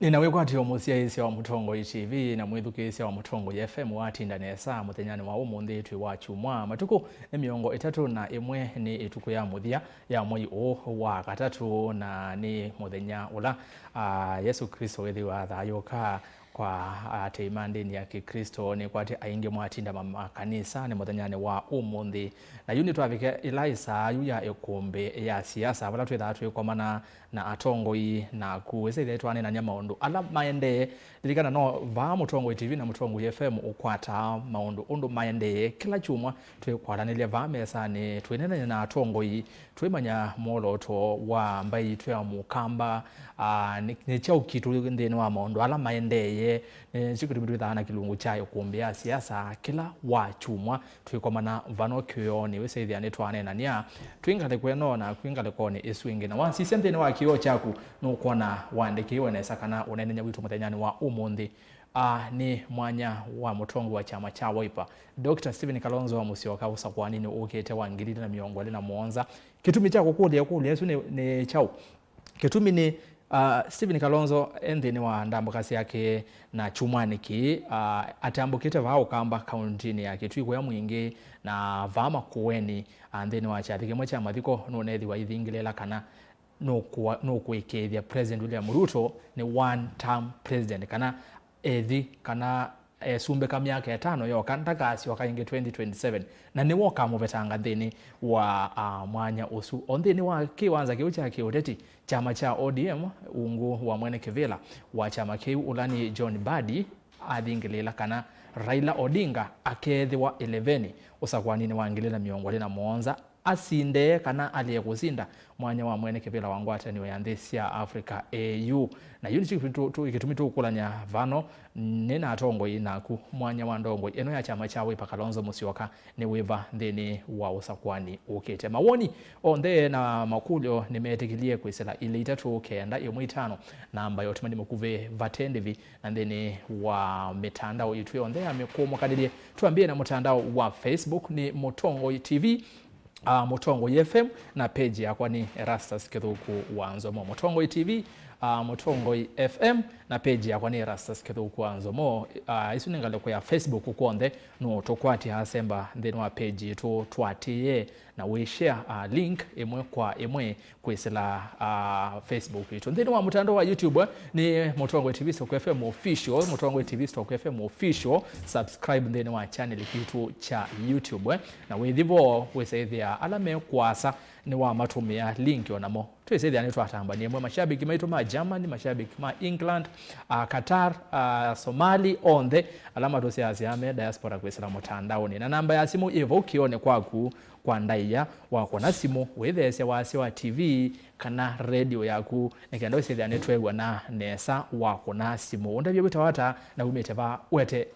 Ninawekwa ati omusiaisia wa Mutonga TV na mwithukiisia wa Mutonga FM watinda nesa muthenyani wa umuthi twi wa chumwa matuku emiongo 31 ni ituku ya muthia ya mwei wa gatatu na ni muthenya ula Yesu Kristo wethi wa thayoka kwa teimandini ya Kikristo ni kwati aingi mwatinda makanisa ni muthenyani wa umuthi na yuni twavike ilaisa ya Îkûmbî ya siasa wala twitha twikomana na atongoi na kuweza twane na maundu ala maende lilikana no va Mutonga TV na Mutonga FM ukwata maundu undu maende kila chumwa twikwaranilia va mesa ni twenena na atongoi twimanya moloto wa mbai twa mukamba ni chao kitu ndeni wa maundu ala maende siku tibitana kilungu cha Îkûmbî ya siasa kila wa chumwa twikomana vano kyoni wese thiane twane na nia twingale kweno na kwingale kone iswingi na wansi sentene wa kiyo chaku no kuona wandikiwe na sakana unenenya witu muthenyani wa umuthi ni mwanya wa mutongo wa chama cha Wîva Dr. Stephen Kalonzo wa musioka usakwa nini Ûyîetewa ngiriri na miongo na muonza kitumi chako kulia yesu ni chao kitumi ni Stephen Kalonzo endeni wa ndambukasi yake na chumwani ki atambukite vao kamba kauntini yake twiko ya mwingi na va Makueni andeni wa chatike mwa chama thiko nonethi wa ithingilela kana no kuikethia President William Ruto ni one term president kana ethi kana sumbe ka miaka ya 5 yo kantagasi wakainge 2027 na ni woka mubetanga thini wa mwanya usu onthini wa kiwanza kiucha ûteti chama cha ODM ungu wa mwene kivila wa chama kiu ulani John Badi athingilela kana Raila Odinga akethiwa 11 usakwanini wa ngilila miongo na muonza asinde kana aliyekusinda mwanya wa mwene kivila wangwata ni yanthisi ya Africa AU na unity tu ikitumitu kulanya vano nena atongo inaku mwanya wa ndongo eno ya chama cha Wîva Kalonzo musioka ni Wîva ndeni wa usakwani ukete mawoni onde na makulyo nimetikilie kwisela ile itatu kenda imwe 5 namba yote mani mukuve vatendevi na ndeni wa mitandao yetu onde amekuwa kadilie tuambie na mtandao wa Facebook ni Mutonga TV Mutonga FM na page yakwa ni Erastus Kithuku wa Nzomo Mutonga TV Mutonga FM na page yakwa ni Erastus Kithuku wa Nzomo isuningale kwa Facebook kuonde no tokwati hasemba then wa page to twatie na we share link emwe kwa emwe kwesela Facebook yetu then wa mtandao wa YouTube ni Mutonga TV Stock FM official Mutonga TV Stock FM official subscribe then wa channel kitu cha YouTube na we thivo wesethia alame kwasa ni wa matumia link onamo twesethia ni twatamba ni emwe mashabiki maitu ma Germany mashabiki ma England Qatar Somali onde alama tosiazi ame diaspora kwesela mutandao ni na namba ya simu evo kione kwaku kwa ndaiya wako na simu wethese wasi wa TV kana radio yaku nikenda wesethia netwegwa na nesa wako na simu onda byo bitawata na Ûyîetewa wete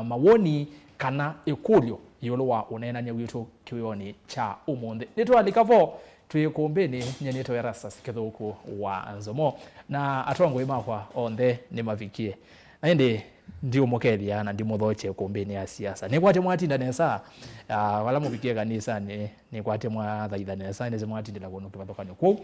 mawoni kana ikulyo yolo wa unenanya witu kioni cha umuthi nitwalikavo twikumbini nyenito Erastus Kithuku wa Nzomo na atongo imakwa onthe ni mavikie ende ndio mukethia na ndimo thoche kumbini ya siasa ni kwate mwatinda nesa wala mubikie kanisa ni kwate mwathaitha nesa ni mwatindila kuno kibathokani ku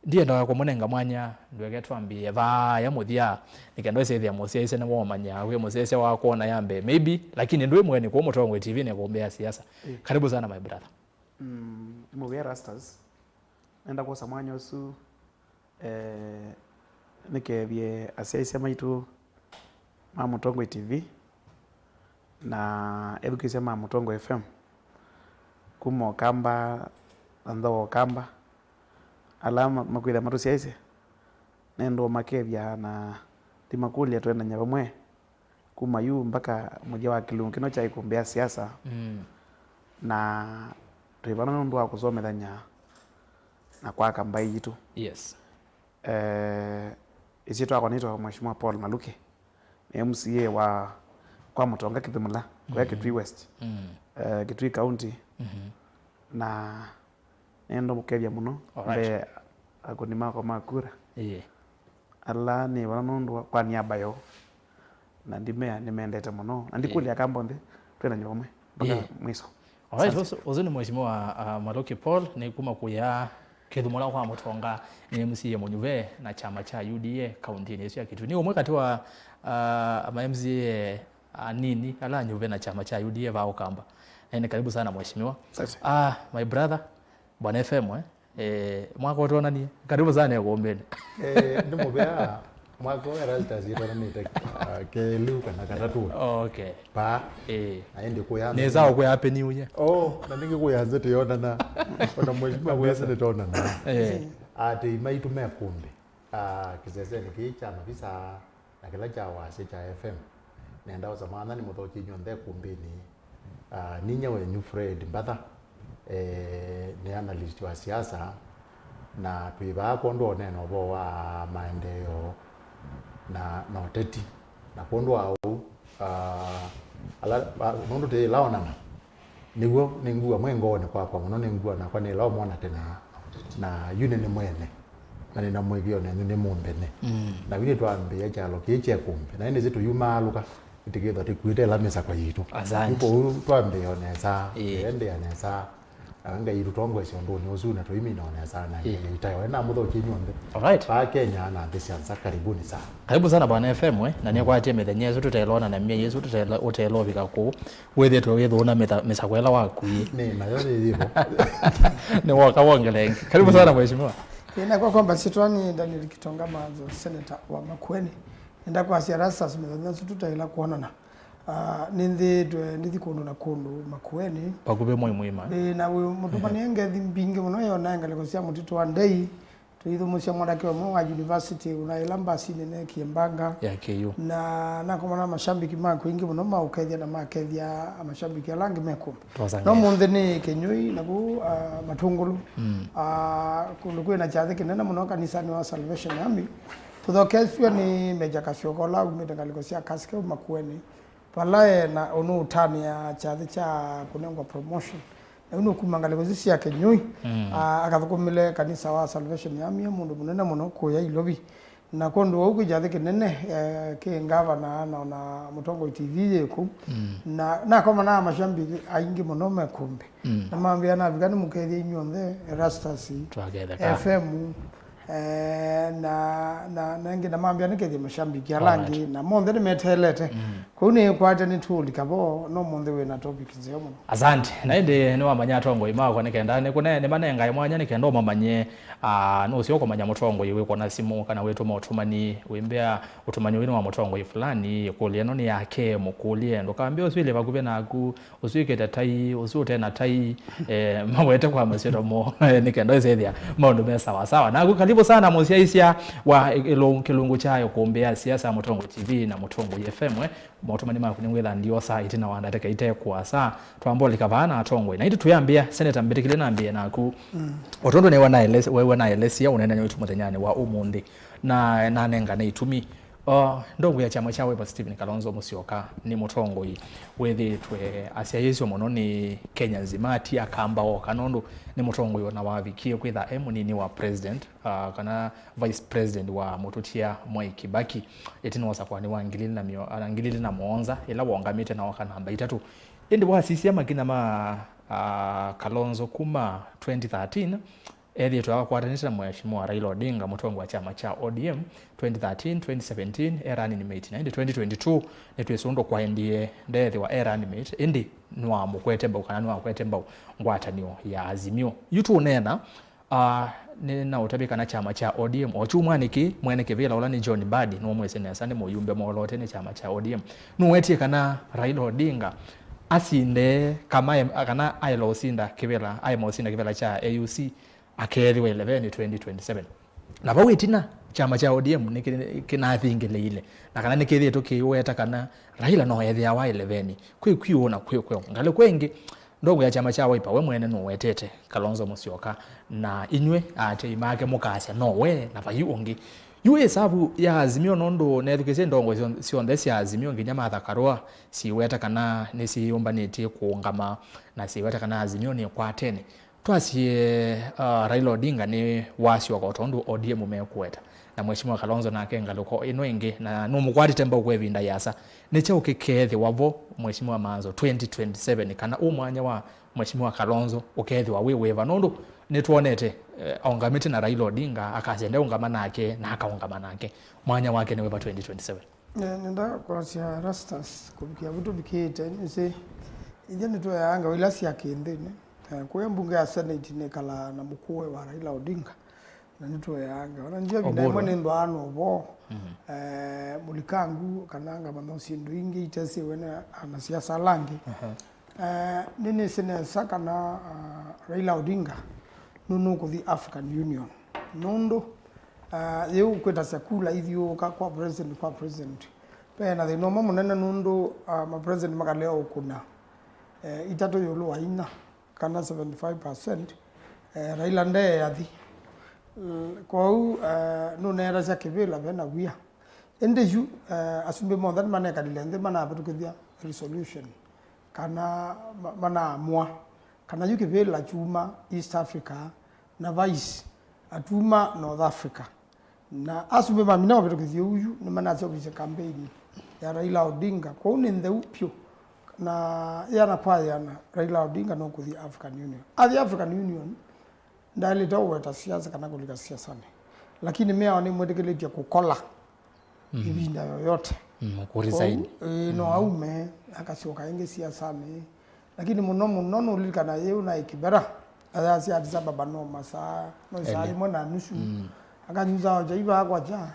ndiye ndo kumunenga mwanya ndweke twambie va ya muthia nikendo ethia musiaise na womanya we musiaise wa kuona yambe maybe lakini ndwe mweni kwa Mutonga TV ne kuombea siasa karibu sana my brother Muwe Erastus nenda kwa samanya usu nikevye asiaise maitu ma Mutonga TV na edukise ma Mutonga FM kumo kamba ndo kamba alama makwila matusiaise nendo makevya na timakulia twenda nyabamwe kuma yu mpaka moja wa kilungu kino cha Îkûmbî ya siasa na twibana ndo akusomethanya na kwa kamba yitu yes isi twakonitwa mheshimiwa Paul Maluki ni MCA wa kwa Mutonga Kithumula kwa Kitui West Kitui County na nendo mukevya muno be akunima kwa makura ala ni wanondo kwa niaba yo na ndimea nimeendete muno andikulia kambonde twena nyomwe mpaka mwiso alright also ni mheshimiwa Maluki Paul ni kuma kuya Kithumula kwa Mutonga ni MCA Munyuve na chama cha UDA kaunti yetu ya Kithuku. Ni umwe kati wa ama MCA nini ala Nyuve na chama cha UDA vao kamba. Ni karibu sana mheshimiwa. My brother Bwana FM mwaka utona ni karibu sana kuombeni. Ndimo bea mwaka wa Erastus yitona ni ke luka na katatu. Okay. Pa aende kuyanza. Neza ku happen new year. Na ninge kuyanza tuyona na ona mheshimiwa kuyanza tutona na. Ati maitu mekumbi. Kisese ni kicha na visa na kila jawa cha FM. Nenda zamana ni muthoki nyonde kumbini. Ninya wenyu Fred Mbatha ni analyst wa siasa na tuiba kondo neno bo wa maendeleo na ûteti na kondo au ala nondo te laona niguo ningua mwengo ne kwa muno ningua na kwa ne lao mwana tena na yune ni mwene na ni na mwegio ne ni mumbene na wile twambia chalo kiche kumbe na ine zitu yuma aluka itiketho tikuite la mesa kwa yitu ipo twambia onesa ende anesa anga irutongo ciondo usuna toimina onesa na itayo na muthoki nyonde alright pa Kenya na Siasa karibuni sana karibu sana Bwana FM na ni kwa teme thenye yesu tutaelona na mie yesu tutaelovika ku wethe twethona mesa kwela waku ni na yote hivyo ni waka wongelenge karibu sana mheshimiwa ina kwa kwamba sitwani Daniel Kitonga Maanzo Seneta wa Makueni enda kwa Erastus methenya tutaila kuonana nithi kundu na kundu Makueni pakube mwima na mutumani ngethi mbingi muno yona ngale cia mutitu wa ndei tuithumusya mwanake wa university unaila mbasi nene Kiembanga ya KU na komana mashambiki makwingi muno maukethia na makethia amashambiki alangi mekumbi no munthe ni Kinyui naku Matungulu kundu kwina chathe kinene muno kanisani wa Salvation Army tuthokeswe ni meja kashokola umite ngaliko cia kaske Makueni palae na onu utani ya chathe cha kunengwa promotion na uno kumangaliko cia Kinyui akathukumile kanisa wa Salvation Army mundu munene muno kuya ilobi na kondu ogu chathe kinene ke ngavana na Mutonga TV yeku na koma na mashambiki aingi muno mekumbi na mambia na vigani mukethi nyonde Erastus FM na ngi na mambia nikethi mashambiki alangi na monde ni metelete kuni kwate ni tuli kabo no monde we na topic zio muno asante na inde ni wamanya tongo ima kwa nikenda ne kuna ne manenga imwanya nikenda omamanye no sio kwa manya Mutongo iwe kwa na simu kana wetu motumani wembea utumanyi wino wa Mutongo ifulani kulie no ni yake mukulie ndo kaambia uswile bakube na aku uswikete tai usute na tai mawete kwa masiro mo nikenda izethia maundu mesa sawa na karibu sana musiaisia wa kilungu chayo kuombea siasa Mutongo TV na Mutongo FM motumani makunengwela ndio saa itina wandateka ite kwa saa twambole kavana atongwe na itu tuyambia seneta mbetikile nambie naku otondo ne wana elesia unenda nyotu mutenyane wa umundi na nenga ne itumi ndongo ya chama chawe pa Stephen Kalonzo musioka ni Mutongo yi wethi twe asia yesu muno ni Kenya nzima ti akamba o kanondo ni Mutongo yo na wavikie kwitha nini wa president kana vice president wa mututia Mwai Kibaki etino wasakwani wa ngilili na muonza ila wongamite na wakanamba itatu indi wa sisi makina ma Kalonzo kuma 2013 ethi twakwatanisha na mheshimiwa Raila Odinga Mutongo wa chama cha ODM 2013 2017 era animate na 2022 netwesundo kwa ndie ndethi wa era animate indi nwa mukwete mbau kana nwa kwete mbau ngwatanio ya azimio yutu nena nina utabika na chama cha ODM ochumwa niki mwene kivila ulani John Badi no mwesene asane moyumbe molote ni chama cha ODM nuwetie kana Raila Odinga asinde kama kana ailo sinda kivila aimo sinda kivila cha AUC akeriwe 11 2027 na bawitina chama cha ODM nikinathingile ile na kana nikithi tukiweta kana Raila no yethia wa 11 kwiona kwekwe ngale kwengi ndogo ya chama cha Wîva we mwene no wetete Kalonzo musioka na inywe ate imake mukasya no we na bayungi yue sabu ya azimio nondo na education ndongo sio ndesi ya azimio nginya mathakarwa siweta kana nisiyombanite kuungama na siweta kana azimio ni kwa tene twasie Raila Odinga ni wasio kwa tondu ODM umekweta na mheshimiwa Kalonzo na kengaluko ino ingi na numukwati temba kwevinda yasa necha ukikethi wavo mheshimiwa Maanzo 2027 kana umwanya wa mheshimiwa Kalonzo ukethi wa Wîva nondo nituonete aungamite na Raila Odinga akazenda ungamana nake na akaungamana nake mwanya wake ni Wîva 2027. Nenda kwa sia Erastus kubikia vitu bikite nise ije nito yanga wila sia kindene kwa mbunge ya Senate ne kala na mukuu wa Raila Odinga na nito yanga wana njia bidai ni ndwano bo mulikangu kananga manosi ndwingi itese wena ana siasa langi nini senesa kana Raila Odinga nunu ko the African Union nondo yeu kwenda sekula hivyo kwa president pena the noma munene nundu ma president makaleo kuna itato yolo aina kana 75% Raila nde yathi kwa nunera za kivela bena wia ende yu asumbe mo that maneka dilende mana abetukithia resolution kana mana amua kana yu kivela chuma East Africa na vice atuma North Africa na asumbe mamina wabetukithia uyu ni mana acha campaign ya Raila Odinga kwa unende upyo na yana kwa yana Raila Odinga no kuthi African Union the African Union ndali tawo ta siasa kana kulika siasa ne lakini mea ni mwedekeleti kukola ibinda yoyote kuresign no aume akasioka inge siasa ne lakini muno nulika na yeu na ikibera asi Addis Ababa no masa no sai mona nusu akanyuza jaiba kwa ja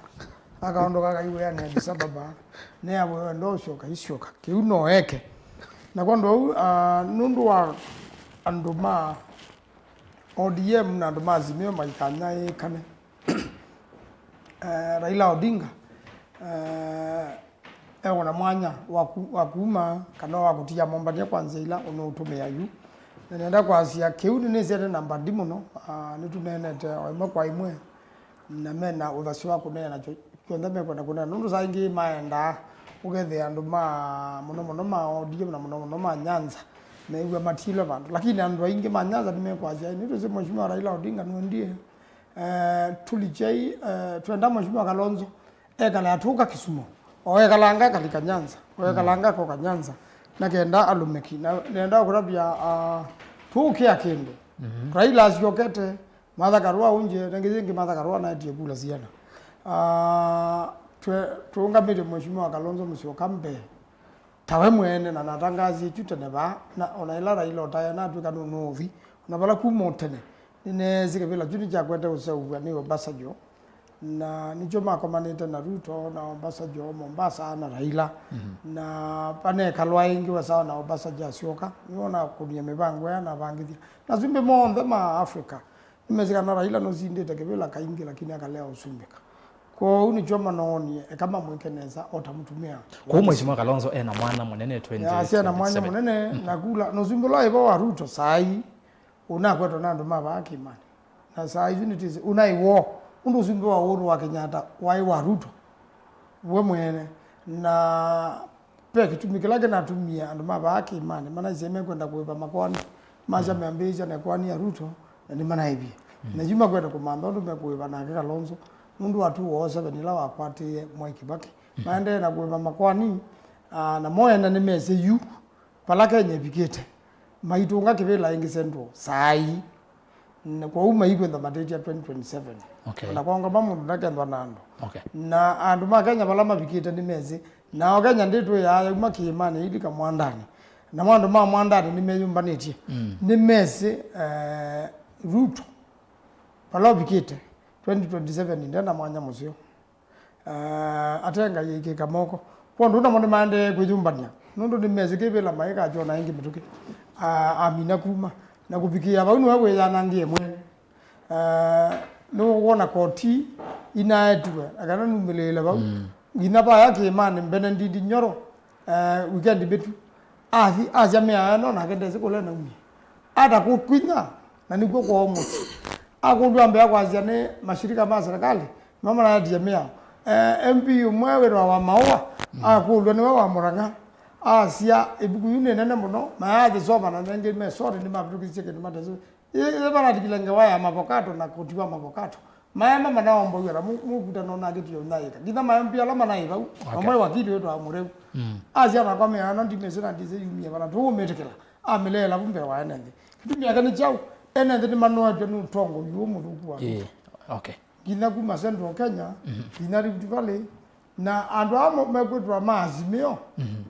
akaondoka kaiwe ya Addis Ababa ne abo ndo shoka ishoka kiuno eke na kondo nundu wa anduma ODM na anduma Azimio maikanya kane Raila Odinga wana mwanya wakuma kana wakutia mombania kwanza ila unotumia yu nenda kwa asia kiuni nesere namba dimuno nitunenete oimo kwa imwe na mena uthasi wako nena kwenda mekwenda kuna nundu saingi maenda ugethe andu muno ma ODM na muno ma Nyanza na iwe matilo bandu lakini andu aingi ma Nyanza nimekwazia ni tuze mheshimiwa Raila Odinga nuendie tulijai twenda mheshimiwa Kalonzo ekala atuka Kisumu oekalanga kalika Nyanza oekalanga ko Nyanza na kenda alumeki na nenda kurabia tukia kendo Raila asiokete Mbatha karua unje nengezingi Mbatha karua na tie kula ziana tuungamire mheshimiwa Kalonzo musiokambe tawe mwene na natangazi chutene ba na onaila Raila otaya na tuka nuvi na bala kumotene nine zikebela juni cha kwenda usauwa ni Obasanjo na nicho makomanite na Ruto na Obasanjo Mombasa na Raila na pane kalwa ingi wasawa na Obasanjo asioka niona kunia mibango ya na bangithia na zimbe monde ma Africa nimezika na Raila no zinde tekebela kaingi lakini akalea usumbika kwa uni choma naoni kama mwekeneza otamutumia kwa mheshimiwa Kalonzo na mwana munene 20 asia na mwana munene nakula no zimbe ibo wa Ruto sai unakweto nando maba akimani na sai unity unaiwo undu zimbe wa uru wa Kenyatta wai wa Ruto we mwene na peke tumikilage na tumia ando maba akimani maana zeme kwenda kuipa makwani maja meambeja na kwani ya Ruto ni maana hivi na juma kwenda kumanda ndo mekuipa na Kalonzo mundu watu woza benila wakwati Mwai Kibaki maende na kuipa makwani na moya na nemeze yu palaka nye bikete maitunga kibela ingi sendo sai kwa uma ikwenda mateti ya 2027 na kwa ngamba mundu nakendwa nando na andu makenya balama bikete nimeze na okenya nditu ya uma kiimane ili kamwandani na mwandu mwandani nimeyumbanetie nimeze Ruto pala bikete 2027 ndenda mwanya musio atenga yike kamoko kwa ndo na mande kuyumbania nundu nimeze kibela maika jona ingi mituke amina kuma na kubikia baunu wewe yana ndiye mwene no wona koti inaetwe akana numelela ba inaba yake imane mbene ndidi nyoro weekend betu azamea no na kende sikole na umi ada kukwinya na niko kwa omo akundu ambe akwazia ne mashirika ma serikali mama na diamea MP umwewe wa maua akulwa ni wa Murang'a asia ibuku yune nene muno maaje soba na nenge me sorry ni mabukisike ni matazo ile bana dikilenge waya mavokato na kutiwa mavokato mayama manaombo yera mukuta nona gitu yonaika githa mayampi ala manaiba amwe wakili wetu amure asia na kwame ana ndimezera ndize yumia bana to metekela amelela bumbe wa nende kitumia kana chao ene ndi manoa tenu tongo yu muruku wa okay gina kuma Central Kenya gina Rift Valley na andu amo mekwetwa maazimio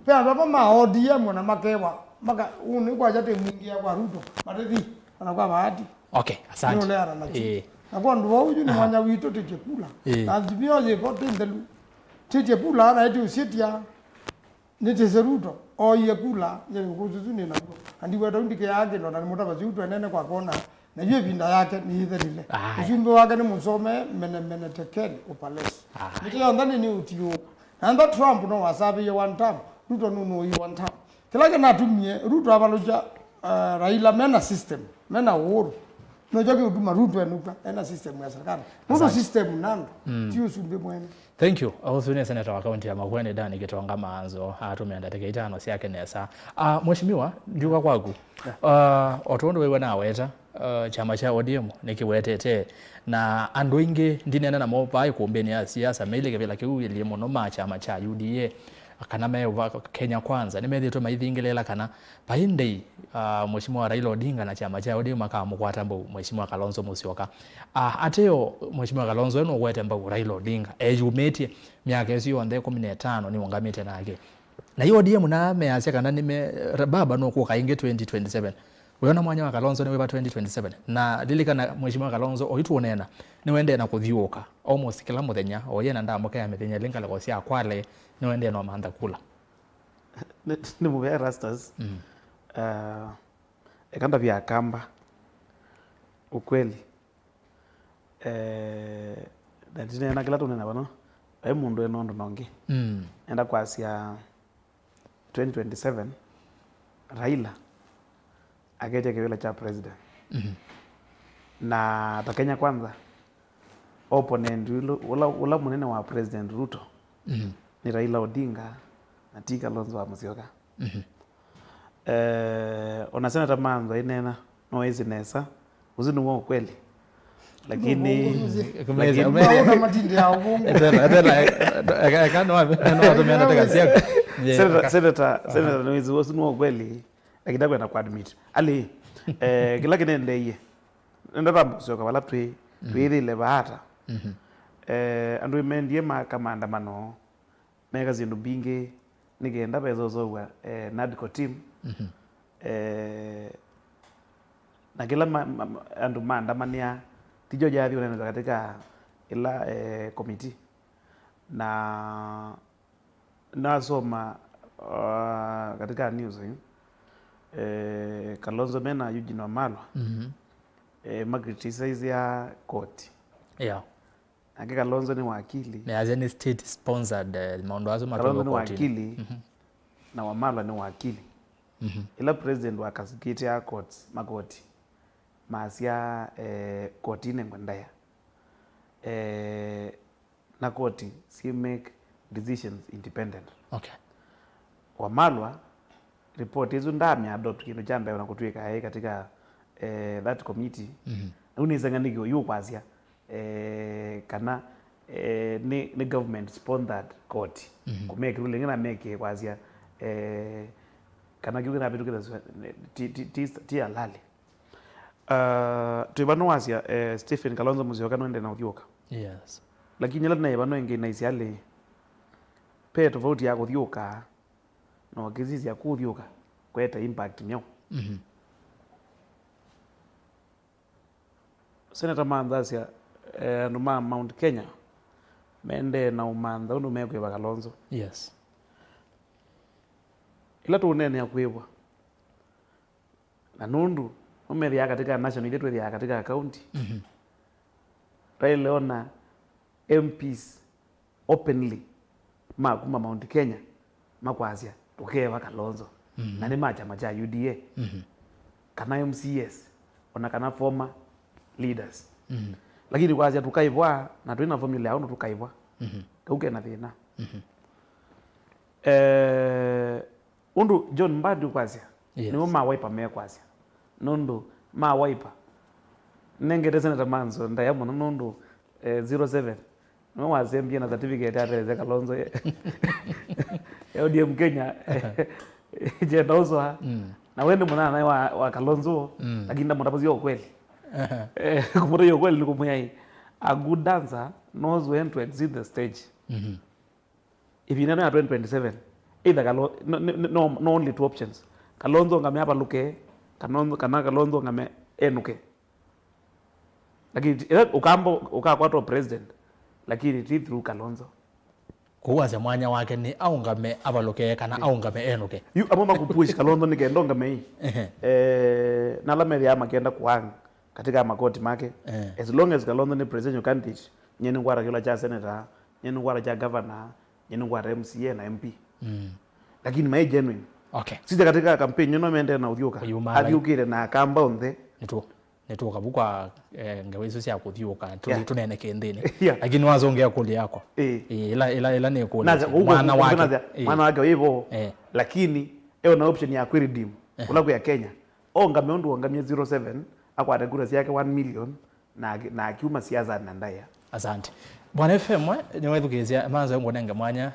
pe andu ma ODM na makewa maka uni kwa jate mwingia kwa Ruto barethi anakuwa bahati okay asante na kwa ndu wao ni Mwanya wito tekekula na azimio je kote ndelu tekekula na eti usitia niteze Ruto oyekula ye kuzuzuni na andi wa ndike yake ndo na mutaba ziutwa nene kwa kona na yeye vinda yake ni ile ujumbe wake ni musome mene tekeni upalesi ndio ndani ni utio anda Trump no wasabi ye one time Ruto no yi one time kila kana tumie Ruto abaloja Raila mena system mena uhuru no joki utuma Ruto enuka ena system ya serikali Ruto system nando tio sumbe mwene. Thank you. Ausune Seneta wa kaunti ya Makueni Dani Kitonga Maanzo atumeenda teketano siake nesa. Mheshimiwa ndiuka kwaku. Otondo wewe na weta chama cha ODM nikiwetete na andu ingi ndinena na mopai kuombeni ya siasa mele kevela kiuye mono ma chama cha UDA kana mewa Kenya kwanza nimethitwe maithingilela kana paindei Mheshimiwa Raila Odinga na chama cha ODM makamukwata mbo Mheshimiwa Kalonzo Musyoka ateo Mheshimiwa Kalonzo eno gwete mbo Raila Odinga ejumetie miaka esi yonde 15 ni wangamite nake na hiyo ODM na measia kana nime baba no kuka inge 2027 Uyona Mwanya wa Kalonzo ni weba 2027 na lilikana Mheshimiwa Kalonzo oituonena ni wende na kuthioka almost kila muthenya oyena ndamuka ya mithenya linkala kwa sia kwale ni wende no manda kula ni mu Erastus ekanda vya kamba ukweli ndine na kila tunena bano mundu enondo nongi enda kwa sia 2027 Raila ageje kewela cha president na Kenya kwanza opponent ula munene wa president Ruto ni Raila Odinga na Kalonzo wa Musyoka ona Seneta Maanzo inena no hizi nesa uzini wao kweli lakini kumleza una matindi ya ubungu kana wameenda takasi yako Seneta no hizi uzini wao kweli akidagwa na kuadmit ali kila kinendeye ndaba Musyoka wala twile bahata andu imendie maandamano mega zindu bingi nigenda bezozowa NADCO team na kila andu maandamania tijo jathi unaweza katika ila committee na nasoma katika news Kalonzo mena Eugene Wamalwa magriticize ya court ake Kalonzo ni wakili na azeni state sponsored maundo azo matoka Kalonzo ni wakili na Wamalwa ni wakili ila president wa kasikiti ya courts magoti masia kotine ngwendaya na koti si make decisions independent Wamalwa report hizo ndami adopt kino jamba na kutweka katika that committee unizanganiko yu kwazia kana ni government sponsored court kumeke ruling na make kwazia kana kiuna bitu ti alali tubano wasia Stephen Kalonzo Musyoka no ende na uthioka yes lakini la naye bano engine isiale peto vote ya kuthioka no kizizi ya kuthioka kweta impact myo Seneta Maanzo numa Mount Kenya mende na umanda unu mekwe Kalonzo yes ila tunene ya kuewa na nundu umeria katika national ile ya katika county Raila MPs openly kuma Mount Kenya makwazia tukewa Kalonzo na ni chama cha UDA kana MCS ona kana former leaders lakini kwazia tukaibwa na tuina formula yao tukaibwa kauke na thina undu John Mbadi kwazia ni uma wiper me kwazia nundu ma wiper nengete Seneta Maanzo ndayamo nundu 07 no wazembia na certificate ya Kalonzo ODM Kenya je nauzo na wende mwana naye wa Kalonzo lakini ndamutapozio kweli kumuri yo kweli nikumuyai a good dancer knows when to exit the stage. If you know 2027 either no only two options, Kalonzo ngame hapa luke Kalonzo ngame enuke, lakini ukambo ukakwatwa president lakini it through Kalonzo kuwaza mwanya wake ni aungame abaluke kana aungame enuke yu amoma kupush Kalonzo ni kendo ngame hii na lameri ama kenda kuang katika makoti make as long as Kalonzo ni presidential candidate nyeni ngwara kila cha senator nyeni ngwara cha governor nyeni ngwara MCA na MP lakini mai genuine sisi katika campaign nyono mende na uthiuka athiukire na kamba onthe netu kabukwa ngawezo cia kuthiuka tunene kendini lakini wazongea kuli yako ila ni kuli mwana wake hivyo lakini eo na option ya redeem kula ya Kenya ngame ondu ngamie 07 akwata kura yake 1 million na akiuma siasa na ndaya. Asante Bwana FM niwethukizia Maanzo ngonenga mwanya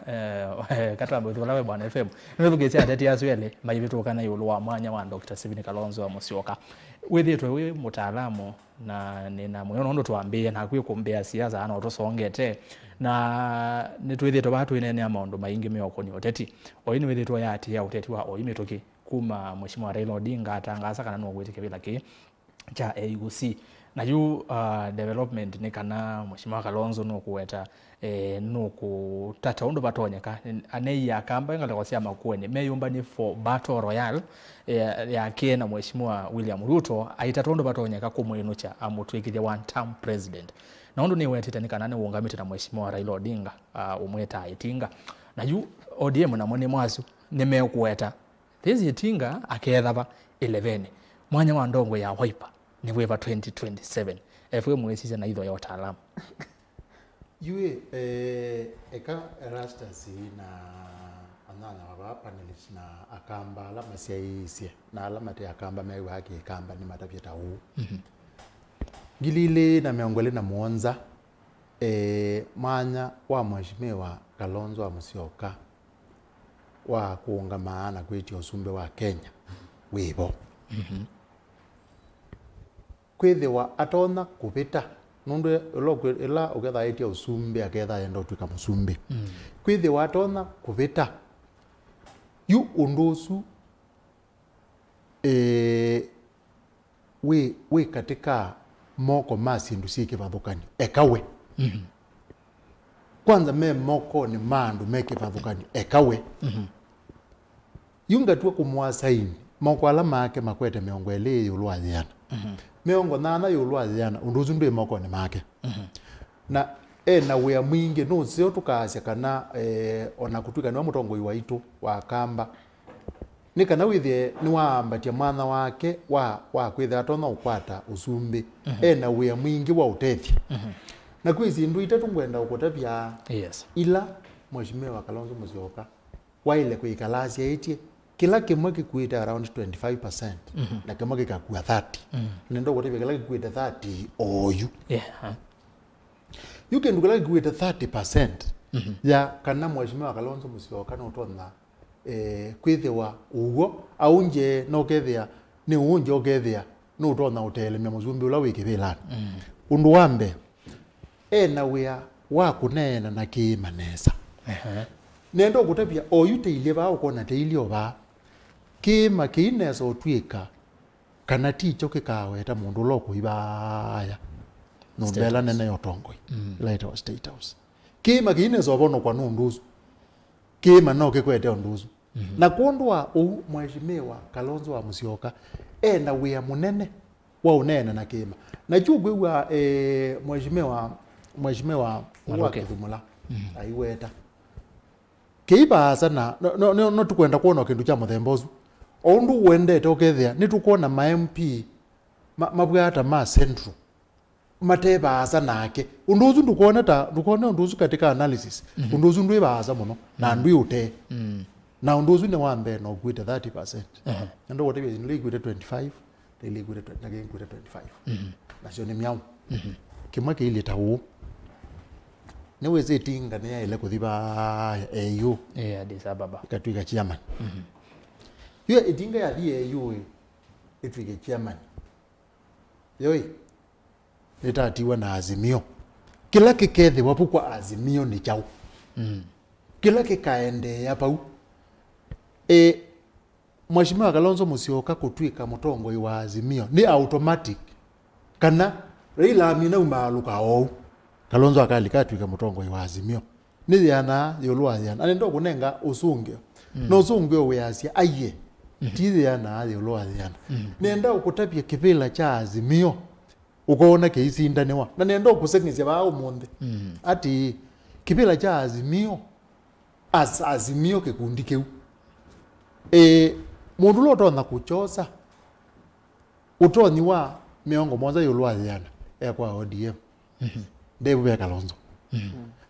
katamba thulawe Bwana FM niwethukizia ateti yaswele mayibitukana yulu wa mwanya wa Dr. Stephen Kalonzo wa Musyoka withitwe wi mutaalamu na nina moyo ndo tuambie na kwikumbia siasa ana utusongete na nitwithitwe batu inene ya maundu maingi meyoko ni ûteti oini withitwe yati ya ûteti wa oimituki kuma Mheshimiwa Raila Odinga atangaza kana no gwitike bila ki cha AUC na yu development ni kana Mheshimiwa Kalonzo no kuweta no kutata undu batonyeka anei ya kamba ngale kwasia Makueni meyumba ni for battle royal ya kena Mheshimiwa William Ruto aitata undu batonyeka kumwinucha amutwikithia one term president na undu ni wetete ni kana ne wongamite na Mheshimiwa Raila Odinga umweta aitinga na yu ODM na mone mwasu nimekuweta thezi itinga akethava 11 mwanya wa ndongo ya Wîva ni Wîva 2027 efwe mwesiza na idho ya utaalamu yue eka Erastus na anana wa panelist na akamba la masiaisia na alama te akamba mewa haki akamba ni matapita huu gilile na miongole na muonza mwanya wa Mheshimiwa Kalonzo wa Musyoka wa kuungamana kwiti usumbe wa Kenya wibo kwithiwa atona kupita nundu ila uketha itia usumbe aketha yenda utwika musumbe kwithiwa atona kupita yu undusu we katika moko masindu sikivathukani ekawe kwanza me moko ni mandu mekivathukani ekawe yunga tuwa kumwasaini moko ala make makwete miongo ele yulu athiana miongo nana yulu athiana unduzu ndu moko ni make na na wea mwingi no sio tukasya kana ona kutwika ni mutongoi waitu wa kamba ni kana withie ni waambatia mwana wake wa kwitha atona ukwata usumbi na wea mwingi wa ûteti na kwizi ndu itatu ngwenda ukotapia ila Mheshimiwa Kalonzo Musyoka waile kuikalasia itie kila kimwe kikuita around 25% na kimwe kikakua 30 nendo ukotapia kila kikuita 30 oyu you can kila kikuita 30% ya kana Mheshimiwa Kalonzo Musyoka no tona kwithiwa ugo aunje no kethia ni unje okethia no tona utelemia muzumbi ula wikivila undu wambe na wea wakunena na kimanesa nendo kutapia oyute ile ba ukona teilio ba kima kinesa otwika kana ticho kikaweta mundu loko ibaya no bela nene yotongoi later state house kima kinesa obono kwa nunduzu kima no kikwete onduzu na kondwa Mheshimiwa Kalonzo wa Musyoka na wea munene wa unena na kima na jugwe wa Mheshimiwa wa Kithumula aiweta kiba sana no tukwenda kuona kindu cha muthembozu ondu wendete okethia ni tukuona ma MP mabwata ma central mateba sana ake unduzu ndukona unduzu katika analysis unduzu ndu ibaza muno na ndu ute na unduzu ni wambe no gwita 30% ndo whatever is league with 25 they league with 25 na sio ni miao kimwe ile tawo ne weze tinga ne ile kuthiba au Addis Ababa katwika chairman Yo itinga ya die yo itwike chairman. Yo itatiwa na Azimio. Kila kikethe wapu kwa Azimio ni chao. Kila kikaende hapa Mheshimiwa Kalonzo Musyoka kutwika mutongo wa Azimio ni automatic kana Raila amina umaluka o Kalonzo akalika twika mutongo wa Azimio ni yana yolwa yana anendo kunenga usungio no usungio we asia aye tizi yana yolwa yana nenda ukutapia kivila cha Azimio ukoona keisi ndanewa na nenda ukuseknise bao monde ati kivila cha Azimio Azimio kekundikeu mundu lo tona kuchosa utoni wa miongo moja yolwa yana kwa ODM ndebu be Kalonzo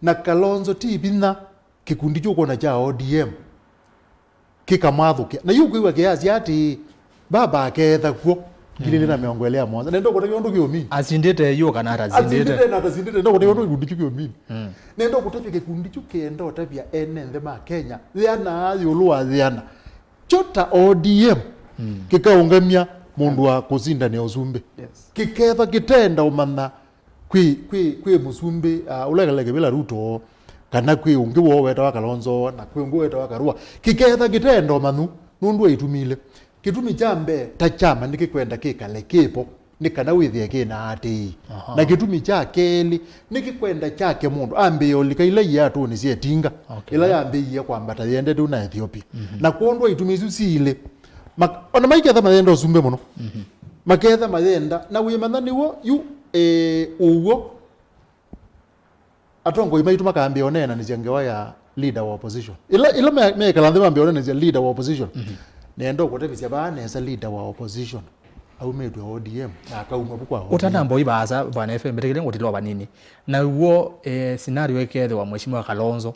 na Kalonzo tibina kikundi chuko na cha ODM kikamathukia na yuko kiasi ati baba aketha kuo ngilile na miongo elea moja nendo kote yondo kiomi asindete yo kana azindete na azindete ndo kote yondo kikundi kiomi nendo kote kikundi chukendo tabia enende ma Kenya yana yolwa yana chota ODM kikaungamia mundu wa kuzinda ne Uzumbe kiketha kitenda umana kwi Musumbi ulegelege bila Ruto kana kwi ungi wo weta wa Kalonzo na kwi ungi weta wa Karua kiketha kitenda manu nundu itumile kitumi chambe ta chama nikikwenda kikale kipo nikana withie kina ati na kitumi cha keli nikikwenda chake mundu ambe yolika ila yatu ni sietinga ila yambe ye kwa Mbatha yende tu na Ethiopia na kuondwa itumizu sile ona maiketha mayenda Uzumbe muno maketha mayenda na wimana niwo yu uwo atongo imaitu makambi onena nijengewa ya leader wa opposition ila me kalandhe mambi onena ni leader wa opposition nendo kutebisya bana as leader wa opposition au medu wa ODM na akauma bukwa utanambo ibaza bana FM betekele ngotilwa banini na uwo scenario ekethe wa Mheshimiwa Kalonzo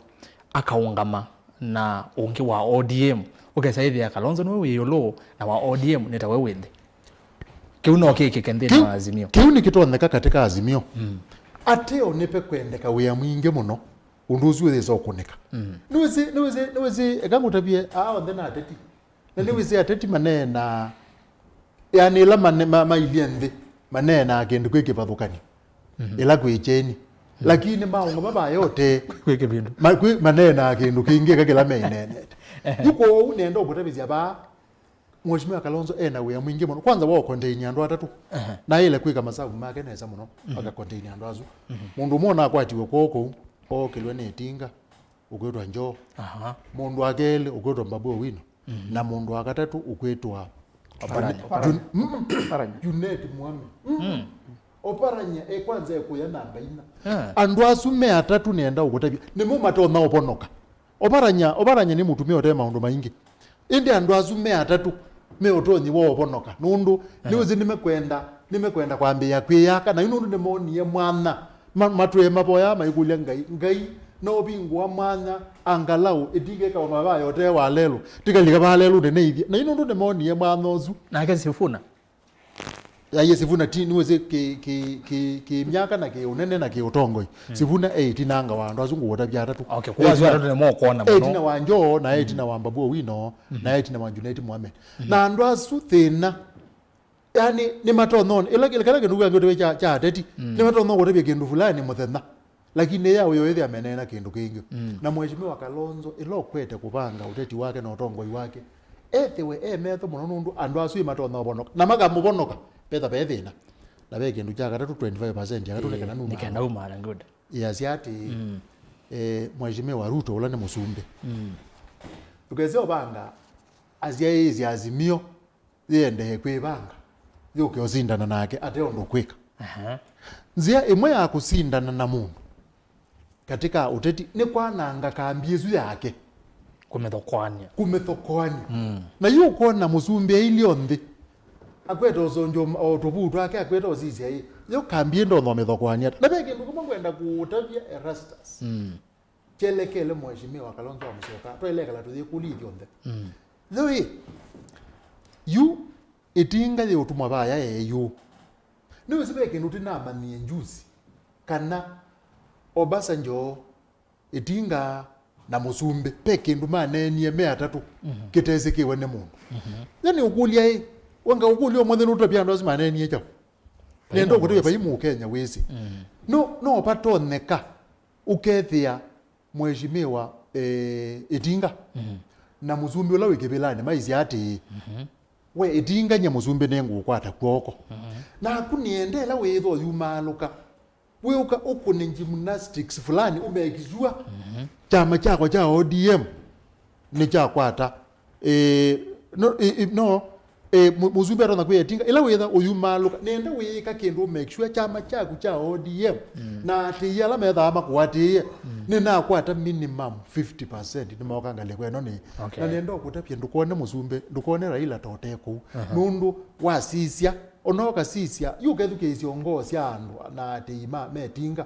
akaungama na ungi wa ODM ukesaithi ya Kalonzo no wiyolo na wa ODM netawe wende kiuno kikende na Azimio kiuni kitoneka katika Azimio ate onepe kwendeka wia mwinge muno unduzu wezo kunika niweze ekangutabie ndena ateti na niweze ateti manena yani ila mailiende manena akendu kweke pathukani ila kwecheni lakini maungo baba yote kweke bindu manena akendu kinge kakela mainene yuko unendo kutabizia ba Mheshimiwa Kalonzo ena wia mwingi muno kwanza wao contain andu atatu na ile kwika masabu make neza muno aka contain andu azu mundu mona akwatiwe koko okilwe netinga ukwetwa njo mundu akele ukwetwa Mbabu Wino na mundu akatatu ukwetwa Juneti Mwame oparanya kwanza ekuya namba ina andu asume atatu nenda ukutabia nimo matona oponoka oparanya ni mutumia otema undu maingi indi andu asume atatu me otoni wo oponoka nundu niuzi nimekwenda kwambia kwiyaka na inundu nimoniye mwana matwe maboya maikulia ngai no bingwa mwana angalau itige ka mabaya yote wa lelo tikalika ba lelo de neithia na inundu nimoniye mwana ozu na kesifuna ya sivuna ti niweze ki myaka na ki unene na ki utongoi sivuna 8 nanga wandu azungu wota bya tatu kwa zwa tatu nemo kuona muno 8 na wanjo na 8 na Mbabu Wino na 8 na Juneti Mwame na andu asu thina yani ni matono ila kala kindu yangu cha ateti ni matono wote bya kindu fulani muthena lakini yao yoyethe amenena kindu kingi na Mheshimiwa Kalonzo ilo kwete kupanga uteti wake na utongoi wake ethewe metho muno nundu andu asu matono bonoka na magamu bonoka petha pethina na beke ndu chaka 25% yakatulekana numa nikenda umara good yasiati Mheshimiwa Ruto ula ni Musumbe tukeze banga azia hizi Azimio yende kwibanga yuke ozindana nake ate ondo kwika nzia imwe ya kusindana na mundu katika uteti ni kwananga kambiezu yake kumethokwani na yuko na Musumbe iliondi akweto zonjo otobutu ake akweto zizi ai yo kambie ndo no methokwani na beke ndu kumwenda kutabia Erastus chelekele Mheshimiwa Kalonzo wa Musyoka twelekala tuthi kulithio nthe loi yu itinga ye utumwa baya eyo niwe sibeke ndu tinamba ni njuzi kana Obasanjo itinga na musumbe peke nduma nenie me atatu kitezeke wene mundu yani ukulia hii wanga ukulio mwende nutabia ndo zima nenie chao nendo kutebe pa imu Kenya wezi no patoneka ukethia mheshimiwa Edinga na musumbe ula wikebelane maizi ati we Edinga nya musumbe nengu kwata kwoko na kuniendela wetho yumaluka we ukune gymnastics fulani umekizua chama chako cha ODM ni cha kwata musumbe arona kwetinga ila wetha uyumaluka nenda wika kindu make sure chama chako cha ODM na ati yala metha ama kwati ni na kwata minimum 50% ni mokangale kweno ni na nenda kutapia ndukone musumbe ndukone Raila toteko nundu wasisia onoka sisia yukethuke isiongozi andu na ati ima metinga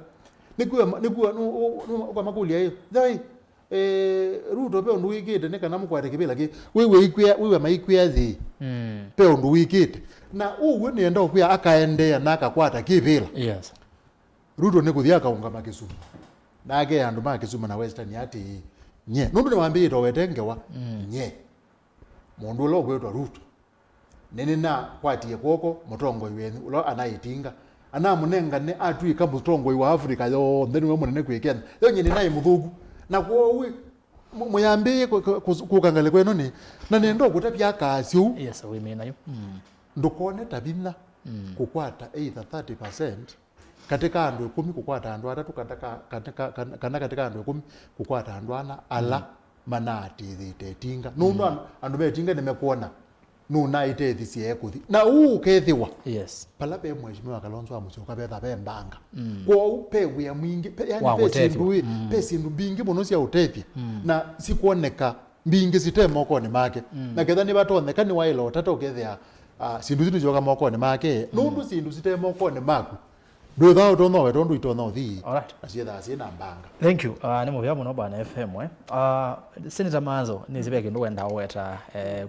nikuwa kwa makulia hiyo dai Ruto pe ondu wikite ne kana mukwate kibela ki wewe maikwia thi pe ondu wikite na uwe nenda okwia akaendea na akakwata kibela yes Ruto ne kuthia kaunga makisumu nage andu makisumu na western ati nye nundu ne wambie to wetengewa nye mundu lo gwetwa Ruto nene na kwatie koko mutongo wenu ulo anaitinga ana munenga ne atwika mutongo wa Africa yo ndeni we munene kwekena yo nyine naye muthugu na kwowe muyambie kukangale kweno ni na nendo kutapya kasyo yes we mean ayo ndukone tabina kukwata either 30% katika andu 10 kukwata andu atatu katika andu 10 kukwata andu ana ala manati thitetinga nundu andu metinga nimekuona nuna itethi ekuthi na ukethiwa yes pala pe mheshimiwa Kalonzo amucoka betha be mbanga kwa upewe ya mwingi yani pesi ndu bingi muno cia utethi na sikuoneka mbingi site moko ni make na ketha ni batoneka ni wailo tata ukethia sindu zitu joka moko ni make nundu sindu site moko ni maku do thao to no tondu ito no thi alright asietha asina mbanga thank you ni muvya muno bana FM Seneta Maanzo ni zibeke ndo wenda weta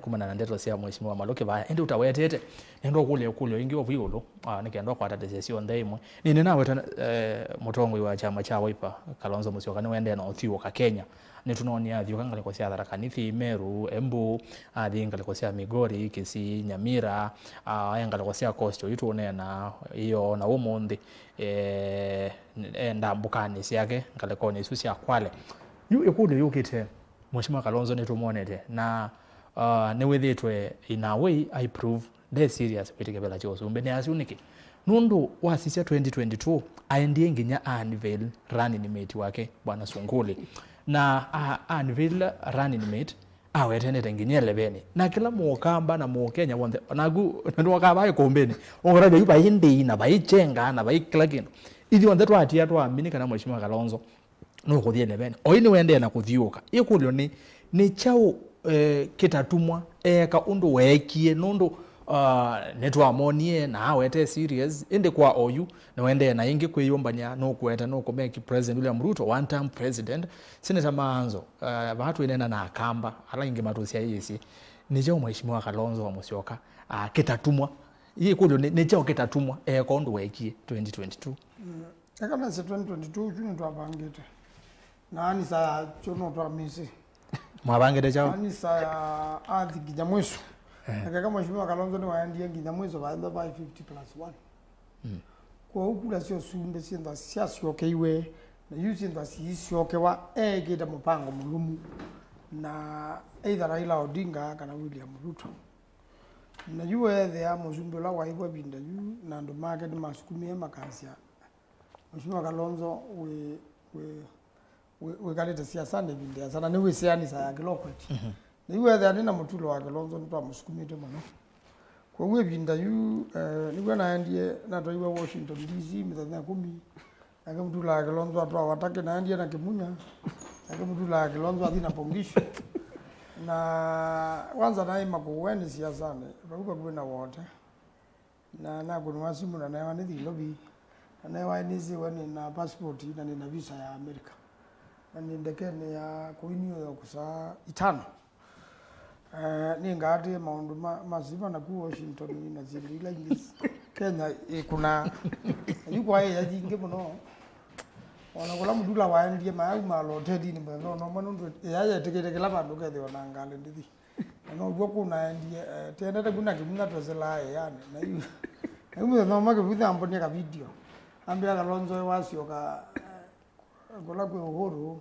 kumana na ndeto cia mheshimiwa Maluki baya ende utawetete endo kule ingi ovuyulo nikendo kwata decision ndeimwe nini nawe mutongo wa chama cha Wîva Kalonzo Musyoka ni wende na othiwo ka Kenya ni tunonia thio kangale kwa cia Tharaka Nithi Meru Embu thingale kwa cia Migori Kisii Nyamira engale kwa cia Coast itu na iyo na umundi ndambukani ciake ngale kwa ni isu cia Kwale ikundi yukite mheshimiwa Kalonzo ni tumonete na ne withitwe in a way I prove they serious kwitikebela chosumbe ni asiuniki nundu wasisia 2022 aendie nginya unveil running mate wake bwana Sunguli na unveil running mate awetenete nginya 11 na kila mukamba na mukenya wonde nagu ndwakaba ikombeni ongoraje yuba hindi na baichenga na baiklakin ithi wonde twatia twamini kana mheshimiwa Kalonzo no kuthie 11 oini wende na kuthiuka ikulio ni chao kitatumwa eka undu wekie nundu netwamonie na awete serious ende kwa oyu na wende na ingi kwiyombanya no kweta no kumeki president William Ruto one time president Seneta Maanzo watu inena na akamba ala ingi matusia yisi ni chao mheshimiwa Kalonzo wa Musyoka kitatumwa hii kulio ni chao kitatumwa eka undu wekie 2022 kama se 2022 juni twabangite nani saa chono twamisi mwabangite chao nani saa athi kijamweso kama mheshimiwa Kalonzo ni waendie kijamweso baenda by 50+1 kwa ukula sio sunde sinda siasa okeiwe na yusi nda siisi okewa egeda mupango mulumu na either Raila Odinga kana William Ruto na yuwe thea musumbe la waigwa binda yu na ndo market masukumie makasia mheshimiwa Kalonzo we kaleta siasa ne binda sana ni we siani sa yakilokweti na yuwe thea nina mutulo wa Kalonzo ndo amusukumite muno kwa we binda yu niwe naendie na toiwe Washington DC mithenya 10 ake mutula wa Kalonzo atwa watake naendie na Kimunya ake mutula wa Kalonzo athina pongisho na kwanza naima kuweni siasa ne bakuba kwina wote na kunwa simu na nawa nithi lobby na nawa nizi wani na passport na nina visa ya Amerika na ndekene ya kuinio ya kusa itano ni ngati maundu maziva na ku Washington na zilila English Kenya kuna yuko haya jinge muno ona kula mudula waendie mayu malo tedi ni mwe no mwe ndo ya tekela bandu kethe ona ngale ndithi no gwo kuna endie tendete kuna kimuna tozela yani na yu Emu no make vutha amboni ka video. Ambia Kalonzo wasio ka gola kwa uhuru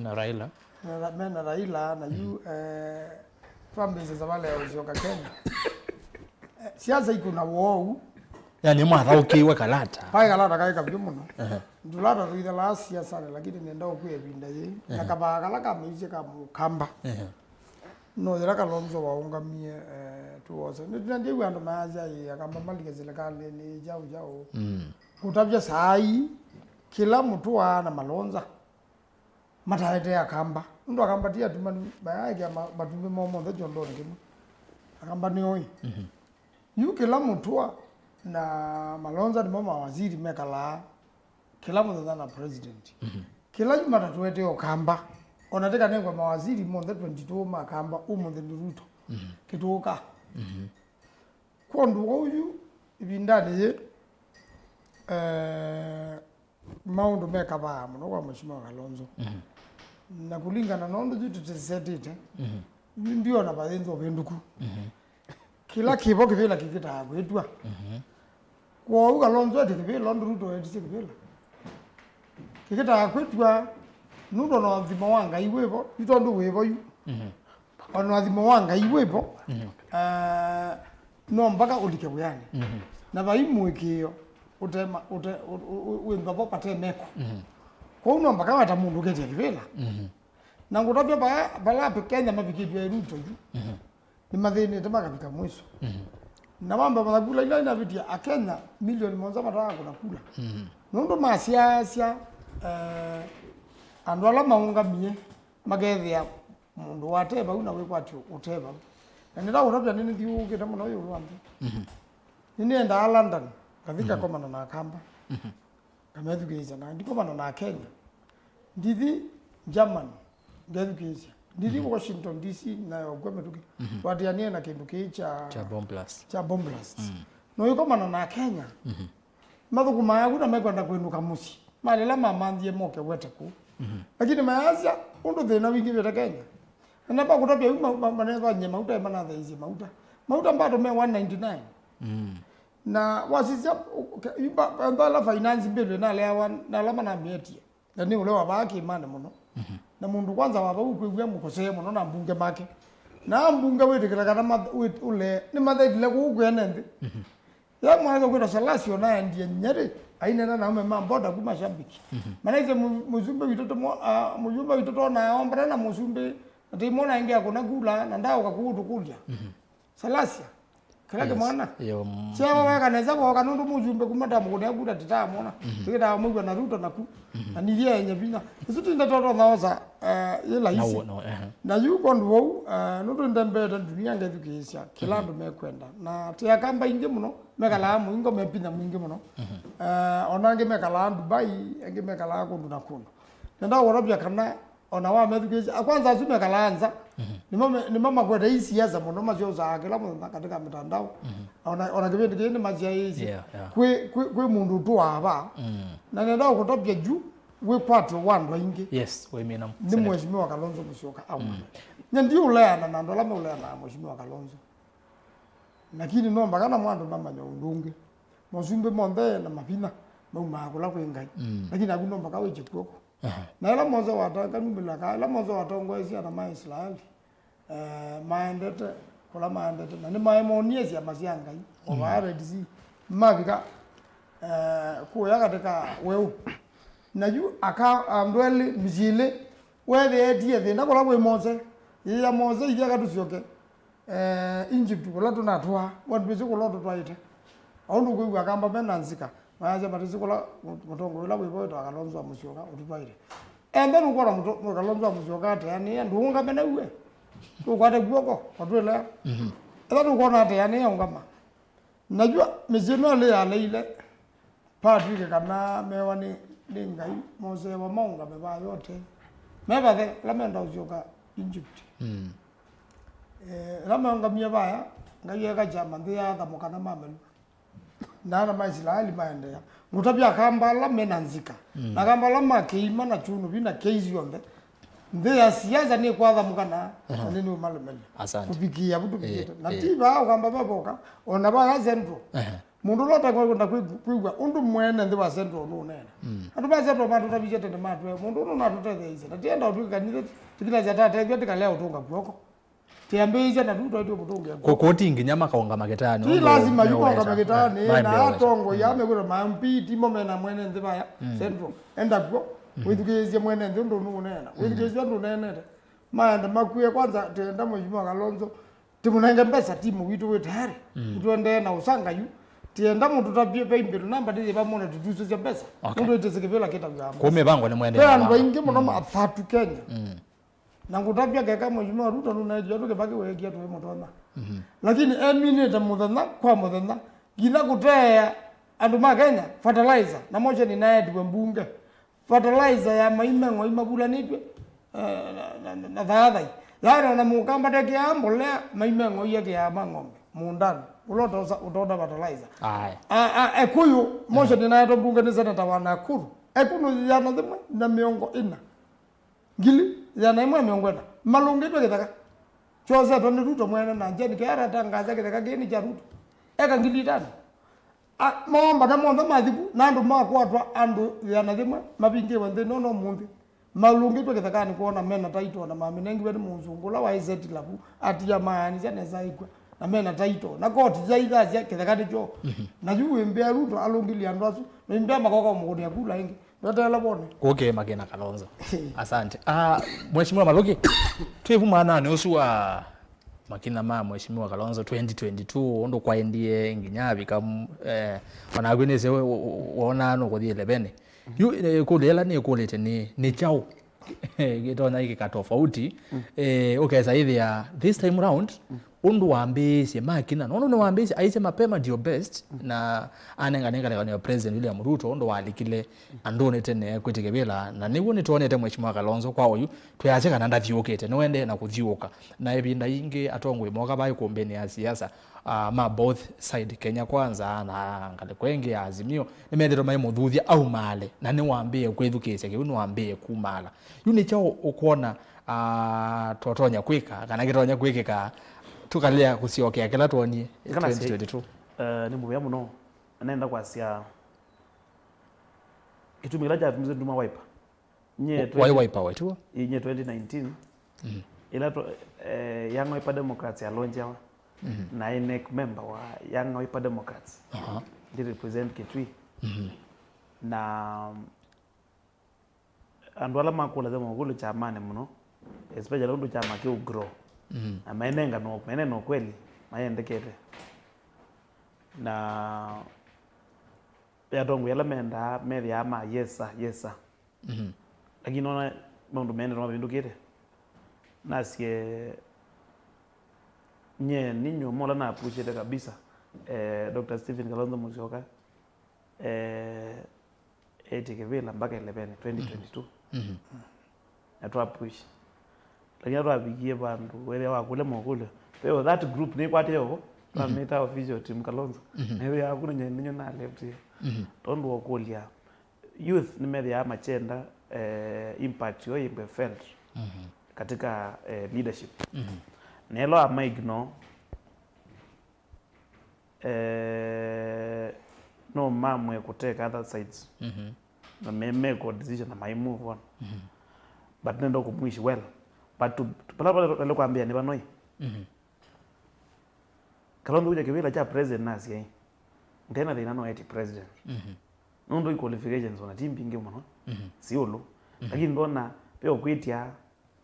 na Raila. Na Raila na yu fambize za wale wasio ka Kenya. Siasa iko na wou. Yani mwa ukiwa kalata. Pai kalata kai kabyo muno. Ndulata ruitha la siasa lakini nenda okwebinda ye. Nakabagala kama ije ka mukamba. No dira Kalonzo waungamie tuoza ndiye wando maaza yakamba malike serikali ni jao kutabya sai kila mtu ana malonza mataete akamba ndo akamba tia tumani bayake matumbe momo ndo jondo ngimo akamba ni oi yu kila mtu na malonza ni mama waziri mekala kila mtu na president kila juma tatuete okamba onateka nengwa mawaziri monde 22 makamba umonde Ruto kituka kondu oyu ibindani ye maundu mekaba muno kwa mheshimiwa Kalonzo na kulingana nondo jitu tsetete ndio na bayenzo benduku kila kibo kivela kikita kwetwa kwa Kalonzo atikivela Ruto atikivela kikita kwetwa nundo no thimo wanga iwepo itondo wepo yu ono thimo wanga iwepo no mpaka ulike buyani na baimwekio utema wengabo patemeko kwa uno mpaka wata mundu kete kivela na ngutapya bala Kenya mabikidwa Ruto yu ni mathini temaka bika mwiso na mambo madagula ila ina vitia akenya milioni monza mataka kuna kula nundo masiasia andu ala maungamie magethia mundu wateba una wekwatyo uteba na nira urabya nini thiugite muno uyu rwambe nini enda London kathika komana na kamba kamethukiza na ndikomana na Kenya ndithi Germany ngethukiza ndithi Washington DC na gwemetuki watianie na kindu kicha bomb blast no yukomana na Kenya mathukuma yaku na mekwenda kwinuka musi malela mamanthie moke weteku lakini mayaza undu thina wingi vya Kenya na ba kutapia maneva nyema uta mana thaizi mauta mbato me 199 na wasizia mbala finance bill na lewa na lama na mietie na ni ule wabaki imane muno na mundu kwanza waba ukwigwa mukoseye muno na mbunge make na mbunge wetekera kana ule ni mathaidile kugwe nende ya mwanzo kwenda salasio na ndiye nyere aina na mamboda kuma shambiki manaize muzumbe witoto na ombra na muzumbe atimona ingia kuna gula na ndao kakutu kulya salasia kala mwana chewa waka neza kwa kanundu muzumbe kumata mukune guda titamona tikita mugwa na Ruto na ku anilia yenye bina isuti ndatoto naoza yela hisi na yuko ndo nuto ndembe dunia ngethukisha kila ndu mekwenda na tia kamba inge muno mekala mwingo mepina mwingi muno onange mekala Dubai enge mekala kundu na kundu nenda worobya kana ona wa methukisha kwanza asume kala anza ni mama kwa hii siasa muno mazio za kila mtu katika mitandao ona kibindi kini mazia hizi kwe mundu tu aba na nenda kutopya juu we kwato wandu ingi yes we mina ni mheshimiwa Kalonzo Musyoka au ndio ulea na ndola ulea na mheshimiwa Kalonzo lakini no mbagana mwandu mama nyondunge mozumbe monde na mapina mama kula kwengai lakini akuno mpaka weche kwoko na ila mozo wataka numila ka ila mozo watongwezi na Maisraeli maendete kula maendete na ni maemoniesi ya masianga hii obare dizi mabika kuya katika weu na yu aka ndwele mjile wewe die thina kula we moze ya moze ija katusyoke Egypt kula tunatwa wandu kula tutwaite aundu kuigwa kamba benanzika maja matisi kula mutongo ila wibo to Kalonzo Musyoka utwaite ende nukora mutongo Kalonzo Musyoka ate yani ndunga bena uwe ukwate guoko watwela ela nukona ate yani ungama najua mizino le ya leile pati kana mewani ningai mose wa maunga beba yote meba the lamenda Musyoka Egypt lamanga miebaya ngai ga jama ndia da mukana mamelu na maisila maendea ngutabia kambala menanzika na kambala makeima na chunu bina keizi yonde ndia siasa ni kwa mukana nini umalumeli kupikia butu bikita na tiba kwamba baboka ona ba central mundu lota kwenda kwigwa undu mwene ndi wa central no nena andu ba central bantu tabijete de matwe mundu no natutete ize na tienda utukanire tikila za tata hivyo tikalea utunga kwoko tiambize na tuto ndio mutunga kokoti nginyama kaonga maketani ti lazima yuko maketani na atongo yame kwa mampi timo mena mwene ndi ba central enda kwa withigeze mwene ndi ndo no nena withigeze ndo nena maanda makuye kwanza tenda mheshimiwa Kalonzo timunenge mbesa timu witu wetari tuende na usanga yu tienda muntu tabie pembe namba ndiye bamona tutuzo za pesa ndo itezekebela kita bya kome bango ni mwende kwa ndo ingi muno mafatu Kenya na ngutabia kaka mheshimiwa Ruto nunajua tuke baki wekia tuwe mutona lakini eminete muthana kwa muthana gina kutea andu ma Kenya fertilizer na moja ni naye tuwe mbunge fertilizer ya maimengo imabulanitwe na dhaadha yaro na mukamba teke ambolea maimengo yake ya mangombe mundani uloto utoda fertilizer ekuyu moja ni naye mbunge ni seneta wa Nakuru ekuno yana thimwe na miongo ina ngili yana imwe miongo ina malungitwe kitaka chose to ni Ruto mwene na njeni kera tangaza kitaka geni cha Ruto eka ngili tano momba na mondo mathibu nandu makwatwa andu yana thimwe mabinge wende no mundi malungitwe kitaka ni kuona mena taito na maminengi bali muzungula wa izeti labu atia maani jana zaikwe na mena taito na koti zaiga zya kitaka ndicho na juwe mbea Ruto alungili andasu mbea makoko mugodi ya kula ingi ndotela bone okay magena Kalonzo asante mheshimiwa Maluki twivuma nani uswa makina mheshimiwa Kalonzo 2022 ndo kwaendie nginyabi kam wanagweneze waonano kwa 11 yu kulela ni kulete ni chao gitona hiki katofauti okay zaidi ya this time round undu waambie makina nono no waambie aise mapema ndio best na anenga ni president William Ruto ndo walikile andone tene kwetekebela na niwone tuone mheshimiwa Kalonzo kwa uyu tuyacheka nanda vyokete noende na kudhiuka na ebinda inge atongwe moka bayi kombeni ya siasa ma both side Kenya kwanza na ngale kwenge ya Azimio nimendero mai mudhuthia au male na ni waambie kwethukese ke waambie kumala yuni chao ukona totonya kwika kana gitonya kwikika tukalia kusiokea kila tuoni 2022 ni muya muno anaenda kwa sia kitumila ja tumze nduma wiper nye wiper wetu nye 2019 ila to Young Wiper Democrats ya lonja na INEC member wa Young Wiper Democrats di represent Kitui na andwala makula za mugulu cha mane muno especially ndo chama ki grow na maenenga no meneno kweli maendekete na ya dongo yala menda media ama yesa lakini nona ndo menda no bindukite nasie nye ninyo mola na appreciate kabisa Dr. Stephen Kalonzo Musyoka etikevela mpaka 11 2022 atwa push lakini atwa bigie bandu wele wakule mokule pero that group ni kwate yo meta official team Kalonzo nebe yakuna nyenyo na left tondo okolia youth ni media machenda impact yo imbe felt katika leadership nelo amaigno no mamwe kuteka other sides na make a decision na my move on but nendo kumwishi well but to pala kuambia ni banoi Kalonzo uja kibila cha president nasi yai ndena de nano eti president nondo qualifications on team pinge mwana siolo lakini ndona peo kwitia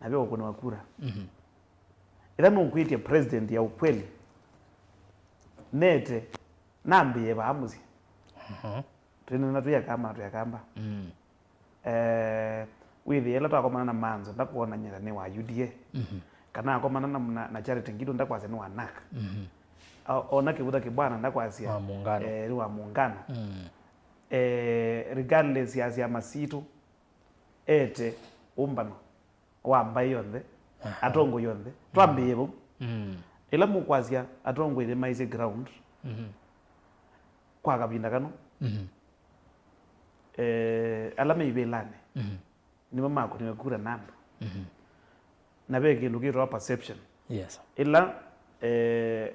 na peo kuna wakura ila nokwitia president ya ukweli nete nambiye bamuzi tena natuya kamba withi ela twakomana na Maanzo ndakuona nyera ni wa UDA kana akomana na Charity Ngido ndakwase ni wa NAK ona kibuda kibwana ndakwasia wa muungano regardless ya masitu ete umbano wamba yonde atongo yonde twambiye bo ila mukwazia atongo ile maize ground kwa kabinda kano alame ibelane ni mama ko nimekura namba na be kindu kitwa perception yes ila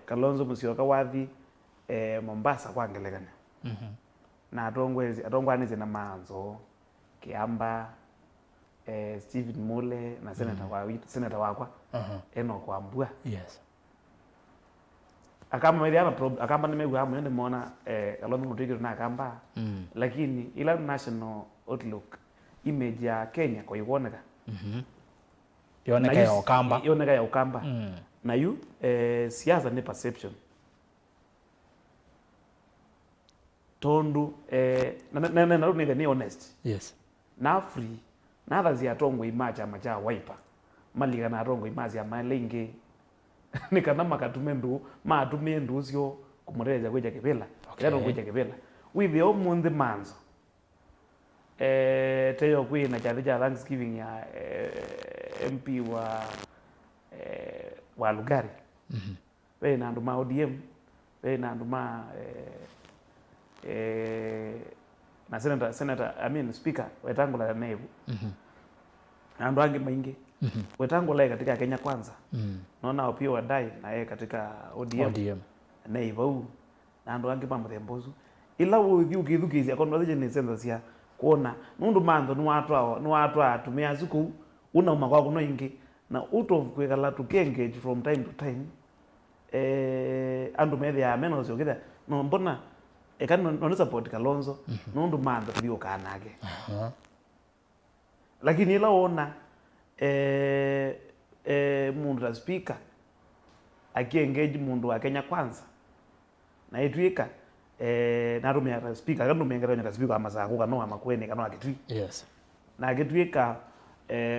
Kalonzo Musyoka wathi Mombasa kwangelekana na atongwanize na Maanzo Kiamba Stephen Mule na seneta wakwa eno kwambua yes akamba nimegwa mwende mona Kalonzo Musyoka na akamba lakini ila national outlook image ya Kenya kwa ikuoneka yoneka ya Ukamba na yu siasa ni perception tondu na ni honest yes na free na thazi atongo imacha macha wiper maliga na atongo imazi ya malenge ni kana makatumendu matumendu ucio kumureja kweja kibela kero kweja kibela withi omunthi Maanzo teyo kwina chali cha Thanksgiving ya MP wa Lugari we na nduma ODM we na nduma na senator I mean speaker wetangula nevu andu angi maingi wetangula katika Kenya Kwanza naona pia wadai na yeye katika ODM nevu na andu angi pamthembozu ila ukithukizia conversation ni senza cia kuona nundu Maanzo ni watu atumia zuku una umakwa kuno ingi na uto kwekala to engage from time to time andu methe ya meno cio kitha no mbona ekano no support Kalonzo nundu Maanzo ndio kanake lakini ila ona mundu la speaker akiengage mundu wa Kenya Kwanza na itwika na rumia speaker kando mengera nya speaker amasaku kana Makueni kana akitwi yes na akitwika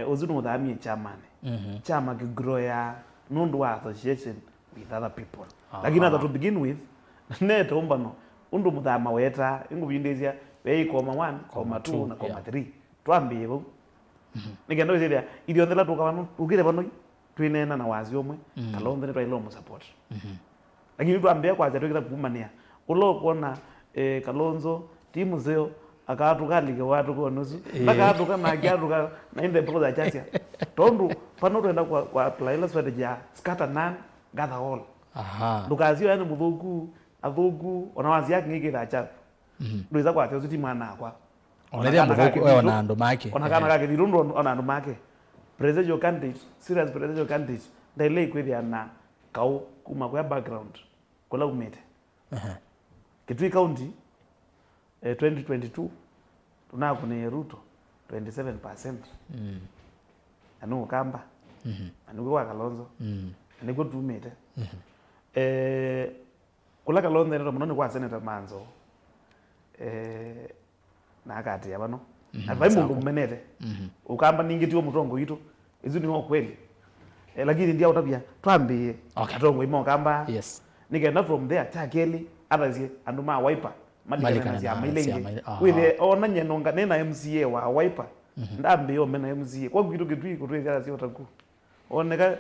uzunu muthamie chama kigroya nundu wa association with other people lakini at to begin with neto umbano undu muthama weta ingubindizia wei koma 1 koma 2 na koma 3 twambie bo nigendo izia idio ndela tukabanu ukire bano twinena na wazi omwe Kalonzo ni twailo mu support lakini twambie kwa twikira kumania ulo kuona Kalonzo timu zeo akatukali watu kwa nusu akatuka na akiatuka na inde pro za chasia tondu pano twenda kwa apply la strategy ya scatter none gather all ndukazio yani muthuku onawazi yake ngike za chat nduiza kwa tyo timu anakwa onalia muthuku wewe na ndo make onakana kake virundo ona ndo make presidential candidate serious presidential candidate ndaile kwithia na kau kuma kwa background kula umete Kitui County 2022 tunakune Ruto 27% anu Ukamba anu kwa Kalonzo anu kwa tumete kula Kalonzo ndo mnoni kwa Seneta Maanzo na akati yabano na vai mundu mmenete Ukamba ningitio mutongo itu izu ni kweli lakini ndia utabia twambie katongo imo Ukamba yes nigenda from there takeli abazie anduma wiper malika ya mailenge withe ona nyenonga nena MCA wa wiper ndambe yo mena MCA kwa kitu kitui kutweza sio taku oneka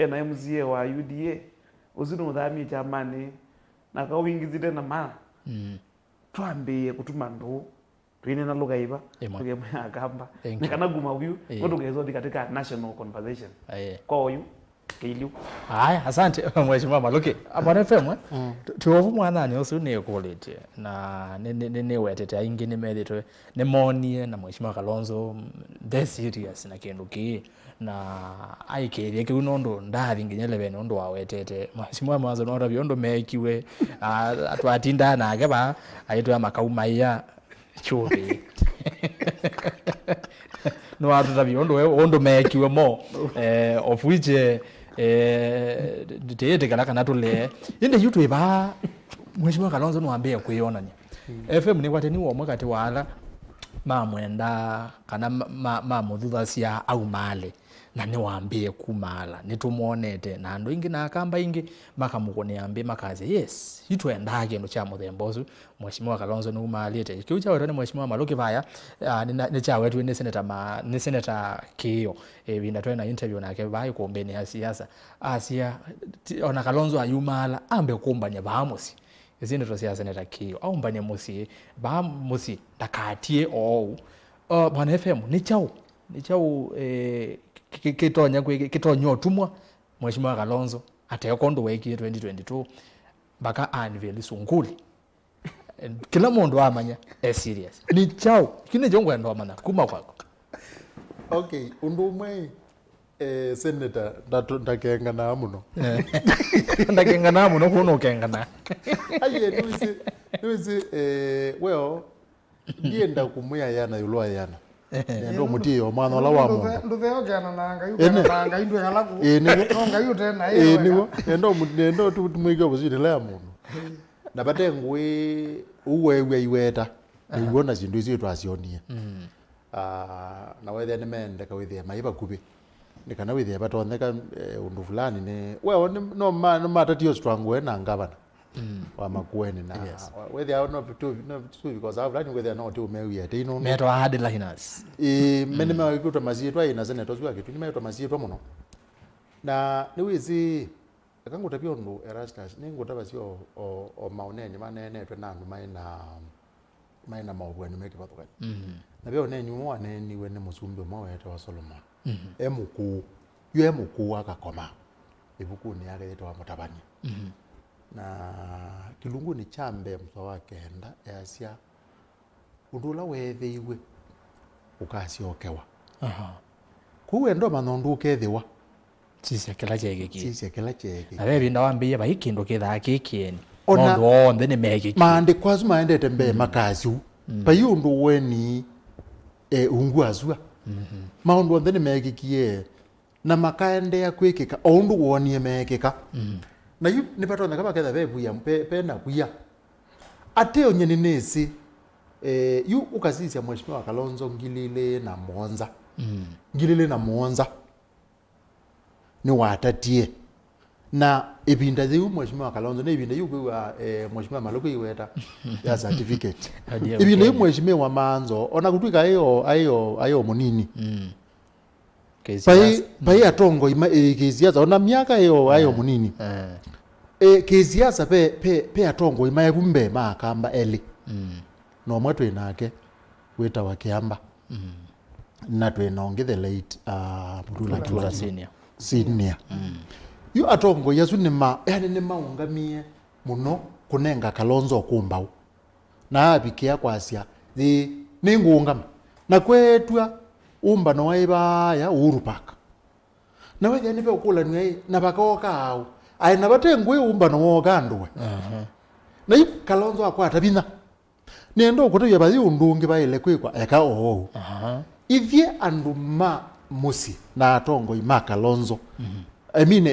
na MCA wa UDA uzinu muthami chamani na kawingizite na ma twambe kutuma ndo twine na lugha iba tugemya Akamba nikana guma huyu ngotugezo katika national conversation kwa huyu Kiliu. Haya, asante Mheshimiwa Maluki. Abana FM tuovu mwana ni osu ne quality na ne wetete aingi ne medito ne monie na Mheshimiwa Kalonzo the serious na kindu ki na aikerie ki unondo ndathi nginyele bene ondo wawetete Mheshimiwa Maanzo no rabio ondo mekiwe atwatinda na ageba aitwa makaumaiya chubi no atutabi ondo mekiwe mo of which tete kana tule inde yutu iba Mheshimiwa Kalonzo no ambe kuyona ni FM ni kwate ni wo mwakati wala mamwenda kana mamuthutha cia au male na ni wambie kumala nitumuonete na andu ingi na Akamba ingi makamukone ambe makaze yes itwendage ndo cha muthembozu Mheshimiwa Kalonzo ni umalite kiucha wetu ni Mheshimiwa Maluki vaya ni cha wetu ni seneta Kio binda twena interview nake bayi kuombeni ya siasa asia ona Kalonzo ayumala ambe kumbanya bahamusi izini to siasa Seneta kiyo au mbane musi ba musi dakatie bwana FM ni chau kitonya tumwa Mheshimiwa Kalonzo atayokondo weki 2022 baka anveli sunguli kila mundu amanya serious ni chau kine jongwa ndo amana kuma kwako. Okay, undumwe Seneta ndakengana muno. Ndakengana muno kuno kengana. Aye nuzi well ndienda kumuya yana yulwa yana. Ndo mutiyo mwana wala wa mundu. Nduveo kana nanga yukana indwe halaku. Nonga yute na niwo ndo tumwiga buzire la mundu. Nabate ngwe uwe iweta. Niwona zindu izi twasionie. Na wethe nimende kawithia maiba kubi nikana withia batondeka undu fulani ne wewe no matatio strong na ngavana wa Makueni na wethia no because I've learned whether not to Ûyîetewa no meto hadi lahinas menema wikuta mazitwa ina Seneta zwa kitu nimeto mazitwa muno na niwizi akanguta pio ndo Erastus ninguta basio o maunenye manene twe nandu maina maubweni meki bathuka na byo ne nyumo aneni we ne musumbi Ûyîetewa Solomon emuku akakoma ibuku ni yake yeto wa Mutabani na kilungu ni chambe mso wake enda yasia undula wethe iwe ukasiokewa kuwe ndo manondu kethiwa sisi kila chege na wewe ndawambia ba ikindo ketha kikieni ondo onde ne mege mande kwazu maendete mbe makazu payundu weni ungu azua maundu onde ne mege kie na makaende ya kwekeka ondu wonie mekeka na yu nipatona kama ketha bebuya mpe na kuya ate onyeni nesi yu ukasisia Mheshimiwa Kalonzo ngilile na Mwonza ni watatie na ibinda yu Mheshimiwa Kalonzo na ibinda yu kwa Mheshimiwa Maluki iweta ya certificate ibinda yu Mheshimiwa Maanzo ona kutwika ayo munini pai atongo kisiasa ona miaka ayo munini kisiasa pe atongo imaye kumbe makamba eli no mwatu inake weta wakiamba na twenonge the late Mûtaalamu senior yu atongo yasu yani ni maungamie muno kunenga Kalonzo kumbau na abikia kwasia ni ngungama na kwetwa umba no waiba ya Uhuru Park na wewe ni pe ukula ni na bakoka au ai na batengwe umba no wogandwe na yu Kalonzo akwata bina nendo ukutubya bazi undungi baile kwikwa eka ivye anduma musi na atongo ima Kalonzo I mean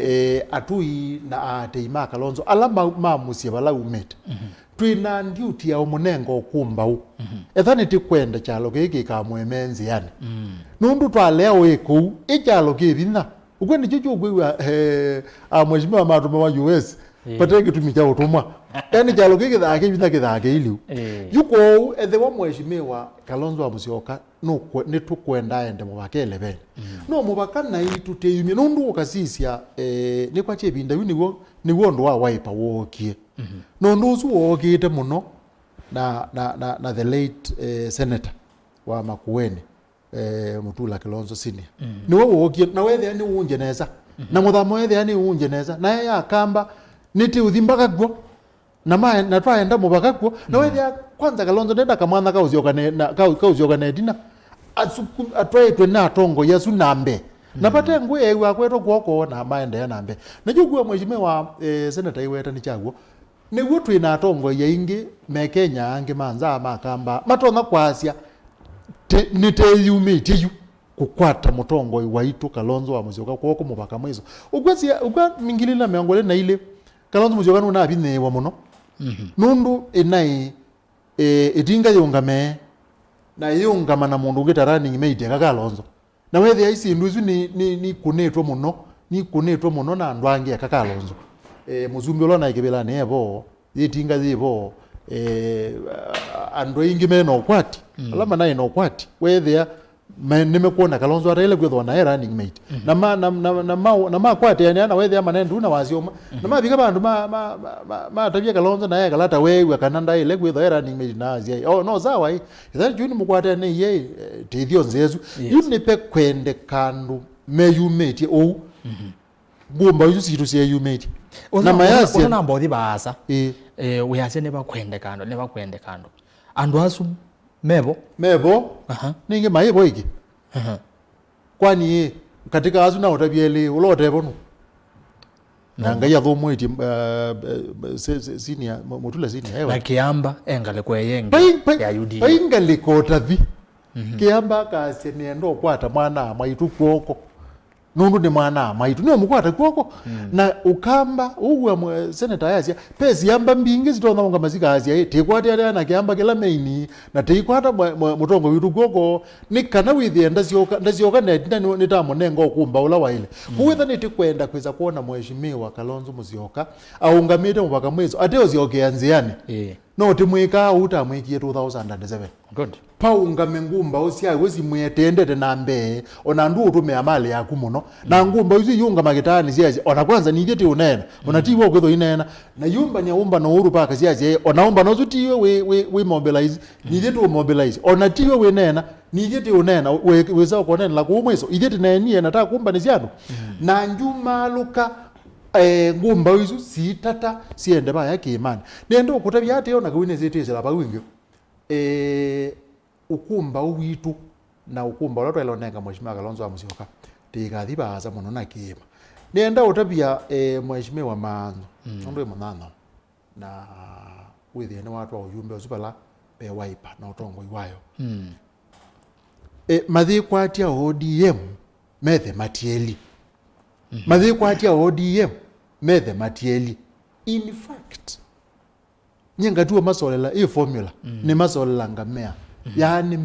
atui na ate ima Kalonzo alama musi bala umete twina duty ya omunengo kumbau ethani tikwenda cyalo keke ka mwemenzi yani nundu twaleo eku icyalo kebina ukwendi cyo gwiwa Mheshimiwa matuma wa US patenge tumija utumwa yani cyalo keke thake bina kithake iliu yuko ethe wa Mheshimiwa Kalonzo amusioka no ni tukwenda ende mubakele be no mubaka na ituteyumye nundu ukasisia ni kwa chebinda niwo ndo wa wipe wokie no nduzu wogite muno na the late Seneta wa Makueni Mûtaalamu Kalonzo senior niwo wogie na wethe ni unjeneza na muthamo wethe ni unjeneza na ya kamba niti uthimbaka gwo na twaenda mubaka gwo na wethe kwanza Kalonzo ndenda kamwana kauzioka na dina atwaitwe na atongo yasu nambe na pate ngwe ewa kweto kwoko na maende ya nambe na jugwa Mheshimiwa Seneta iweta ni chagwo ni gutwi na atongo yaingi me Kenya ange manza makamba matona kwasia ni teyumite yu kukwata mutongo waitu Kalonzo wa muzioka kwoko mubaka mwizo ugwasia mingilila meongole na ile Kalonzo muzioka no na bine wa muno nundu enai edinga yongame na yongama na mundu ngeta running mate ka Kalonzo na wethe aisi nduzu ni kunetwa muno na ndwange ka Kalonzo muzumbi olona ikebela nebo yetinga yebo ando ingi meno kwati alama naye no kwati wethe nimekuona Kalonzo atele kwetho na running mate na ma kwate ana wethe ama nendu na wazioma na mabika bandu ma tabia Kalonzo na yeka lata wewe kananda ile kwetho running mate na azia no sawa ithari juni mukwate ne ye tithio nzezu yuni pe kwende kandu meyumete o bomba yusu situ sia yumete na mayasi ona mbodi baasa uyase ne bakwende kando andu asu mebo ninge mayebo iki kwani katika azu na utabiele ulote bono nanga ya thomo iti senior mutula senior na kiamba engale kweyenge ya UD ingale kota vi kiamba ka senendo kwata mwana maitu kwoko nundu ni mwana maitu ni mukwata kwoko na ukamba uwe seneta yasia pesi yamba mbingi zitona nga mazika asia tekwati ya na kiamba kila maini na teikwata mutongo witu kwoko nikana withi ndazioka ni tamo nengo kumba ula waile kuwetha niti kwenda kweza kuona mheshimiwa Kalonzo Musyoka aungamite mpaka mwezo ateo zioke anziani no timwika utamwikie 2007 good paungame ngumba osia wezi mwetendete nambe ona ndu utume amali yaku muno na ngumba uzi yunga magitani ziazi ona kwanza nithiti unena ona tiwo kwetho inena na yumba ni umba no uru paka ziazi ona umba no zutiwe we mobilize nithiti mobilize ona tiwe we nena nithiti unena weza konena la kumweso ithiti nenie nataka kumba ni ziadu na njuma luka ngumba uzu sitata siende ba yake imani nendo kutabya ate ona kwine zitizela ba wingi ukumba uwitu na ukumba lotwa ilonenga mheshimiwa Kalonzo Musyoka tigathi baza muno na kima nenda utabia mheshimiwa Maanzo ndo mwanana na withene watu wa uyumbe uzubala pe wiper na utongo iwayo mathi kwatia ODM methe matieli mathi kwatia ODM methe matieli in fact nyenga tuwa masolela hii formula ni masolela ngamea yani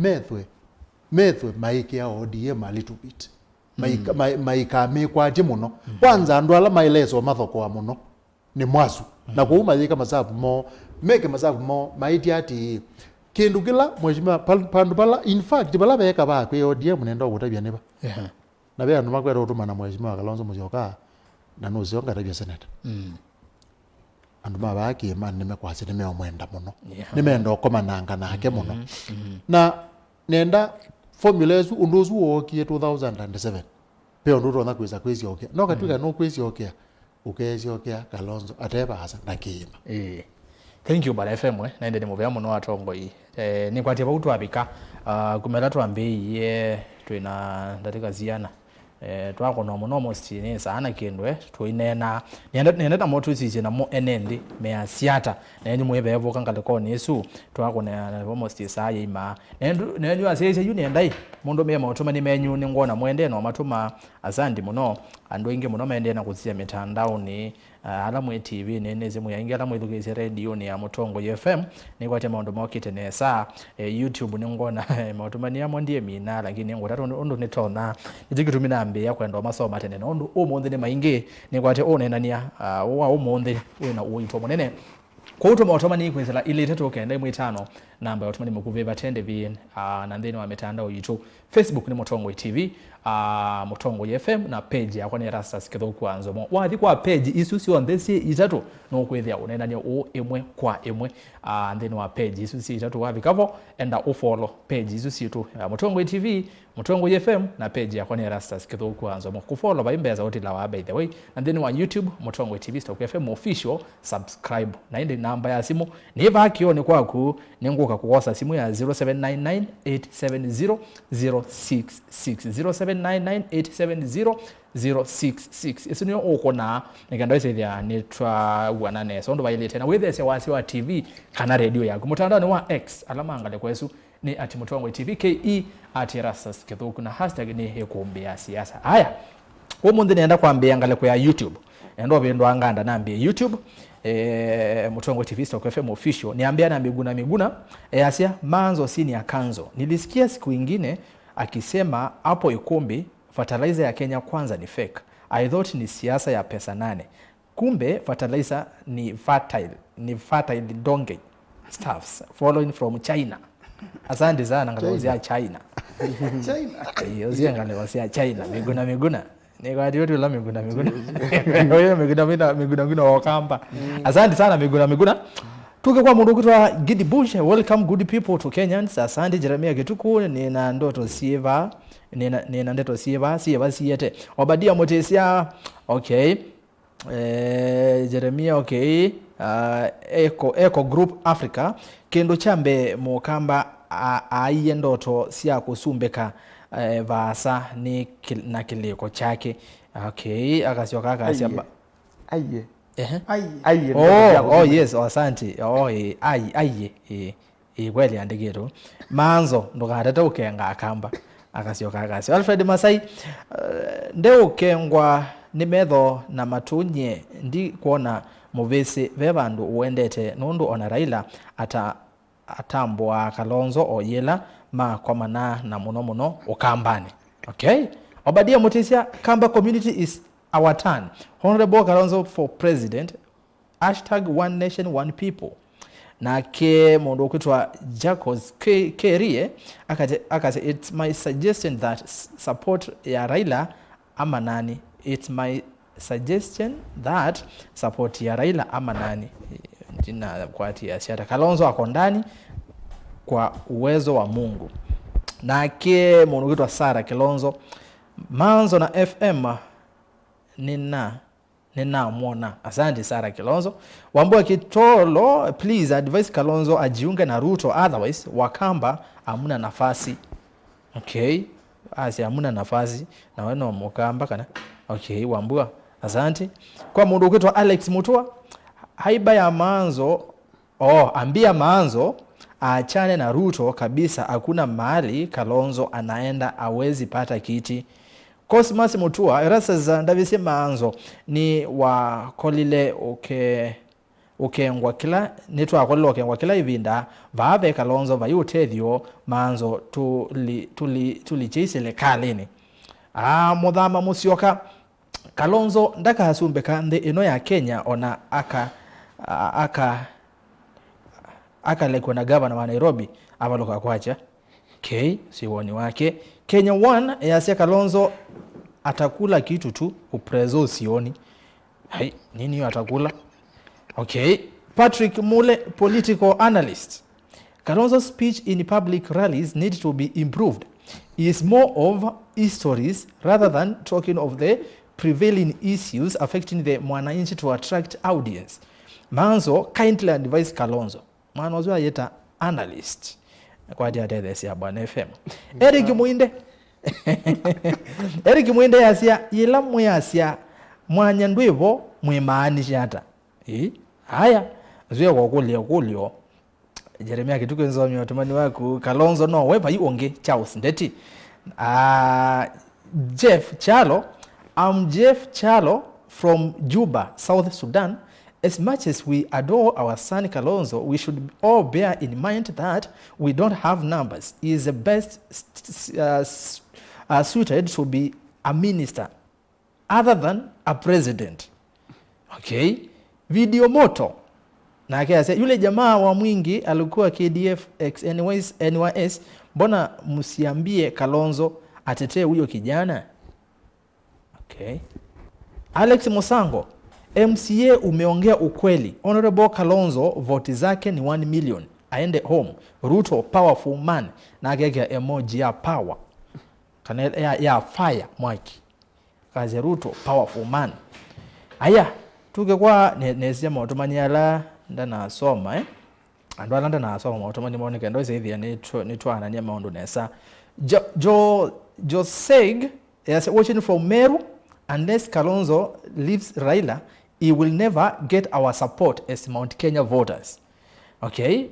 methwe maike ya ODM a little bit maika mekwati muno kwanza andu ala maileso mathoko wa muno ni mwasu na kuuma yika masabu mo meke masabu mo maiti ati kindu kila mheshimiwa pandu pala in fact bala beka ba kwe ODM nenda gutabya neba na bya andu makwera utuma na mheshimiwa Kalonzo Musyoka na nuzo ngatabya seneta andu mabaki imani nimekwasi nimeomwenda muno nimeenda okomananga nake muno na nenda formula ezu undozu wokie 2007 pe ondu na kweza kwezi okay no katwika no kwezi okay ukezi okay Kalonzo ateba hasa na kima thank you bala FM naende ni muvya muno atongo yi ni kwatia bautu abika kumela twambi ye twina ndatika ziana twako no muno most ni sana kindwe twinena nenda motu sije na mo enendi me asiata neni mwebe evo kangaleko nesu twako na almost saye ima nendu asese yuni ndai mundo me motuma ni menyu ni ngona mwende no matuma azandi muno andwenge muno mende na kuzia mitandao ni alamu TV nene zimu yaingia alamu idugeze radio ni ya Mutongo FM ni kwa tema ndo mokite ne saa YouTube ni ngona motuma ni amondie mina lakini ngota ndo netona nitikitumina ambe ya kwenda masoma tene ndo omonde ne mainge ni kwa te one nania wa omonde wena uito monene kwa utoma otoma ni kwenzela ile teto kenda mwitano namba otoma ni mukuveva tende bien na ndeni wa mitandao yitu Facebook ni Mutongo TV Mutongo FM na page ya kwa Erastus Kithuku Nzomo wathi kwa page isusi on thesi itatu no kwethia unena ni o emwe kwa emwe ndeni wa page isusi itatu wathi kavo enda o follow page isusi tu Mutongo TV Mutongo FM na page ya kwa Erastus Kithuku Nzomo ku follow ba imbeza oti lawa by the way and then on YouTube Mutongo TV Stock FM official subscribe na inde namba ya simu ni bakio ni kwaku ninguka kukosa simu ya 0799870066 0799870066 isunyo okona nikanda isethia nitwa wanane so ndo bailete na wethese wasi wa TV kana radio yako mutandao ni wa X alama angale kwesu ni @Mutongo TV ke @Erastus Kithuku na hashtag ni Îkûmbî ya siasa haya omunde nenda kwambia angale kwa YouTube endo bendo anganda nambie YouTube Mutongo TV Stock FM official niambia na miguna asia Maanzo senior Kanzo nilisikia siku ingine akisema hapo Îkûmbî fertilizer ya Kenya kwanza ni fake. I thought ni siasa ya pesa 8. Kumbe fertilizer ni fertile donkey stuffs following from China. Asante sana ngazozia China. China. Iyo ziangale wasia China miguna. Nego ati la miguna. Wewe miguna wakamba. Asante sana miguna. Tuke kwa mundu kutwa Gidi Bush, welcome good people to Kenyans. Asante Jeremia Kithuku, nina ndoto sieva, nina ndoto sieva siete. Obadia Motesia, okay. Jeremia, okay. Eco Group Africa, kendo chambe mukamba aiye ndoto siya kusumbeka vasa ni na kiliko chake. Okay, akasioka akasiamba. Aiye. Ai. Oh yes, asante. Aiye. Kweli andikiro. Maanzo ndo katata ukenga akamba. Akasioka akasi. Alfred Masai ndeo ukengwa nimetho na matunye ndi kuona muvisi vevandu uendete nundu ona Raila atambwa Kalonzo oyela makomana na muno ukambani. Okay? Obadia Mutisia, Kamba community is our turn. Honorable Kalonzo for president. #One Nation, One People. Na ke mundu kutwa Jacos Kerie akase it's my suggestion that support ya Raila ama nani. It's my suggestion that support ya Raila ama nani. Jina kwa ati ya Siasa. Kalonzo ako ndani kwa uwezo wa Mungu. Na ke mundu kutwa Sara Kalonzo Maanzo na FM nina mwona. Asante Sara Kalonzo. Wambua Kitolo, please advise Kalonzo ajiunge na Ruto, otherwise Wakamba amuna nafasi. Okay. Asi amuna nafasi na weno Mukamba kana. Okay, Wambua. Asante. Kwa mundu kitwa Alex Mutua, haiba ya Maanzo, ambia Maanzo aachane na Ruto kabisa, hakuna mahali Kalonzo anaenda awezi pata kiti. Cosmas Mutua, Erastus ndavisi Maanzo ni wakolile ukengwa kila nitu wakolile ukengwa kila ivinda vaave Kalonzo vayutethio Maanzo tuli chisile kalini. Muthama Musyoka, Kalonzo ndaka hasumbeka nthi ino ya Kenya ona aka lekwa na governor wa Nairobi avaloka kwacha. Okay, siwoni wake. Kenya One yasia Kalonzo atakula kitu tu uprezo sioni. Hai, nini hiyo atakula? Okay. Patrick Mule, political analyst. Kalonzo's speech in public rallies need to be improved. He is more of stories rather than talking of the prevailing issues affecting the mwananchi to attract audience. Maanzo kindly advise Kalonzo. Maanzo yeta analyst. Kwa dia desi ya Bwana FM. Eric Muinde yasia yela mwasia Mwanya ndwivo mwimaanisha hata. Haya, zwe kwa kulio. Jeremia Kithuku Nzomo watumani wako Kalonzo no wepa yuonge Charles Ndeti. Jeff Chalo, I'm Jeff Chalo from Juba, South Sudan. As much as we adore our son Kalonzo, we should all bear in mind that we don't have numbers. He is the best suited to be a minister other than a president. Okay? Video moto. Na kiasi yule jamaa wa Mwingi alikuwa KDF NYS, mbona msiambie Kalonzo atetee huyo kijana? Okay. Alex Musango, MCA umeongea ukweli. Honorable Kalonzo vote zake ni 1 million. Aende home. Ruto powerful man. Na akeke emoji ya power. Kana ya fire mwaki. Kazi Ruto powerful man. Aya, tuke kwa nesema otomanyala ndana soma andwala ndana soma otomani moneka ndo hizi ya nitwa anania maondo nesa. Joseg is watching from Meru. Unless Kalonzo leaves Raila, he will never get our support as Mount Kenya voters. Okay.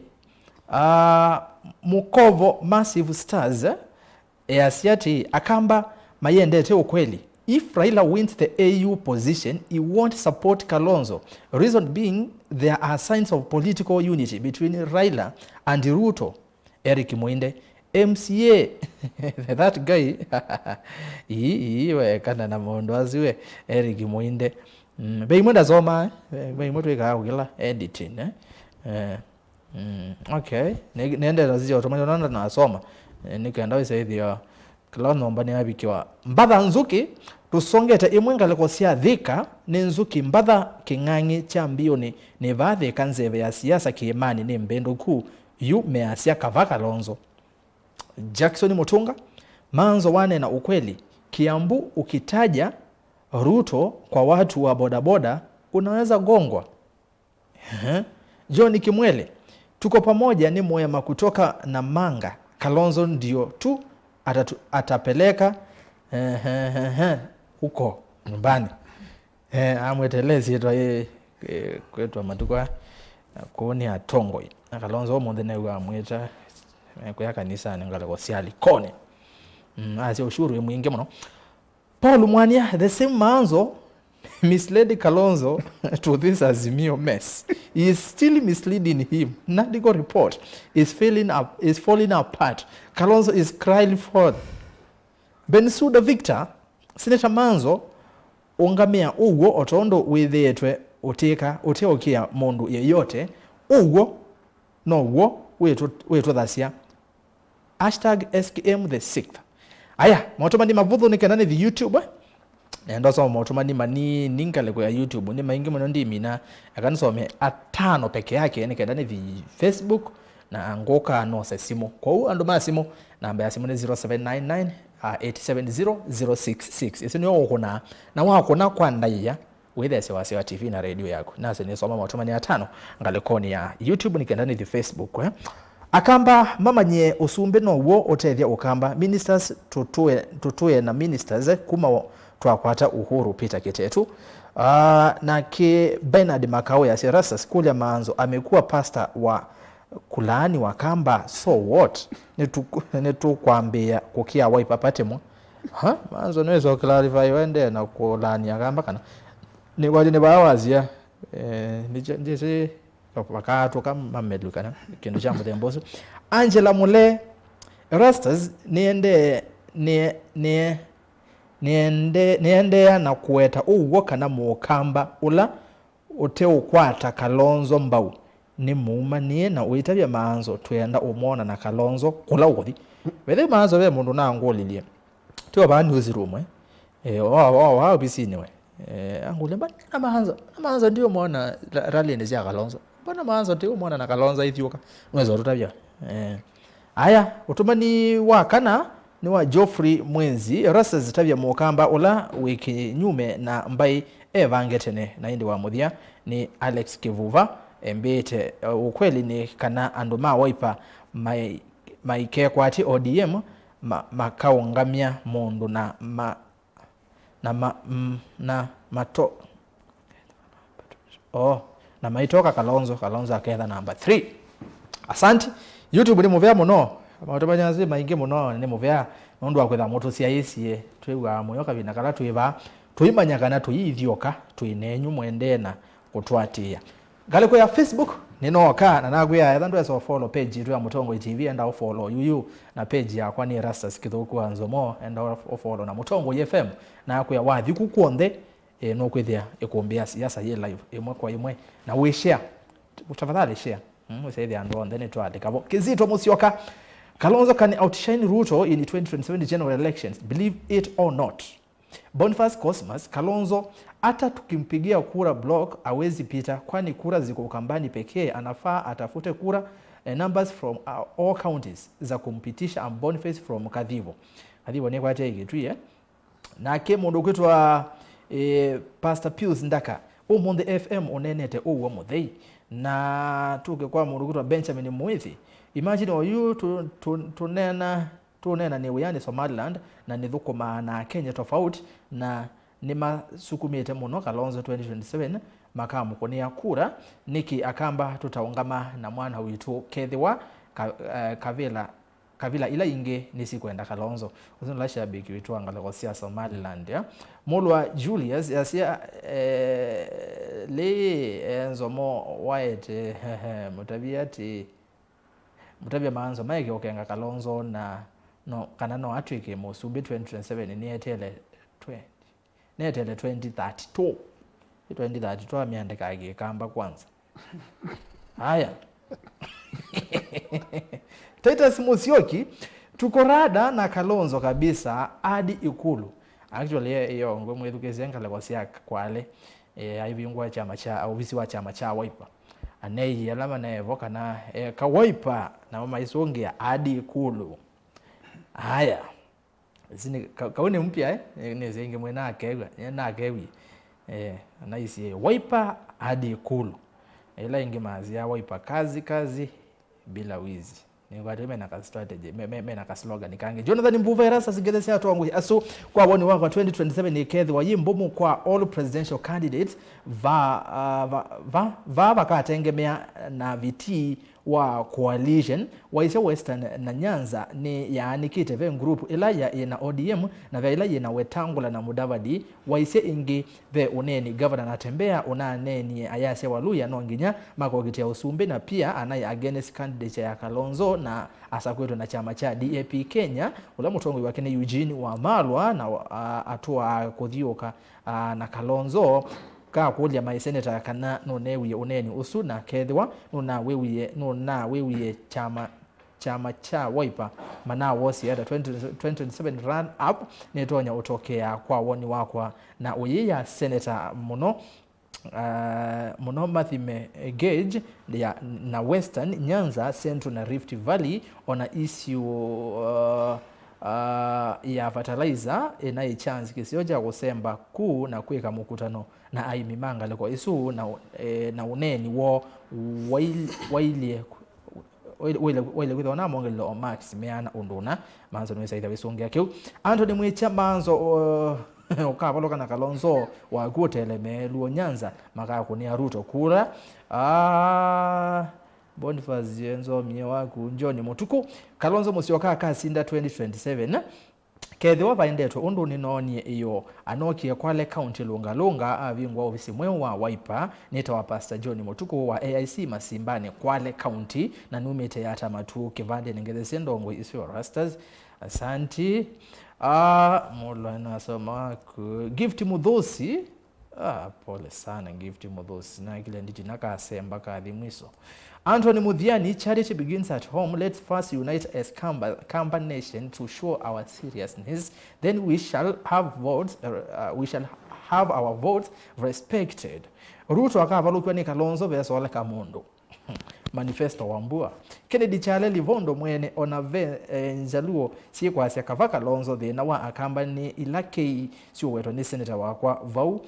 Mukovo Massive Stars Asiati akamba mayendete ukweli. If Raila wins the AU position, he won't support Kalonzo. Reason being, there are signs of political unity between Raila and Ruto. Eric Muinde, MCA, that guy, he kana na mondo aziwe Eric Muinde. Beimunda zoma, beimoto ikagila editing. Okay, nende razio otomani nanda na soma. nikenda wisethia kila nomba ni abikiwa Mbatha Nzuki tusongete imwe ngaleko cia thika ni Nzuki Mbatha king'ang'i cha mbioni ni vathi kanzeve ya siasa kiimani ni mbenduku yu measia kava Kalonzo. Jackson Mutonga Maanzo wane na ukweli Kiambu ukitaja Ruto kwa watu wa bodaboda unaweza gongwa. John Kimwele tuko pamoja ni mwema kutoka na manga Kalonzo ndio tu atapeleka huko nyumbani. Amwetelezi ito kwetu matukwa kuoni atongo na Kalonzo omonde ne amweta kwa kanisa ngaleko siali kone asi ushuru mwingi muno. Paul Mwanya the same Maanzo misled Kalonzo to this Azimio mess. He is still misleading him. Nadigo report is falling apart. Kalonzo is crying for Bensuda Victor. Seneta Maanzo ungamia ugo otondo withetwe uteokia mundu yeyote ugo no ugo wetu thacia #SKM the 6th. Aya motomani mavuthu nikenani the YouTube ndo so motomani mani ninkale kwa YouTube ni maingi muno ndimi na akanisome atano peke yake nikenani the Facebook na angoka no sesimu kwa hiyo ando masimo namba ya simu ni 0799 870 isi niyo ukuna na wako na kwa ndaiya wethese wa TV na radio yako nase ni soma motomani atano ngalekoni ya YouTube nikendani the Facebook akamba mama nye usumbe no wo otethia ukamba ministers tutue na ministers kuma twakwata Uhuru Peter Kitetu na ke Bernard Makao ya Erastus kule Maanzo amekuwa pastor wa kulaani wakamba so what netu kwambia kukia wipe apatemo Maanzo niwezo clarify wende na kulaani akamba kana ni waje ne bawazia ndise wakati kama medukana kindu cha mudemboso Angela Mule Erastus niende na kueta uwo kana mukamba ula uteukwata Kalonzo mbau ni muuma nie na uitabya Maanzo twenda umona na Kalonzo kula uthi wethe Maanzo we mundu na ngolilie tuwa ba newsroom wa bisini we angule mbani na Maanzo ndio muona rally ni ya Kalonzo bana Maanzo ndio muona na Kalonzo ithioka nweza tutabya aya utumani wakana ni wa Geoffrey Mwenzi rasa zitabya mukamba ula wiki nyume na mbai evangetene na indi wa muthia ni Alex Kivuva embete ukweli ni kana anduma waipa maike kwati ODM makaungamia mundu na maitoka Kalonzo aketha number 3. Asante. YouTube ni muvea muno mautobanyazi maingi muno ni muvea nondu akwetha moto cia icie twiwa moyo kabina kala twiva tuimanyagana tuithioka twinenyu mwendena kutwatia galiko ya Facebook ninoka na nagwia etha ndwe so follow page tu ya Mutongo TV enda follow yuyu na page ya kwani Erastus Kithuku Nzomo enda follow na Mutongo FM na kwa wathi kukuonde no kwithia ikumbia siasa ye live imwe kwa imwe na we share utafadhali share usaidhi ando then twandika Kizito Musyoka Kalonzo can outshine Ruto in 2027 general elections, believe it or not. Boniface Cosmas Kalonzo hata tukimpigia kura block awezi pita kwani kura ziko Ukambani pekee anafaa atafute kura numbers from all counties za kumpitisha and Boniface from Kadhivo ni kwa tege tu na ke mundu kwitwa Pastor Pius Ndaka umonde FM onenete uwo muthei na tuke kwa mundu kwitwa Benjamin Muithi imagine oyu tunena ni uyani Somaliland na nithukuma na Kenya tofauti na ni masukumite muno Kalonzo 2027 makamu kunia kura niki akamba tutaungama na mwana witu Kethiwa Kavila ila inge nisikwenda Kalonzo uzunla shabiki witu angaleko sia Somaliland ya Mulwa Julius yasia le Nzomo waete mutabya Maanzo maike okenga Kalonzo na no kana no atwike musumbi 2027 netele 2032 amiandika age kamba kwanza haya Titus Musyoki tukorada na Kalonzo kabisa hadi Ikulu. Actually hiyo ngwe mwethukezi ngale kwa siaka kwale aivingwa chama cha ofisi wa chama cha Wîva anei alama na evoka na ka Wîva na mama isongia hadi Ikulu. Haya zini kaone mpya ne zenge mwenake nakewi anaisi Wîva hadi Ikulu ila ingemazi ya Wîva kazi bila wizi. Niwatembe na ka strategy me na ka slogan kange Jonathan Mbuva Erastus sigedese atwangu aso kwa woni wa 2027 ikethe wa yimbo mu kwa all presidential candidates va bakatengemea na viti wa coalition waise Western na Nyanza ni yaani Kiteve group Elaya ina ODM na vya Elaya na Wetangula na Mudavadi waise ingi ve uneni governor natembea unaneni ayase waluya nonginya makogitia usumbe na pia anaye against candidate ya Kalonzo na asakweto na chama cha DAP Kenya ula mutongo wake ni Eugene wa Malwa na atua kodhioka na Kalonzo ka kulia mai seneta kana no newie uneni usu na kethwa nuna wewie chama cha Wîva mana wosi ada 2027 run up netonya utokea kwa woni wakwa na uyiya seneta muno Mathime Gauge na Western Nyanza Central na Rift Valley ona issue ya fertilizer ina chance kisioja kusemba kuu na kuweka mkutano na aimimanga leko isu na uneni wo waile kwithona mongelo Max meana unduna Maanzo no isaitha wisongia kiu Anthony Mwicha Maanzo ukavaloka na Kalonzo wa gutele luo Nyanza makaya kunia Ruto kura Boniface Nzomo waku Njoni Mutuku Kalonzo musioka kasinda 2027 kethiwa vaindetwe undu ninonie iyo anokie Kwale County lunga avingwa ofisi mweu wa Wîva neta wa Pastor John Mutuku wa AIC Masimbani Kwale County na numete yata matu kivande ningeze ndongo isio Erastus asanti mola na soma gift mudhosi pole sana gift mudhosi na kile nditi nakasemba kadhimwiso Anthony Mudhiani, charity begins at home. Let's first unite as Kamba nation to show our seriousness. Then we shall have votes. We shall have our votes respected. Ruto akavalukiwa ni Kalonzo versus Ole Kamondo. Manifesto wambua. Kennedy Chale Livondo mwene onave njaluo siye kwa siya kava Kalonzo the na wa akamba ni ilake siyo weto ni seneta wakwa vau.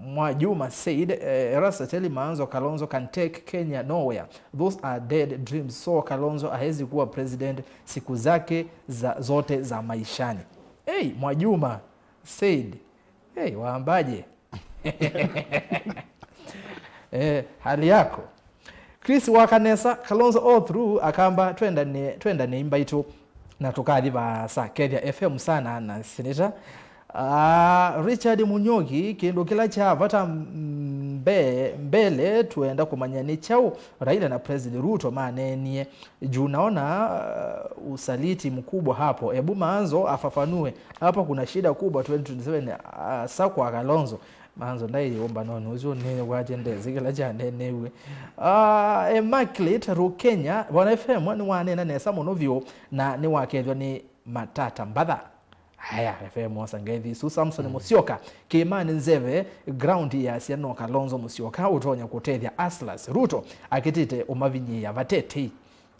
Mwajuma said Erastus Maanzo Kalonzo can take Kenya nowhere. Those are dead dreams. So Kalonzo hawezi kuwa president siku zake zote za maishani. Hey, Mwajuma said. Hey, waambaje? Hali yako. Chris Wakanesa Kalonzo all through akamba twenda ni imbaitu na tukadhi ba sa Kenya FM sana na Seneta Richard Munyogi kindo kila cha vata mbele tuenda kumanyani chao Raila na President Ruto manenie juu naona usaliti mkubwa hapo. Ebu Maanzo afafanue hapa kuna shida kubwa 2027 sakwa Kalonzo Maanzo ndai omba nono uzo ne wajende zikila jane newe Immaculate ru Kenya wana FM ni wane na nesa monovyo na ni wakethwa ni Matata Mbatha. Haya FM wasangethi su Samson Musioka Kimani Nzeve ground ya Siano Kalonzo Musioka utonya kutethia Aslas Ruto akitite umavinyi ya vatete.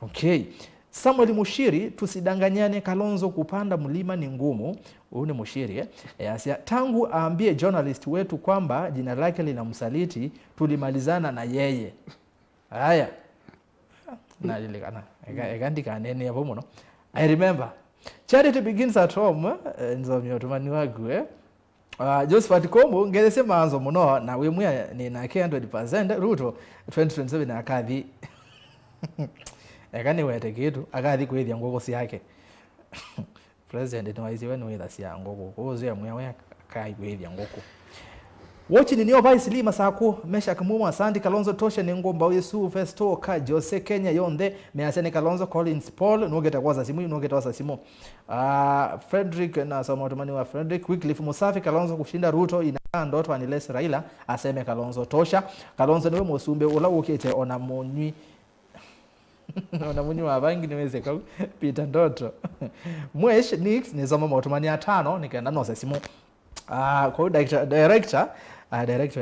Okay. Samuel Mushiri tusidanganyane Kalonzo kupanda mlima ni ngumu. Huyu ni Mushiri Asia tangu aambie journalist wetu kwamba jina lake linamsaliti tulimalizana na yeye. Haya. Na ile kana egandika nene hapo muno. I remember charity begins at home. Nzomo tumani wagu Josephat Kombo ngeze Maanzo muno na we mwe ni na 100% Ruto 2027 akadhi yakani wete kitu akathi kwithia ngoko si yake president no aiziwe no ida si ngoko kozo ya mwe kai kwithia ngoko watch ni nio vice lima sako mesha kamumu asante Kalonzo tosha ni ngomba Yesu Festo ka Jose Kenya yonde measene Kalonzo Collins Paul nogeta kwaza simu nogeta wasa simu Frederick na samotomani wa Frederick Wycliffe Musafi Kalonzo kushinda Ruto ina ndoto aniles Raila aseme Kalonzo tosha Kalonzo niwe musumbe ula ukete ona monywi na munywa bangi niweze ka Peter Ndoto mwesh nix ni zama motomani ya 5 nikaenda no sesimu kwa director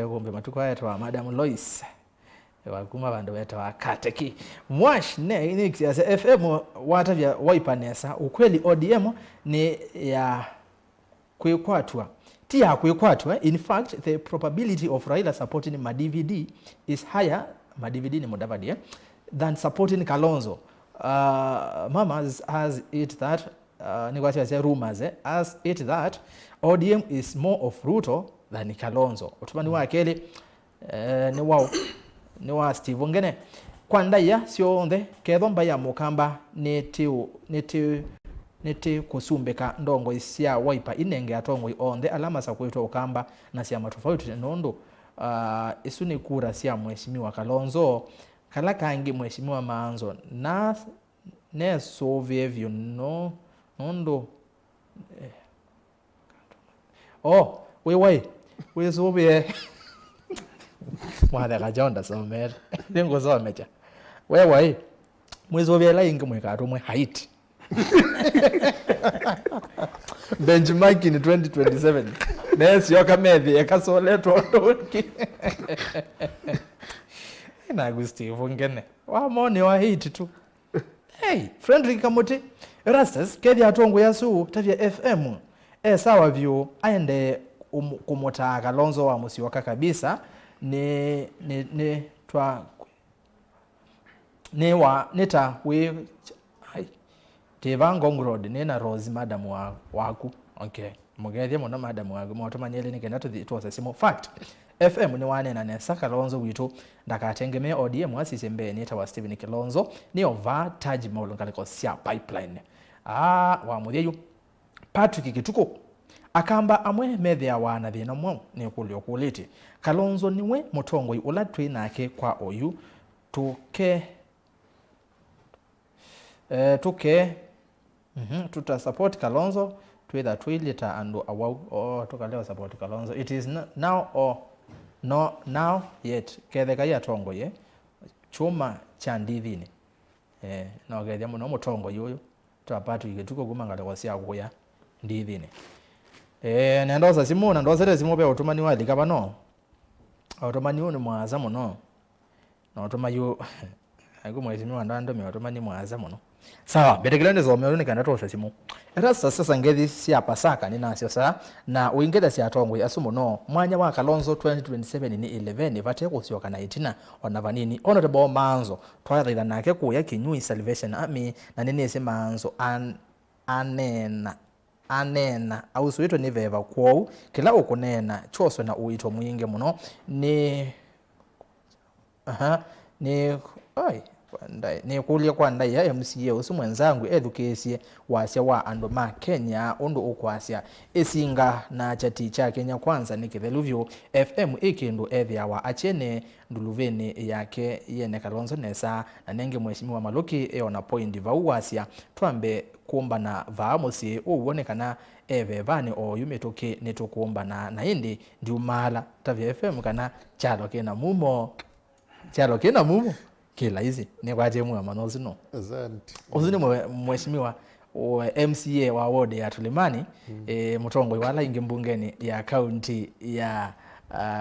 ya kumbe matuko haya twa Madam Lois wakuma bandu beta wakateki mwash nix ya FM watavya waipanesa ukweli ODM ni ya kuikwatwa tia kuikwatwa. In fact the probability of Raila supporting Madividi is higher Madividi ni Mudavadi than supporting Kalonzo. Mamas has it that rumors as it that ODM is more of Ruto than Kalonzo. Utumani wa akeli ni wa Steve ngene kwanda ya sio onde kethomba ya mukamba neti kusumbeka ndongo isia waipa inenge atongo onde alama za kuitwa ukamba na siama tofauti nondo isuni kura sia mheshimiwa Kalonzo kala kangi mheshimiwa Maanzo na ne sovievyo no nondo we sovie mwada kajonda somer dengo somecha we mwezovie la ingi mwekatu mwe height benchmark in 2027 nesi yokamethi ekasoletwa ndonki na Agustino ngene wa moni wa hit tu friendly kamuti Erastus kedi atongo yasu tavya FM sawa view aende kumota Kalonzo wa musiwaka kabisa ni twa ne wa neta we Tevangong Road nena Rose madam waku okay mugethye mona madam waku motomanyele nikenda to simo fact FM ni wane na nesa Kalonzo witu ndakatengeme ODM asisembe neta wa Stephen Kalonzo ni ova Taj Mahal ngaliko sia pipeline wa mutheyu Patrick Kithuku akamba amwe methia wana thina mwa ni kulio kuliti Kalonzo niwe mutongo ula twinake kwa oyu tuke tuta support Kalonzo twetha twilita andu awau tukalewa support Kalonzo it is now or no now yet ketheka ya tongo ye chuma cha ndithini no gethia muno mutongo yuyu twapatu igetuko gumangale kwasia kuya ndithini nendoza simuna ndozere simobe otomani wali kabano otomani ni mwaza muno na otomayu agu mwezimiwa ndando mi otomani mwaza muno sawa betegelende zo meone kana tosha simu Erastus sasa ngezi sia pasaka ni nasio sa na uingeda sia tongo asumo no mwanya wa Kalonzo 2027 ni 11 vate kusioka na itina onavanini honorable Maanzo twaitha nake kuya Kinyui Salvation Army na nini ese Maanzo anena au suito ni veva kwou kila ukunena choso na uito mwinge muno ni ni kulia kwa ndai ya MCA usu mwenzangu edukesie wasia wa andoma Kenya ondo ukwasia esinga na chati cha Kenya kwanza nikitheluvyo FM ikindu ethia wa achene nduluveni yake yene Kalonzo nesa na nenge mheshimiwa Maluki eona point vauwasia twambe kuomba na vaamusi uonekana vani o yumetoke netokuomba na indi ndiumala tavya FM kana chalo kena mumo kila hizi ni kwaje mwa manozi no asante uzini mheshimiwa MCA wa ward ya Tulimani Mutongo wala inge mbungeni ya county ya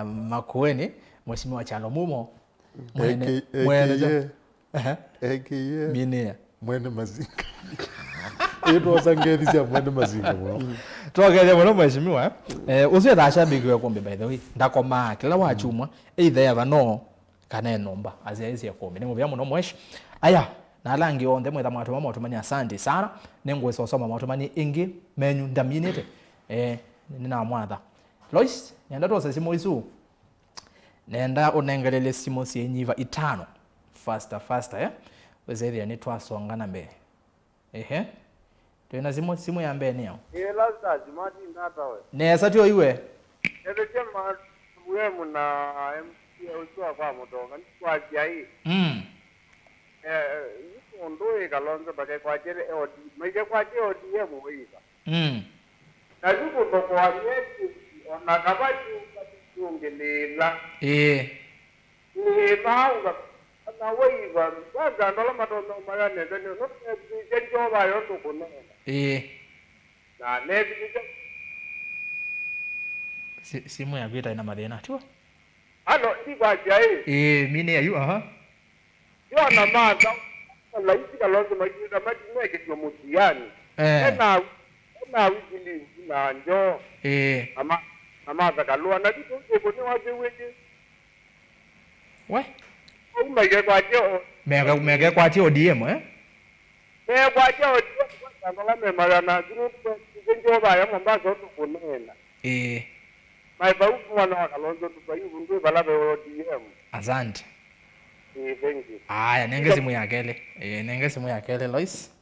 Makueni mheshimiwa Chalo Mumo mwene minia mwene mazinga ito sangethi cia mwene mazinga muno twagele muno mheshimiwa usiye dashabiki wa kombe by the way ndakoma kila wachumwa either ya no kana nomba aziaisi ya kombe nimo bya muno mwesh aya nalangi onde mwetha mwatoma mwatomani asante sana nengwe sosoma mwatomani ingi menyu ndaminete nina mwatha Lois nenda to simo isu nenda onengelele simo sienyiva 5 faster wezeri ni twasongana mbele tena simu ya mbele niyo lazima jimati ndata we nesa tyo iwe chema wemu na MCA uswa kwa Mutonga kwa jai ndoe Kalonzo bake kwa jere maike kwa jere ODM Wîva na yuko toko wa yetu ona kabaju katungelela ni baunga na Wîva kwanza ndola matono magane ndio no jenjo ba yo to kono na nebi simu ya vita ina mathina tu ano ndi kwa jai mine ayu aha yo na Maanzo la isi Kalonzo majida majina ke mutiani na wikili na njo ama zakalua na kitu ko ni waje weje we umege kwa jo mege kwa ti ODM me kwa jo ndola me magana group jenjo ba ya Mombasa to kunena mai ba mwana Kalonzo tu bayu ndio bala be ODM asante thank you aya nenge simu ya kele nenge simu ya kele Lois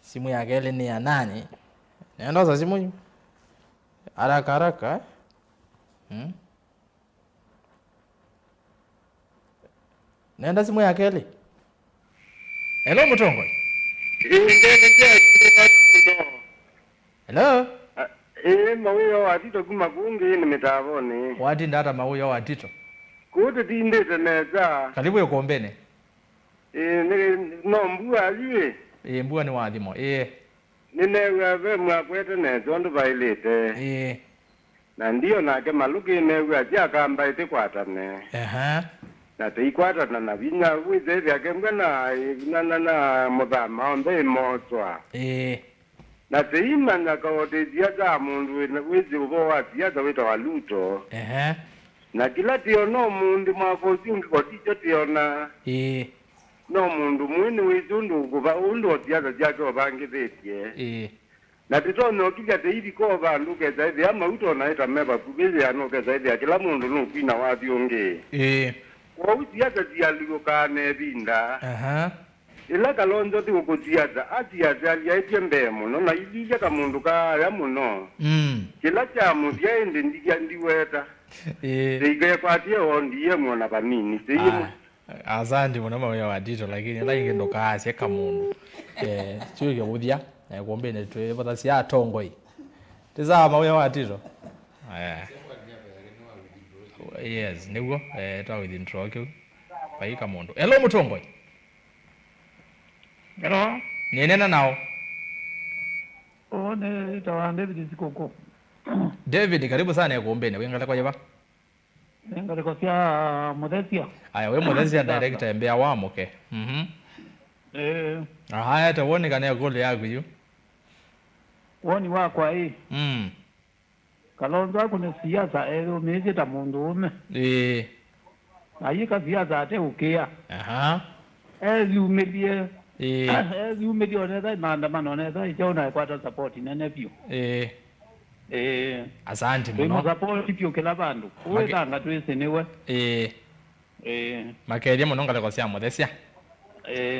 simu ya kele ni ya nani nenda za simu haraka nenda simu ya kele hello Mutongo hello mauyo watito kumakungi ni mitavoni wati ndata mauyo watito kuti tindete neza karibu yokombene no mbua aliwe mbua ni wathimo ninewe ve mwakwete neza ondu bailite na ndio nake Maluki newe ajakamba ite kwatane na teikwatana na vinya wize vyake mbena na muthama ombe motwa na teimanya kaote ziaza mundu wizi ubowa ziaza wita waluto na kila tiono mundu mwakosi ungikoticho tiona no mundu mwini wizundu kuva undu ziaza zake wabangithetie na titono kija teidi ko bandu keza hivi ama utona ita meba kubizi anokeza hivi kila mundu nukwina wathi ungi kwa uziaza zialigokane binda ila Kalonzo ti ukuziaza aziaza aliaitie mbemo no na ilija kamundu kaya muno kila chamu vyaende ndikia ndiweta teikaya kwatie ondiye mwona panini teimu asante mwana mauyo watito lakini nda ingendo kaasye kamundu chuike buthia kuombene twe bata cia tongoi tiza mauyo watito yes niguo twa within troke paika mundu hello Mutongoi hello nenena nao ne tawa David Sikoko David karibu sana kuombene wengala kwa yaba ngale kwa sia Muthesia aya we Muthesia director mbea wamuke haya tawone kana gole yaku yu woni wakwa Kalonzo akune siasa umeze ta mundu ume ayika siasa ate ukia umelie umelie oneza maandamano oneza ichaona kwata support nene pio asante muno support pio kila bandu uwetanga twese niwe makeria muno ngale kwa sia Muthesia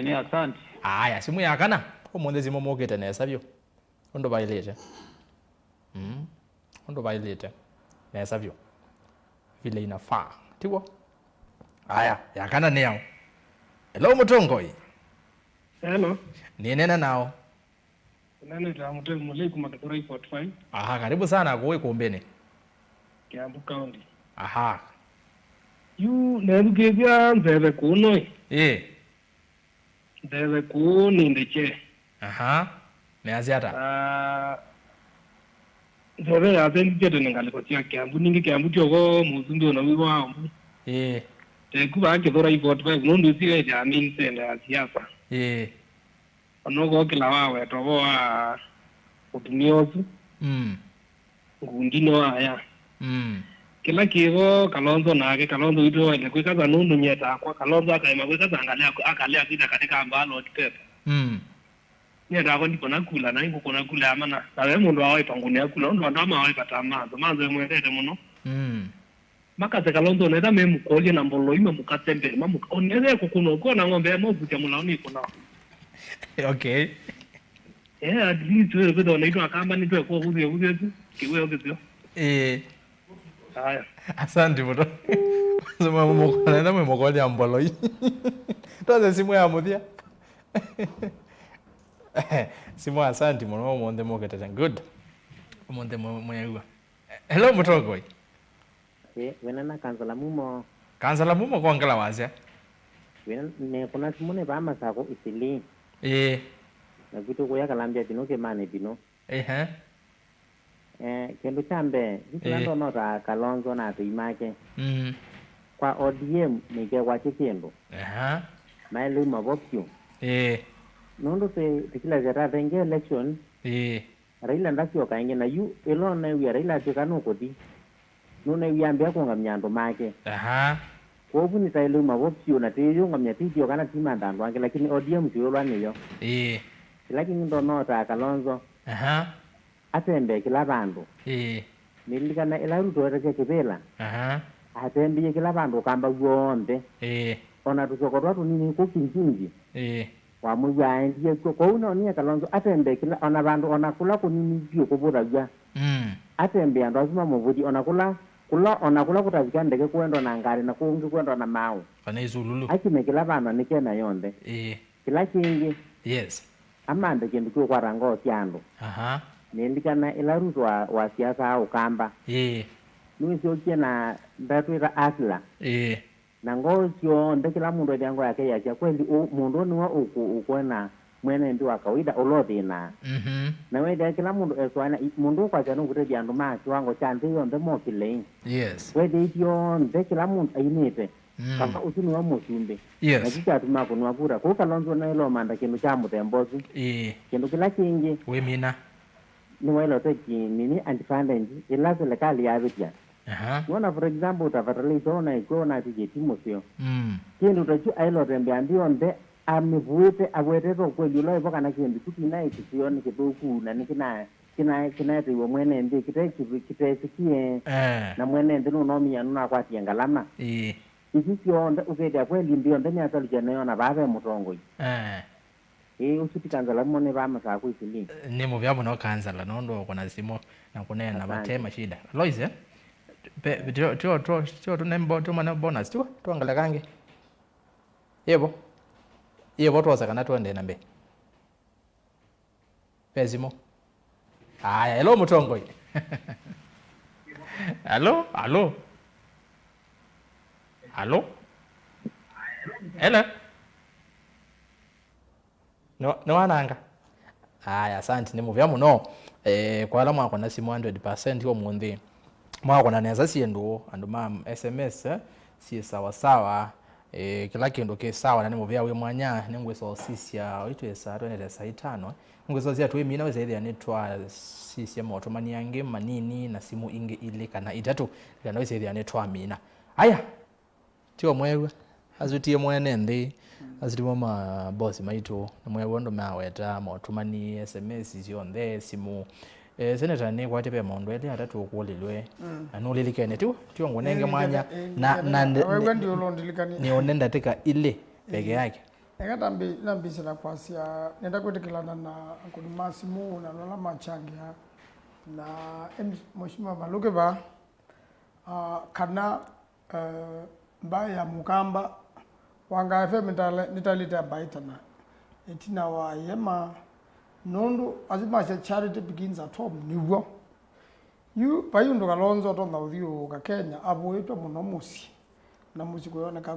ni asante aya simu yakana umuthezi momokete nesa byo ondo bailete ondo bailete nesa byo vile inafaa tiwo aya yakana ni yao hello Mutongoi hello ninena nao nani tamutoe mulei kumadora 45 karibu sana kuwe kuombene Kiambu County yu nerugevya nzeve kuno nzeve kuni ndeche meaziata nzeve yaze ndijete nengaliko tia Kiambu ningi Kiambu tiogo muzumbi na Wîva wao kuba akithora 45 nundu siwe jamii sende ya siasa onogo kila wawe togo wa utumiozu ngundino haya kila kigo Kalonzo nake Kalonzo ito ile kwikaza nundu nyeta kwa Kalonzo akaima kwikaza angalia kita katika ambalo kitete nyeta kwa ndiko nakula na ingo kona kula amana nawe mundu awe pangunia kula ndo ndo ama awe pata Maanzo mwendete muno makase Kalonzo neta memukoli na mbolo ime mukatembe oneze kukuno kona ngombe movuja mulaoni kuna okay at least wewe bado unaitwa kama ni tu kwa kuzi tu kiwe obvio haya asante bro sema mukona na memukoli ya mbolo toze simu ya muthia simu asante muno monde mokete good monde moyagua hello Mutongoi wenana kansala mumo kwa ngala wazia ne kuna simone ba masako isili na vitu kuya kalambia bino ke mane bino kendo chambe hikulando nota Kalonzo na tuimake kwa ODM ni ke kwa chikendo maili mabopyo nondo tikila zera venge election Raila ndakyo kainge na yu elo na yu Raila tikano kodi nuna yu ambia ko ngamnyando make ko buni tailu mabopyo na tiyo ngamnya tiyo kana timanda ndwange lakini ODM tiyo lwane yo lakini ndo nota Kalonzo atembe kila bandu nilikana elaruto reke kibela atembe kila bandu kamba gwonde ona tusokorwa tunini ko kinkingi wa muya ndiye ko uno ni Kalonzo atembe kila ona bandu ona kula kunini byo ko buraga atembe ando azuma muvudi ona kula kutazika ndeke kwendo na ngari na kungi kwendo na mawu kana izululu akime kila bandu nikena yonde kila kingi amande kindu ko kwarango tyando nendikana elaruto wa siasa au kamba nuisio kiena ndatwira asla na ngosio ndekila mundu yango yake ya kweli mundu ni wa ukwena mwene ndi wa kawaida olodi na na wewe kila mundu eswana mundu kwa janu kuteja andu ma kiwango cha ndiyo ndemo kile wewe hiyo ndekila mundu ainite kama usini wa musumbe na kika tuma kunwa kura ko Kalonzo na ilo manda kindu cha mutembozi kindu kila kingi we mina ni welo teki nini antifanding ila serikali ya vitia Wana for example utafatali zona iko na tijetimu sio kindu tachu ailo tembe ambio nde amivuite awete to kweli lo iboka na kindu tukina ikisio ni kidoku na nikina kina tiwo mwene ndi kitesikie na mwene ndi no nomi ya nuna kwati yangalama ikisio nde ukeda kweli ndio ndani atalijana na babe mutongo usipikanzala mone bama sa kuisili ni mu byabo no kanzala nondo kona simo na kunena matema shida Loise tio tunembo tumana bonus tu tuangala kange yebo twaza kana tuende nambe pezimo haya hello mutongo hello no wananga haya asante ni muvya muno kwa ala mwako na simu 100% yo mundi mwako na neza siendo andu mam SMS si sawa kila kindu ke sawa na ni muvya we Mwanya ningwe so sisia oitwesa twende saa 5 ngwe so sia twi mina we zaidi anetwa sisia motomani yange manini na simu inge ile kana itatu kana we zaidi anetwa mina haya tio mwewe azutie mwene ndi azitimo ma boss maito namwe wondo maweta motumani SMS zionde simu seneta ni kwate pe mondo ele atatu okulilwe anulilikene tu tio ngonenge Mwanya na ni onenda teka ile peke yake Ngambi nambisi la kwasia nenda kwetekilana na kuduma simu na lola machangia na mheshimiwa Maluki ba kana mbaya mukamba wanga FM nitalita baitana etina wa yema nondo azima charity begins at home niwo yu bayundo Kalonzo to naudhiyo ka Kenya aboitwa muno musi na musi kuoneka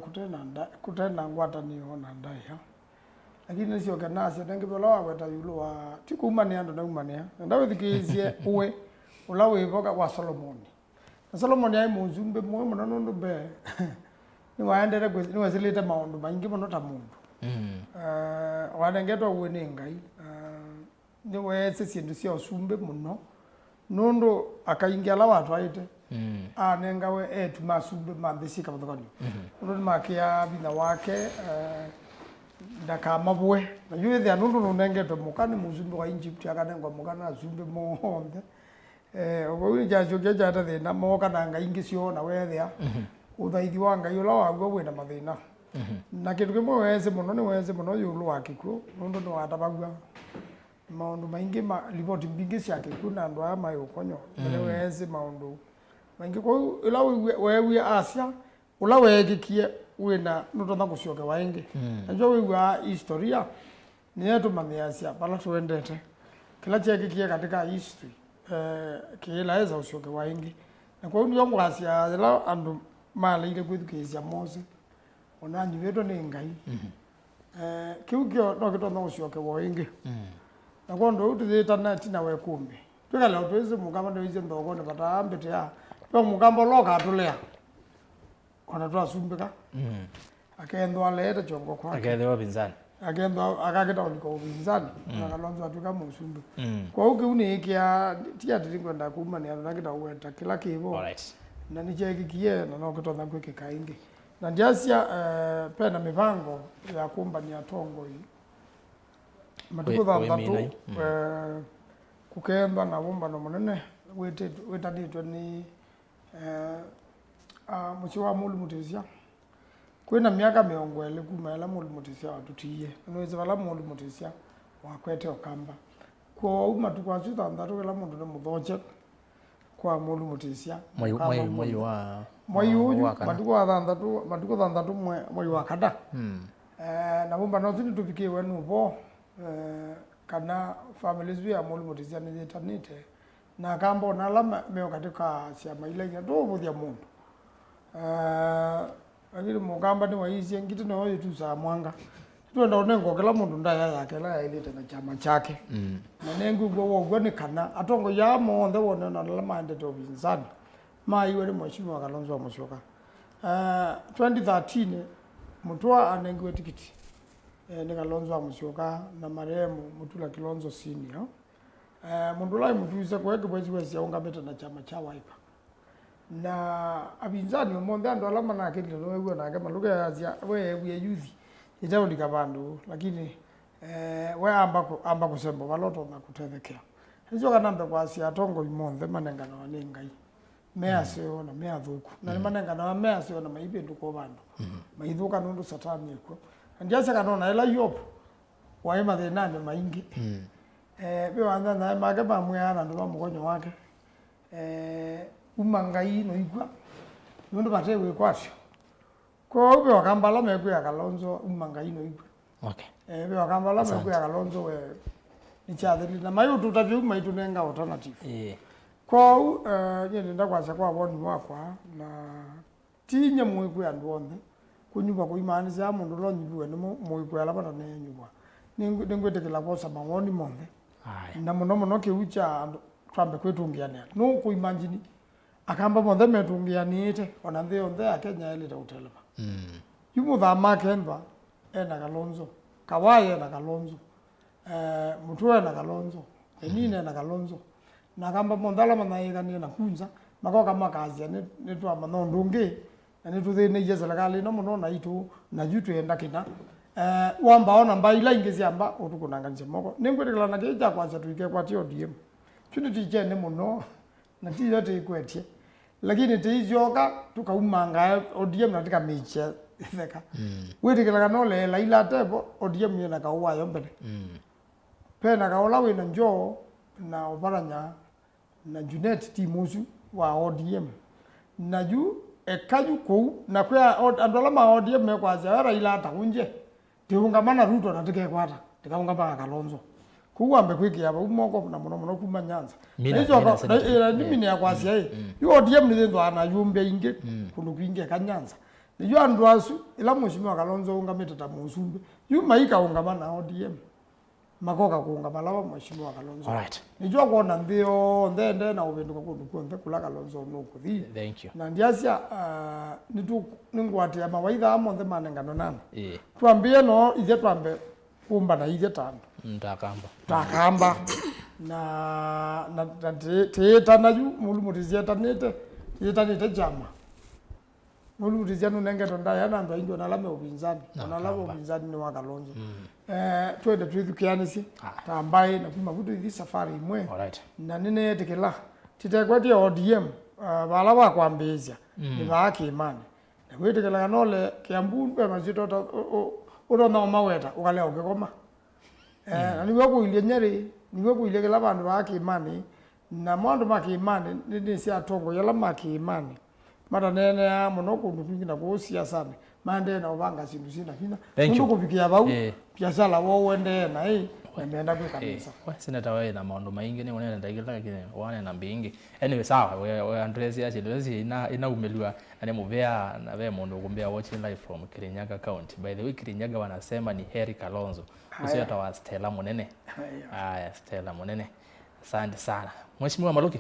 kutenda ngwata niona ndaya lakini sio kanasi ndangibela weta yulo wa tikumani ando na umania ndawe thikizie uwe ulawe boka wa Solomoni na Solomoni ai muzumbe mwe muno nondo be ni waendere ni wasilite maundu maingi muno ta mundu wadengetwa uwe ngai ni wese sindu sia osumbe muno nondo akaingia la watu aite nengawe tumasumbe mandishika mthokani nondo makia bina wake ndakamabwe na yuthi anundu nunengetwa mukani muzumbe wa Egypt akanengwa mukana azumbe mohonde obo jajo jata thina moka na ngaingi cio na wethia uthaithi wa ngai ula wagwo wina mathina na kindu kimwe wese muno ni wese muno yulu wakikuo nondo no atabagwa maundu maingi report mbingi cia kikuo na andu aya mayukonyo ni wese maundu maingi ko ila wewe asia ula wegikie wina nutona gucioke waingi njo wewe historia ni yetu mamiasia bala tuendete kila chegikie katika history kila eza ucioke waingi na kwa hiyo ngwasia ila andu mala ile kwithukizia mose ona nyiweto ni ngai kiukio no kitonda ucioke wo ingi na kondo utithitana tina we kumbi twikala utwisi mukamba ndo ize ndogo ne batambite ya twa mukamba loka atulea ona twasumbika akendwa leta chongo kwa akendwa pinzani akendwa akakita uliko pinzani na Kalonzo atuka musumbi kwa uki unikia tia tiringwenda kuma ni anakita uweta kila kivo na nichekikie na no kitonda kwike kaingi na ndiasia pena mipango ya kumba ni atongo hii matuko thantatu kukemba na bomba no munene wetaditwe ni muci wa mulu mutisia kwina miaka 20 kuma ela mulu mutisia watutiye nweze bala mulu mutisia wakwete okamba kwa uma tukwacu thantatu ela mundu ne muthoche kwa mulu mutisia moi wa moi uyu matuko thantatu moi wa kada na bomba no thini tupikie wenu bo kana families ya mulu mutisia ni zitanite na kambo na lama meo katika siama ile ndo muthia mundu agire mugamba ni waizie ngiti no yetu za mwanga twenda onengo kila mundu ndaya yake la ilite na chama chake na nengu gwo ni kana atongo ya monde wona na lama ende to binzani mai wele mheshimiwa Kalonzo Musyoka 2013 mutwa anengiwe tikiti ni Kalonzo Musyoka na marehemu Mutula Kalonzo senior mundu lai mutuise kweke bwezi yaungameta na chama cha Wîva na abinzani omonde ando alama na akili no ewe na kama lugha ya we yuthi itawo ndikabandu lakini we amba kusembo baloto na kutethekea hizo kanambe kwa sia tongo imonde manengana wa ngai mea sio na mea thuku na manengana wa mea sio na maibe nduko bandu maithuka nundu satani eko ndiasa kanona ela yopo waima de nane maingi biwanza na mage bamwana ndo bamugonyo wake umangai no igwa nundu batewe kwasho ko ube wakambala meku ya Kalonzo umangai no igwa ebe wakambala meku ya Kalonzo we ni chathiri na mayu tutavyu maitu nenga alternative ko nyende ndakwasa kwa boni wakwa na tinya mweku ya ndwonde kunyuba ko imani za mundu lo nyibiwe no mweku ya labana ne nyuba ningwetekela kosa mangoni monde na muno kiucha twambe kwetungiania no ku imagine akamba monde metungianite ona nthio nthe akenya ile utelema yumu thama kenva ena Kalonzo kawaye na Kalonzo mutwe na Kalonzo enine na Kalonzo na kamba mondala manaigania na kunza makoka makazi ne twa manondungi na ne tuthine yezela kali no muno na itu na jutu enda kina wamba ona mbaila ingezi amba utukunanganje moko ningwetekala na keja kwanza tuike kwa ODM chuni tijene muno na tiyo tikwetie lakini tijoka tukaumanga ODM na tika miche theka wetekala no le laila tebo ODM yena kawa yombele pena kaola wena njo na obaranya na Junet Timusu wa ODM na ju ekaju ko na kwa andola ma ODM me kwa zara ila taunje tiungamana Ruto na tikekwata tikaungamba Kalonzo kuwambe kwiki aba umoko na muno kuma Nyanza hizo mimi ni akwasi yo ODM ni ndo ana yumbe inge kuno kwinge kanyanza niyo andwasu ila mheshimiwa Kalonzo ungameta ta musumbe yuma ikaungamana ODM makoka kuungama lawa mheshimiwa Kalonzo nijo kuona ndio ndende na ubenduka kundu kwonde kula Kalonzo nuko thi thank you na ndiasia nitu ningwatia mawaidha amonde manengano nana tuambie no ije twambe kumba na ije tano takamba na teta na ju mulumutizia tanete jama mulumutizia nunenge ndaya na ndo injo nalame ubinzani nalame ubinzani ni wa Kalonzo twende twithukianisi tambaye na kuma butu ithi safari imwe na nene tikila titekwatia ODM bala ba kwambizia ni baaki imani na kwetekela nole Kiambu mbe mazito urona maweta ukale ukekoma na niwe kuilie Nyeri niwe kuilie kila bandu baaki imani na mwandu maki imani ni sia tongo yala maki imani mara nene ya muno kundu kwingi na ku siasa mande na ubanga sindu sina fina kundu kupikia bau biashara wo wende na Nimeenda kwa kanisa. Seneta wewe na maondo maingi ni unaenda ndagila kile wane na mbingi. Anyway sawa we Andres ya chilezi ina umelua na muvea na we mondo kumbea watching live from Kirinyaga County. By the way Kirinyaga wanasema ni heri Kalonzo. Usiata wa Stella Munene. Haya Stella Munene. Asante sana. Mheshimiwa Maluki.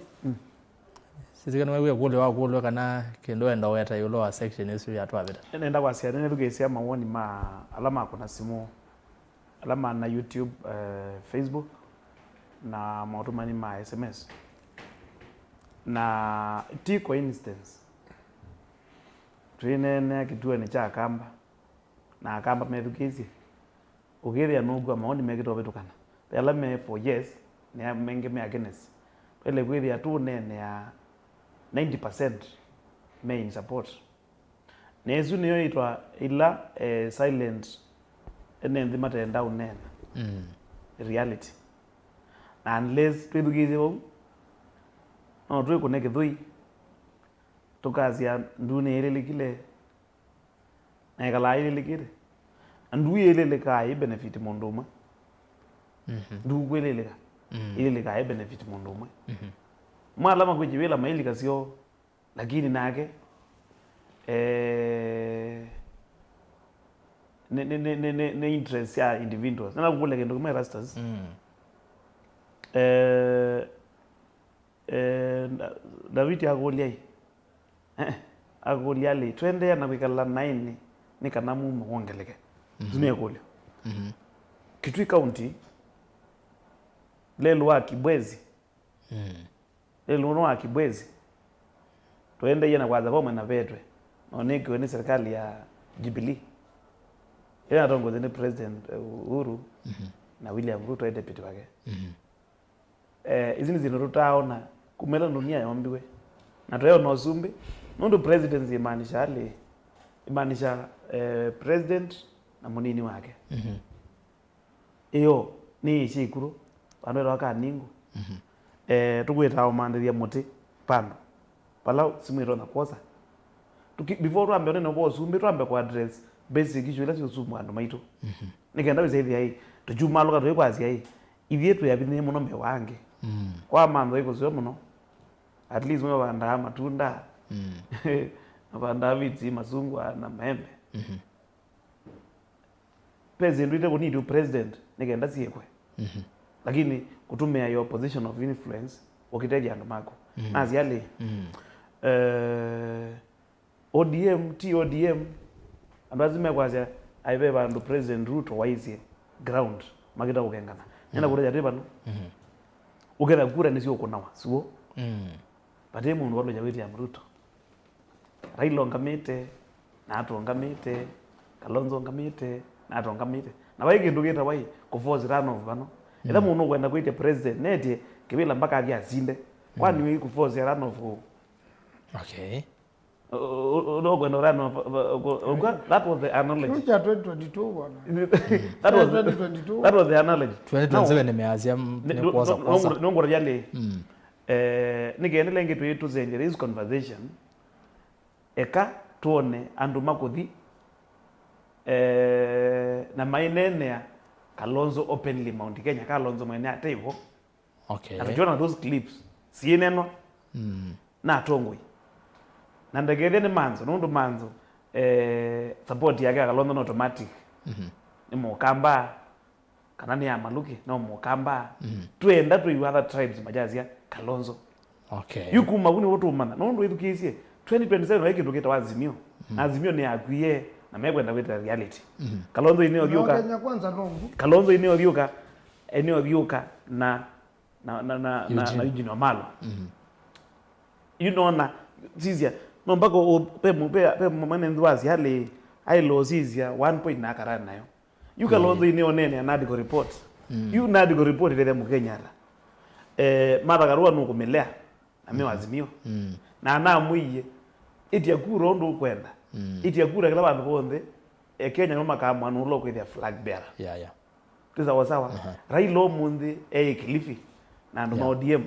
Sisi kana wewe kule kana kendo enda weta yulo wa section yesu ya twabeta. Nenda kwa sia nene tugesia mawoni ma alama kuna simu alama na YouTube, Facebook na mautumani ma SMS. Na ti kwa instance twinene kituwe ni cha kamba na kamba medukezi ugere anugo maoni megito betukana pela me for yes ne menge me against pele kweli atu nene ya 90% main support nezu niyo itwa ila silent ene ndi matenda unene reality na unless twedugize bo no twe kuneke dhui tukazia ndune ile likile na kala ile likire andu ile likai benefit mondoma ndu kwele lika ile likai benefit mondoma mwala kujibela maili kasio lakini nake ne interest ya individuals na kule kendo kama Erastus David agoliai agoliali twende na kwikala 9 ni kana mumu kuongeleke zime kule Kitui County lelo wa Kibwezi lelo wa Kibwezi twende yana kwanza kwa mwana vetwe oneke ni serikali ya Jubilee yana tongoze ni president Uhuru na William Ruto deputy wake izini zinurutaona kumela dunia yombiwe na toyo no sumbe ndo presidency imanisha president na munini wake iyo ni shikuru pano waka ningu tugweta omanderia muti pando pala simwiro na kosa before tuambe no bo sumbe tuambe kwa address basic issue la sumbu ando maito nikenda bizaidi ai tujuma loka twe kwazi ai ivyetu ya bine muno mbe wange kwa Maanzo iko sio muno at least mwe banda matunda banda viti masungwa na maembe president ndio ni president nikenda siekwe lakini kutumia your position of influence ukiteja ndo mako nazi yale ODM ambazo kwaza aibeba ndo president Ruto waizi ground magita ukengana nenda kureja riba no ugera kura nisio kunawa suo bade mundu walo jawiti ya Ruto Raila ngamite na atu ngamite Kalonzo ngamite na atu ngamite na waige ndugeta wai kuforce run of bano ila mundu kwenda kuite president neti kibila mpaka agia zinde kwani wewe kuforce run of okay no kwenda run of that was the analogy Kuja 2022 bwana that was the analogy 2027 nimeazia kosa nongora yale nigendele ngetu yetu zenje this conversation eka tuone andu makuthi na mainene ya Kalonzo openly Mount Kenya Kalonzo mwene ataivo okay na those clips siineno na tongwe na ndegede ni Maanzo nundu Maanzo support yake Kalonzo automatic ni mukamba kana ni ya Maluki no mukamba twenda tu other tribes majazia Kalonzo okay yuko mabuni wotu umana nundu edukisie 2027 wake ndogeta wazimio azimio ni akwiye na mekwenda kweta reality Kalonzo ineo gyoka Kenya kwanza nongo Kalonzo ineo gyoka na Eugene Wamalo you know na zizia no mpaka pe mwana ndwazi hali ailo zizia 1 point na karana nayo you Kalonzo ineo nene anadigo report you nadigo report ile Mkenya mara garua nukumelea na mewazimio na muiye itia kura ndo kwenda itia kura kila bantu bonde Kenya no makamwa nulo kwithia flag bearer yeah tiza sawa Raila mundi Kilifi na ndo ODM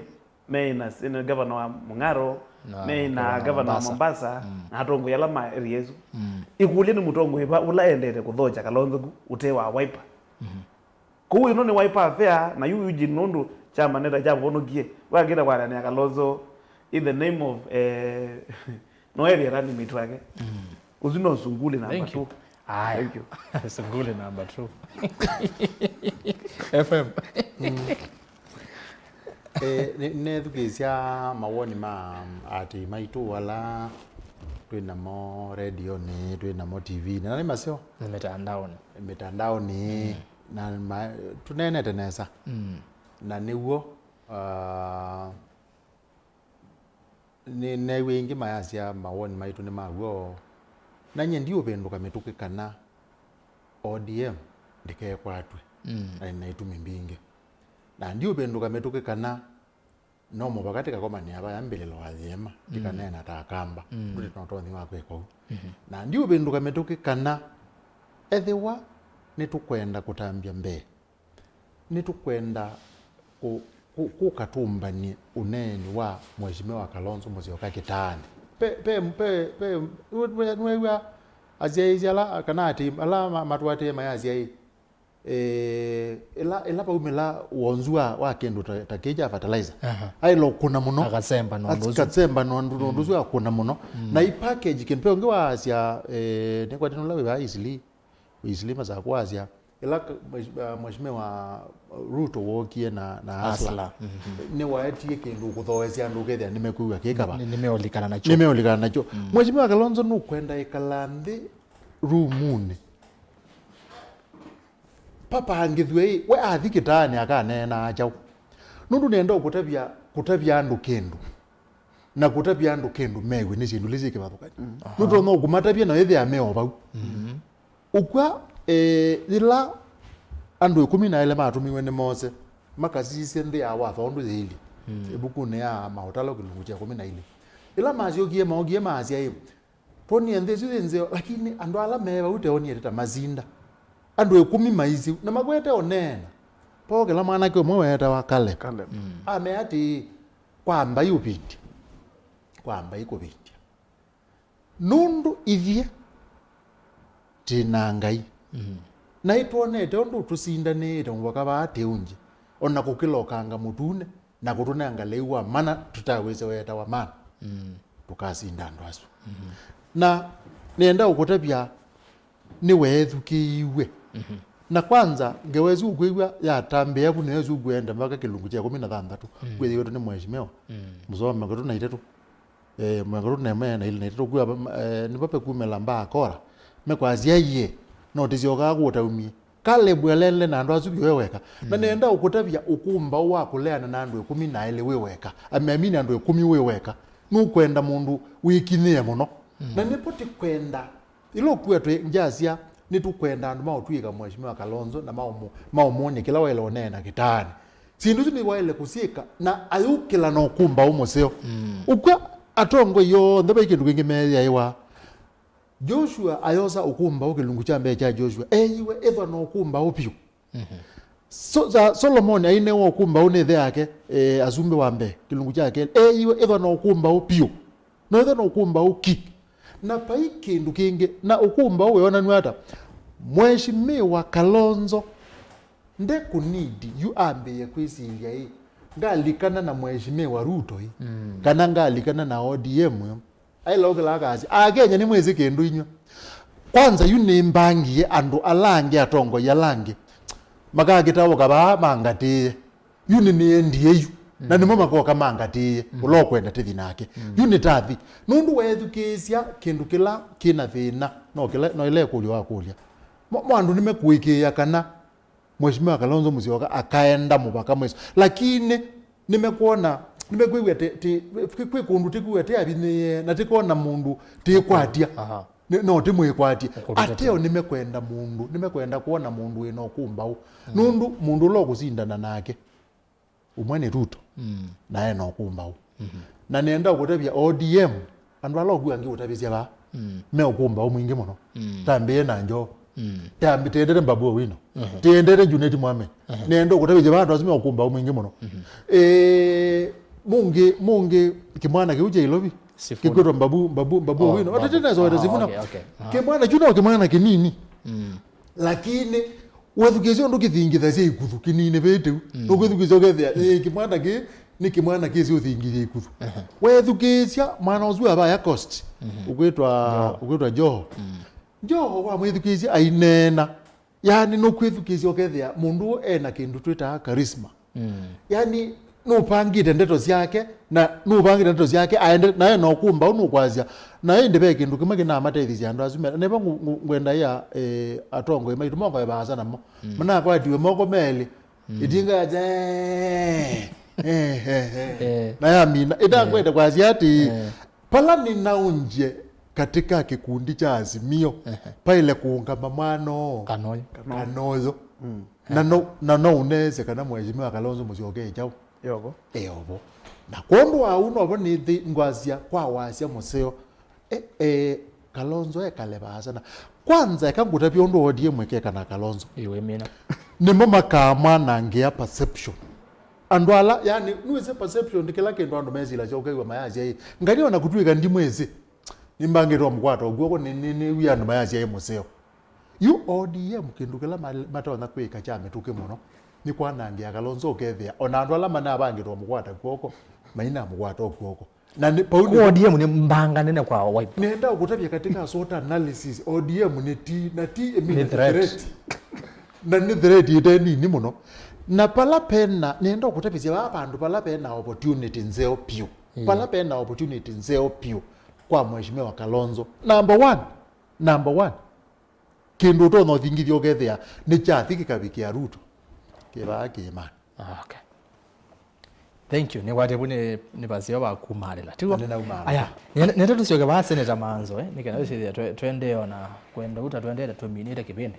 meina sina governor wa Mungaro meina governor wa Mombasa na tongo yala ma areas ikule ni mutongo iba ula endete kuthoja Kalonzo utewa wiper Ku ino ni wiper there na yu jinundu chama neta cha bonogie. Wa gira kwa na Kalonzo in the name of no area rani mitwake. Uzino sunguli na matu. Thank you. Sunguli number 2. FM. Ne thukisia mawoni ma ati maitu wala twinamo radio ni twinamo TV na nani masio mitandao ni na tunenete nesa na niwo ni wingi mayasia mawoni maitu ni mawo na nye ndio benduka metuke kana ODM ndike kwatwe na naitu mimbinge na ndio benduka metuke kana no mo bakati kakoma ni aba yambelelo wathema tikanena takamba ndi tontoni wakwe ko na ndio benduka metuke kana ethewa nitukwenda kutambia mbe nitukwenda kukatumbani uneni wa mheshimiwa Kalonzo Musyoka kitani pe wewe azia ala kanati ala matwate mayazia ela pa umela wonzua wa kendo takeja fertilizer ailo kuna muno akatsemba nonduzu akuna muno na i package kenpe ngewa asia ne kwa tinola we easily maza kwa asia ela mheshimiwa Ruto wokie na asla ne waetie kendo kuthoesia ndugethia nimekuwa kikaba nimeolikana nacho mheshimiwa Kalonzo nukwenda ikalandi rumuni papa angithwe we athikitani akanena acha nundu nenda kutabia andu kendo na kutabia andu kendo mewe ni sindu lizike bathukani nundu no kumatabia na yethi ameo bau ukwa ila andu 12 matumiwe ni Mose makasise ndi awa thondu zili ebuku ne ya mahotalo kilungu cha 12 ila maziogie maogie mazia hiyo poni endezi nzeo lakini andu ala meva uteoni yeta mazinda andu 10 maizi na magwete onena poke la mwana ke mwe weta wa kale ame ati kwamba yupiti kwamba ikubiti nundu ithie tinangai na itonete ondu tusindanire ngwaka bate unje ona kukilokanga mutune na kutunanga leiwa mana tutaweze weta wa mana tukasinda ndo asu na nenda ukutabia ni wethukiwe na kwanza ngewezi ugwiwa ya tambe yabu newezi ugwenda mpaka kilungu cha 16 gwethi yote ni mheshimiwa mzoma ngatu na itetu mwangaru na mena ile na itetu gwa ni pape kumela mba akora mekwazia ye no tizioga gutaumie kale bwelele na ndo azubi weweka na nenda ukutabia ukumba wa kuleana na ndo 12 weweka amemini ndo 10 weweka nukwenda mundu wikinie muno na nipoti kwenda ilo kwetu njasia nitukwenda andu mautwika mheshimiwa Kalonzo na maumonye kila wele onena kitani sindu ni wele kusika na ayukila no kumba umoseo ukwa atongo yo ndaba ikindu kingi meya iwa Joshua ayosa ukumba ukilungu cha mbe cha Joshua eyiwe eva no kumba upyo Solomon aine wo kumba unethe yake azumbe wa mbe kilungu chake eyiwe eva no kumba upyo no eva no kumba uki na paiki ndukinge na ukumba uwe wana nwata mheshimiwa Kalonzo nde kunidi yu ambe ya kwisilia hii ngalikana na mheshimiwa Ruto hii kana ngalikana na ODM aila ogela kazi agenya ni mwezi kendo inywa kwanza yu nimbangie andu alange atongo yalange makagitawo kaba mangatiye yu ni niendie yu na nimo makoka mangatiye ulokwenda tithi nake yu ni tathi nundu wethukisia kindu kila kina thina no kila no ile kulyo wakulya mwandu nimekuikia kana mheshimiwa Kalonzo Musyoka akaenda mubaka mweso lakini nimekuona nimekuiwa kwe kundu tikuwa te abine na tikona mundu tikwatia no timwikwatia ateo nimekwenda kuona mundu ino kumbau nundu mundu lo kusindana nake umwene Ruto naye no kumbau na nenda ukutabia ODM andu alokuwa ngi utabizia ba me ukumbau mwingi muno tambe na njo tambe tendere mbabu wino tendere Juneti Mohamed nenda ukutabizia bantu azime ukumbau mwingi muno mungi kimwana kiuje ilobi kigoro mbabu wino watetena zo watazifuna kimwana juno kimwana kinini lakini wethukizio ndo kithingitha cia ikuthu kinine bitu ukithukizio gethia kimwana ki ni kimwana ki cio thingithia ikuthu wethukizia mwana ucio aba ya cost ugwitwa Joho wa mwithukizia ainena yani no kwithukizio gethia mundu ena kindu twita charisma yani no pangire ndeto ciake na no pangire ndeto ciake aende naye no kumba no kwazia na inde be kindu kimwe kina amateithia andu azume ne ba ngwenda ya atongo imaitu mongo ebaza namo mana kwa diwe moko meli idinga je na ya mina idangwenda kwazia ati pala ninaunje katika kikundi cha Azimio pale kuungama mano kanozo na no uneze kana mheshimiwa Kalonzo Musyoka chao yobo na kondo wa uno boni ngwazia kwa wasia museo Kalonzo ekalebasa na kwanza ekanguta byondo odie mweke kana Kalonzo iwe mina ni mama kama nangia perception andwala yani nuweze perception ndikela kendo ando mezila choka iwe mayazi ai ngani ona kutwika ndimwezi nimbangirwa mkwato gwoko ni uyano mayazi ai museo you ODM kindukela matonda kwika chame tuke muno ni kwanangia Kalonzo kethia ona andwala mana abangirwa mkwata gwoko maina mkwato gwoko na paundi ODM ni mbanga nene kwa wipe nenda ukutabia katika SWOT analysis ODM ni ni threat na ni threat iteni ni muno na pala pena nenda ukutabia abandu pala pena opportunity nzeo piu pala pena opportunity nzeo piu kwa mheshimiwa Kalonzo number one kindu to no thingithio gethia ni chathi kikabikia Ruto kiba kima okay thank you ni wate bune ni basio ba kumarela tigo aya nenda tusioke ba Seneta Maanzo nikana usia twende ona kwenda twende tuminite kipindi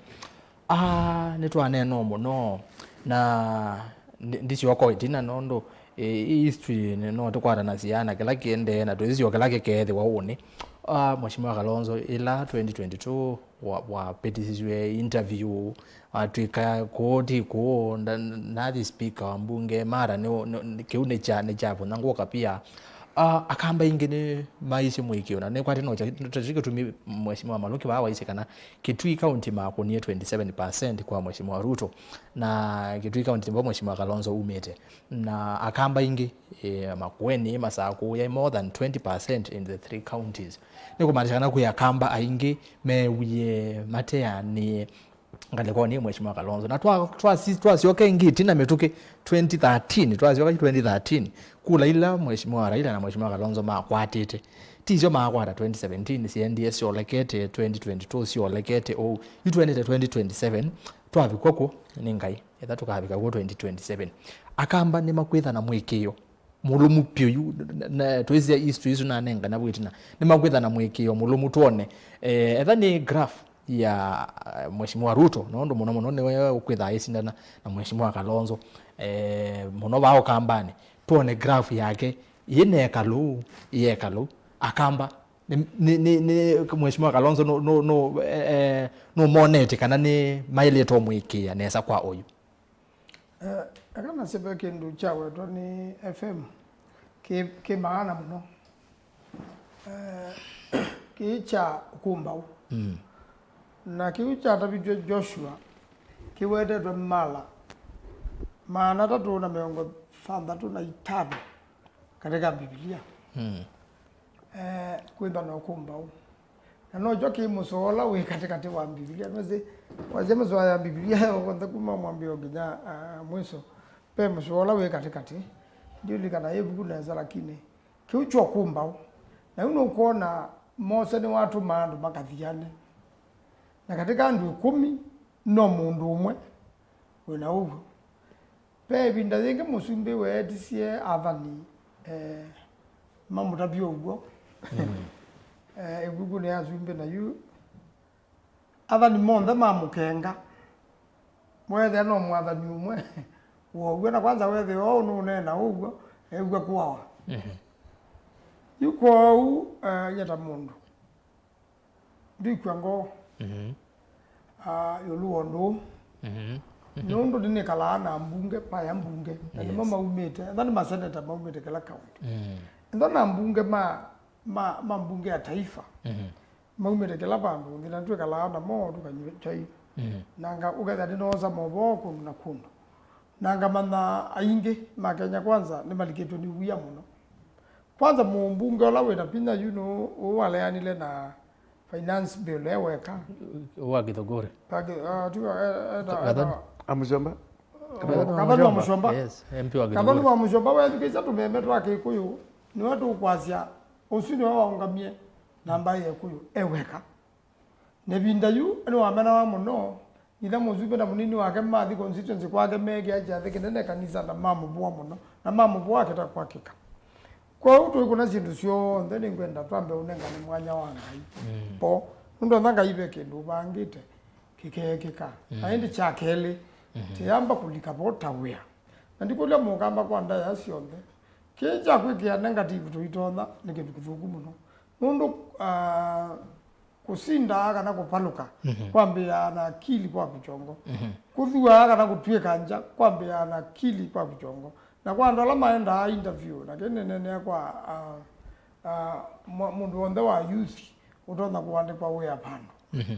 ni twane no muno na ndicho wako itina nondo history no tukwara na ziana kila kiende na twizio kila kekethe waone mheshimiwa Kalonzo ila 2022 wa petiziwe interview atwika koti ko na the speaker wa mbunge mara ne kiune chapo nangoka pia akamba ingene maisha mwikiona ne kwati no tutashike tumi mheshimiwa Maluki bawa isekana Kitui county mako ni 27% kwa mheshimiwa Ruto na Kitui county mbo mheshimiwa Kalonzo umete na akamba ingi Makueni masako ya more than 20% in the 3 counties niko marishana ku yakamba aingi mewiye matea ni ngaleko ni mheshimiwa Kalonzo na twasioke ngiti na metuke 2013 twasioka 2013 kula ila mheshimiwa Raila na mheshimiwa Kalonzo makwatete tizo makwata 2017 CNDS olekete 2022 si olekete 2027 twabikoko ningai etha tukabika ko 2027 akamba ni makwitha na mwikio mulumu pyo na twezia history izo na nenga na bwitina ni makwitha na mwikio mulumu tuone etha ni graph ya mheshimiwa Ruto nondo muno ne ukwitha isindana na mheshimiwa Kalonzo muno bao kambani tuone graph yake yekalu akamba ni mheshimiwa Kalonzo no monete kana ni maileto mwikia nesa kwa oyu akana sebe kindu chawe to ni FM ke maana muno kicha Îkûmbî na kiucha tabijo Joshua kiwede do mala maana tatu na miongo fanda tu na itano katika Biblia kwenda na Îkûmbî na no joki musola we katikati wa Biblia noze wajema zo ya Biblia kwanza kuma mwambio gida mwisho pe musola we katikati ndio likana yebu na za lakini kiucho Îkûmbî na uno kuona Mose ni watu maandu makathiane na katika ndu 10 no mundu umwe wena ugo pe binda zinge musumbe wetisie avani mamutabio ugo egugu ne azumbe na yu avani monda mamukenga mwethe no mwathani umwe wo na kwanza wethe o no nena ugo eguga kwawa yuko yata mundu ndikwango yoluondo nondo dine kala na mbunge pa ya mbunge na mama umete ndani maseneta maumete kala county ndana mbunge ma mbunge ya taifa maumete kala bandu ndina tu kala na mo tukanywe chai nanga ugetha ndinoza moboko na kundu nanga mana aingi makenya kwanza ni maliketwe ni uya muno kwanza mumbunge ola wena pinya waleanile na finance bill eweka wa Githogore Amushomba kabano wa Mushomba yes MP wa Githogore kabano wa Mushomba wewe kisa tumemetwa Kikuyu ni watu kwazia usini waongamie namba ye kuyu eweka nebinda yu eno amena wa muno ida muzube na munini wake mathi constituency kwake mege aja thikene kanisa na mamu bwa muno na mamu bwa kita kwa kika kwa utu kuna sindu sio ndeni ngwenda twambe unenga ni mwanya wanga po ndo ndanga ibe kindu bangite kika aindi chakele tiyamba kulika bota wea ndikule mukamba kwa ndaya sionde kija kwikia negative tuitona nikindu kithuku muno mundu kusinda kana kupaluka kwambia na akili kwa kuchongo kuthua kana kutweka nja kwambia na akili kwa kuchongo na kwa ndo maenda interview na nene kwa mundu onde wa youth utona kuandikwa we apano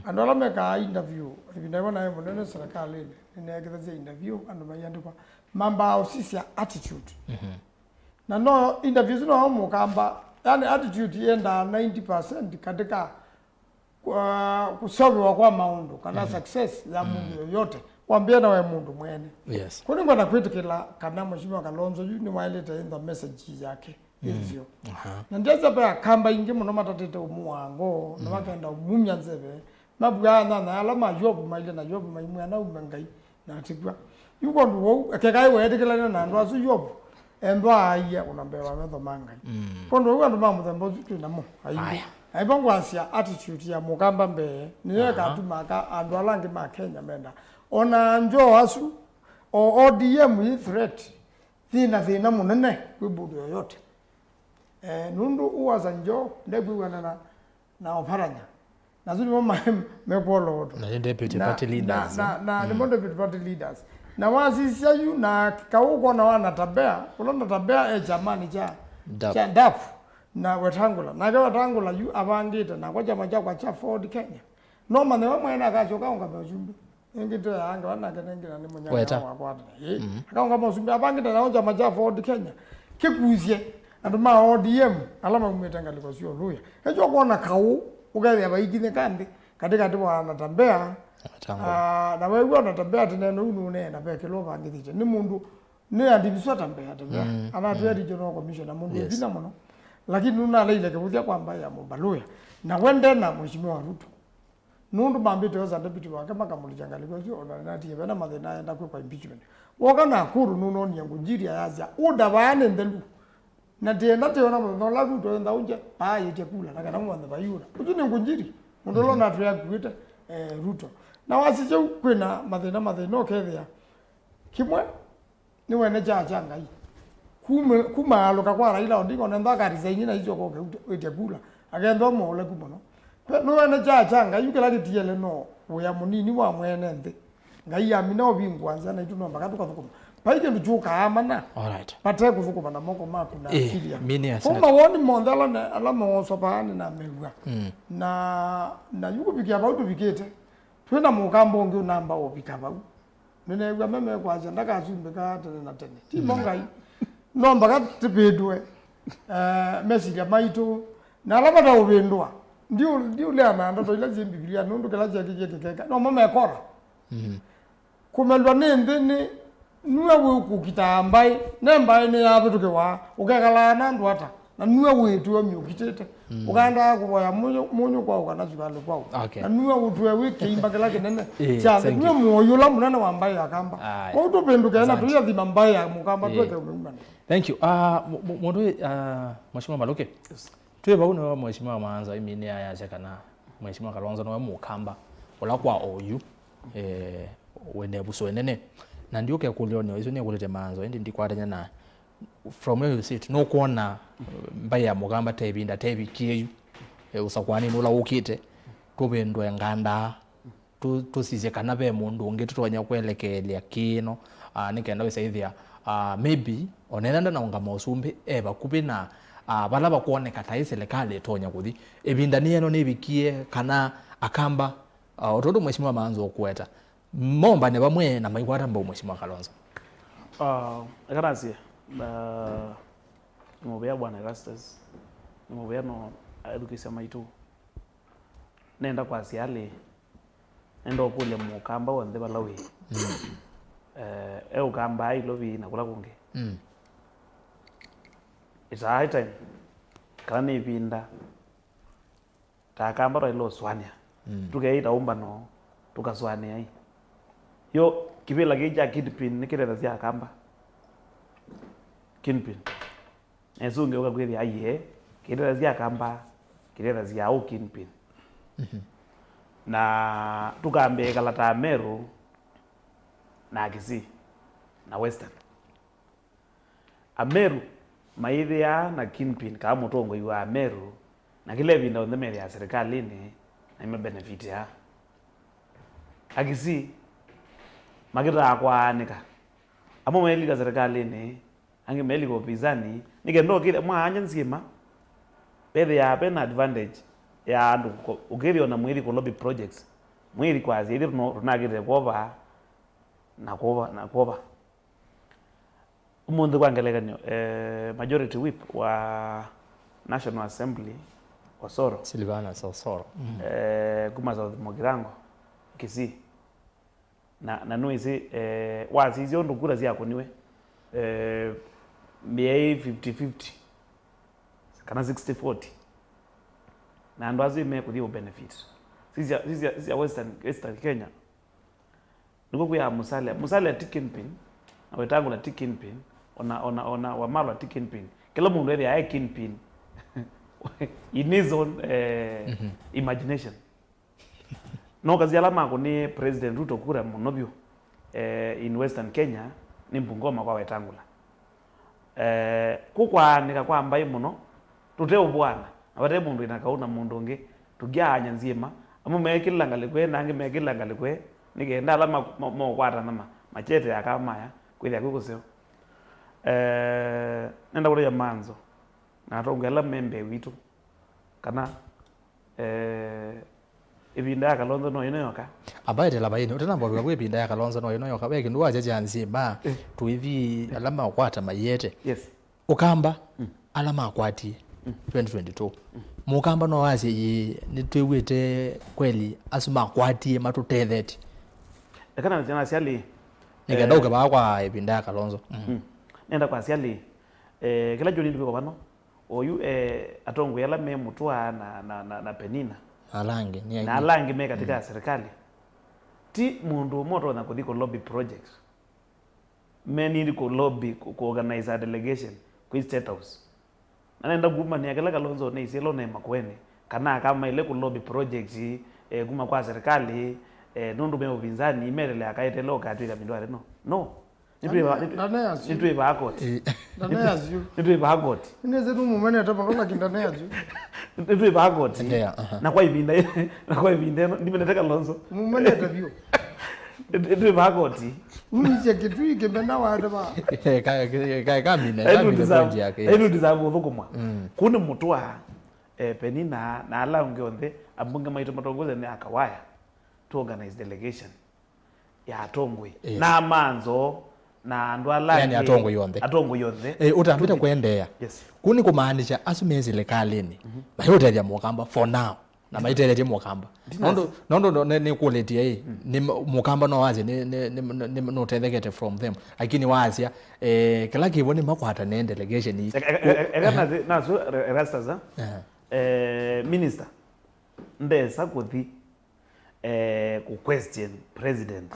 andola meka interview ibindaona naye munene serikali nene githaze interview ando mayandikwa mamba osisi attitude na no interviews no mukamba yani attitude yenda 90% katika kusolve kwa maundu kana success ya mundu yoyote kwambia na we mundu mwene yes kuni ngona kwitikila kana mheshimiwa Kalonzo ni waileta in the message yake hivyo na ndiza pa kamba ingi muno matatete umuwango na wakaenda umumya nzebe mabwana na alama yobu maile na yobu maimu na umengai na tikwa yuko ndo kekai wetikila na ndo asu yobu endo aiya unambewa metho mangai kondo uwa ndo mamuthembo zitu namo aiya aibongwasia attitude ya mukamba mbe niye katumaka andu alangi ma Kenya menda ona njo asu o ODM threat thina munene kwibudu yoyote nundu uwaza njo ndegwiwana na oparanya nazuri mama mekolo na deputy party leaders na ni deputy party leaders na wasisia yu na kauko na wana tabea kulonda tabea jamani cha ndafu na wetangula na kwa wetangula yu abangite na kwa chama cha Ford Kenya no mane wa mwena kachoka unga mjumbe ngito yanga wana kenengira ni munyanga wa kwata akaunga mjumbe abangite na chama cha Ford Kenya kikuzie anduma ODM alama umetangaliko sio luya ejo kuona kau ugathi abaigine kandi katika tiwa anatambea na wewe unatambea tineno unu na pekelo bangithije ni mundu ni andibiswa tambea ana regional commissioner mundu dina muno lakini nuna leile kebuthia kwamba ya mubaluya na wende na mheshimiwa Ruto nundu mambite oza deputy wake makamulijangaliko sio ona natie bena mathina enda kwa impeachment woka na kuru nuno ni ngunjiria yaza udabane ndelu na tena teona no la Ruto enda unje yete kula na kana mwana bayura utune ngunjiri mundu na twa kuita Ruto na wasije kwina mathina okethia kimwe ni wene jaja ngai kuma aloka kwa Raila Odinga nenda karizaini na hizo kwa ete kula agenda mole kumono no wene jaja ngai yukela kitiele no uya munini wa mwene nde ngai amina obingwanza na ituno mbaka tukathuko paike ndujuka amana alright pate kuthuko na moko maku na akili ya kuma woni mondala na alama osopani na mewa na yuko bikia bautu bikete twena mukambo ngi namba obika bau nene gwa meme kwa janda ka zumbe ka tene na tene ti mongai no mbaka tibedwe message ya maito na alama da obendwa ndio le amanda to ile Biblia nundu kala keke no mama ekora kumelwa nende ni nuwe ukukitambai nembai ne yabutuke wa ukekala na ndwata na nuwe wetu wa myukitete ukaenda kuboya munyu kwa ukana zikalo kwao na nuwe utwe wiki imbakala kinene cyane nuwe moyo la munene wambaye akamba kwa utopenduka na tuya dhima mbaya mukamba tweke umemana. Thank you mundu mheshimiwa Maluki tuye bauna mheshimiwa Maanzo imini ya chakana mheshimiwa Kalonzo no mukamba ola kwa oyu wene buso nene na ndio ke kulione izo ne kulete Maanzo ndi ndikwatanya na from where you sit no kuona mbaya mugamba tebinda tebikiyeyu usakwani nula ukite kubendwe nganda tusize kana be mundu ngetu twanya kwelekelea kino nikenda wesaithia maybe onenda na ungama usumbi eba kubina balaba kuoneka tai serikali tonya kuthi ebinda ni eno nebikie kana akamba Otodo mheshimiwa Maanzo okueta. Momba ne bamwe na maikwata mbo mheshimiwa Kalonzo. Gracias. Nimobea bwana Erastus. Nimobea no education maitu. Nenda kwa siale. Nenda okule mukamba wonde balawi. Ukamba ilovi nakula kunge. It's a high time. Kani pinda. Takamba ro ilo swania. Tugeita umba no tukaswania hii. Yo kibela geja kidpin nikireza cia kamba. Kinpin. Ezunge ukagwithi aye kireza cia kamba kireza cia au kinpin. Na tukambe kalata Meru na Kisii na Western. Ameru maithia na kinpin ka Mutonga iwa Meru na kile vinda ondemere ya serikali ni na ime benefit ya Kisii magita akwanika amo meli ka serikali ni ange meli ko pizani nikendo kile mwa anya nzima pede ya pena advantage ya andu ugerio na mwiri ko lobby projects mwiri kwa zidi no nagire koba na koba umundu kwangeleganyo majority whip wa National Assembly Osoro Silvana Osoro kuma za Mogirango Kisii na nuizi wazi hizo ndukura ziyako niwe mia 50-50 kana 60-40 na ndo azime kudio benefit sisi ya Western Kenya niko kuya musale ticket pin na wetangu la ticket pin ona wamalo ticket pin kila mundu area ya ticket pin in his own imagination. No kazi alama ko ni President Ruto kura monobio in Western Kenya ni Bungoma kwa wetangula. Kukwa nikakwamba muno tuteo bwana abate mundu inakauna mundu nge tugyanya nzima amu mekilangalikwe nange mekilangalikwe nigenda alama mo kwata nama machete akamaya kwithia kukuseo. Nenda kule ya Maanzo na tongela membe witu kana ibinda ya Kalonzo no inoyoka abaye la bayini utanamba kwa ibinda ya Kalonzo no inoyoka beke ndo aje nzima tuivi alama akwata mayete yes ukamba alama akwati 2022 mukamba no wazi ni twewete kweli asuma akwati matutetheti kana jana siali nigenda ba kwa ibinda ya Kalonzo nenda kwa siali kila joni ndiko bano oyu atongo yala me mutwa na penina alange ni na alange me katika serikali ti mundu moto na kudiko lobby projects many ndiko lobby ku organize a delegation ku state house anaenda guma ni akala Kalonzo ne iselo na Makueni kana kama ile ku lobby projects guma kwa serikali nundu me upinzani imelele akaitelo okatwika mindware no Nitwe bakoti. Ndaneyazu. Nitwe bakoti. Ineze numumene tabakola kindaneyazu. Nitwe bakoti. Na kwa ibinda ndimeneteka Kalonzo. Mumene tabio. Nitwe bakoti. Unije kitu ikembena wadaba. Kai kamine bonji yake. Enu dizabu vukumwa. Kuni mutwa penina na ala ungeonde abunga maito matongoza ni akawaya to organize delegation ya Atongwe na Maanzo na ndwala yani atongo yonde utambita kuendea yes kuni kumaanisha asumezi lekalini bayote ya mukamba for now na maitele ya mukamba nondo ni quality hii ni mukamba no wazi ni no tethekete from them lakini wazi kila kiboni makwata ne delegation hii na so Erastus minister ndesa kuthi ku question president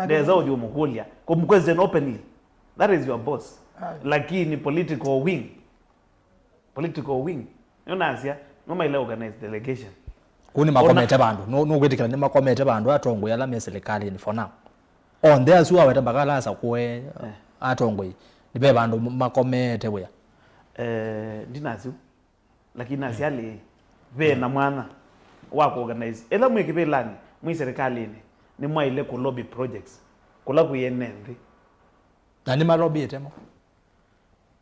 there's audio mukulia ku question openly that is your boss lakini political wing yonasia noma ile organize delegation kuni makomete bandu no kwetikala ni makomete bandu atongo yala meserikali ni for now on there suwa weta bakala sa kuwe atongo nibe bandu makomete we ndinazi lakini asiali ve na mwana wako organize ela mwekibelani mwi serikali ni mwa ile ku lobby projects kula kuyenende na ni malobby etemo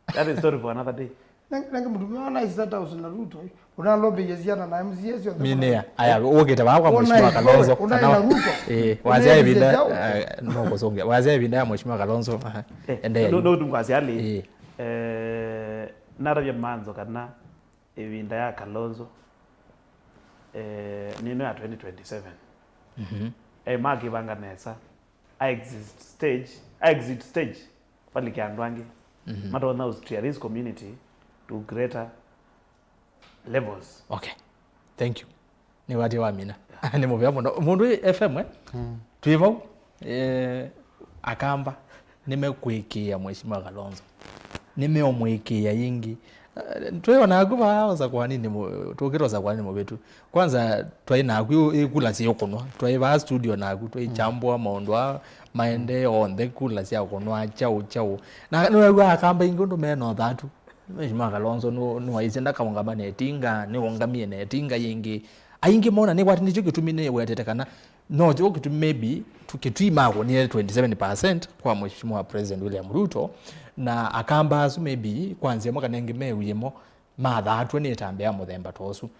that is story for another day nange mtu ana isata usina Ruto una lobby yeziana na MCS yo mine aya ogeta bakwa mheshimiwa Kalonzo una Ruto wazia ibinda no kusonga wazia ibinda mheshimiwa Kalonzo ende ndo dumkazi ali narabya Maanzo kana ibinda ya Kalonzo nino ya 2027 maki banga nesa exit stage pali kiandwangi matona Austria this community to greater levels. Okay, thank you. Ni wati wa mina ni muvya mundu FM tuivo akamba nimekwikia mheshimiwa Kalonzo nimeomwikia yingi tuiona akuba za kwa nini tukiro za kwa nini mubetu kwanza twaina aku ikula sio kunwa twaiba studio na aku twaichambwa maondwa maende onde kula sio kunwa chau na no akamba ingondo meno thatu mheshimiwa Kalonzo no waizenda kaungama netinga ni wongamie netinga yingi aingi mona ni kwati nicho kitumine wetetekana no jo kitu maybe tukitwima ko ni 27% kwa mheshimiwa President William Ruto na akamba asu maybe kwanze mwaka nengeme uyemo mathatu ni tambea muthemba tosu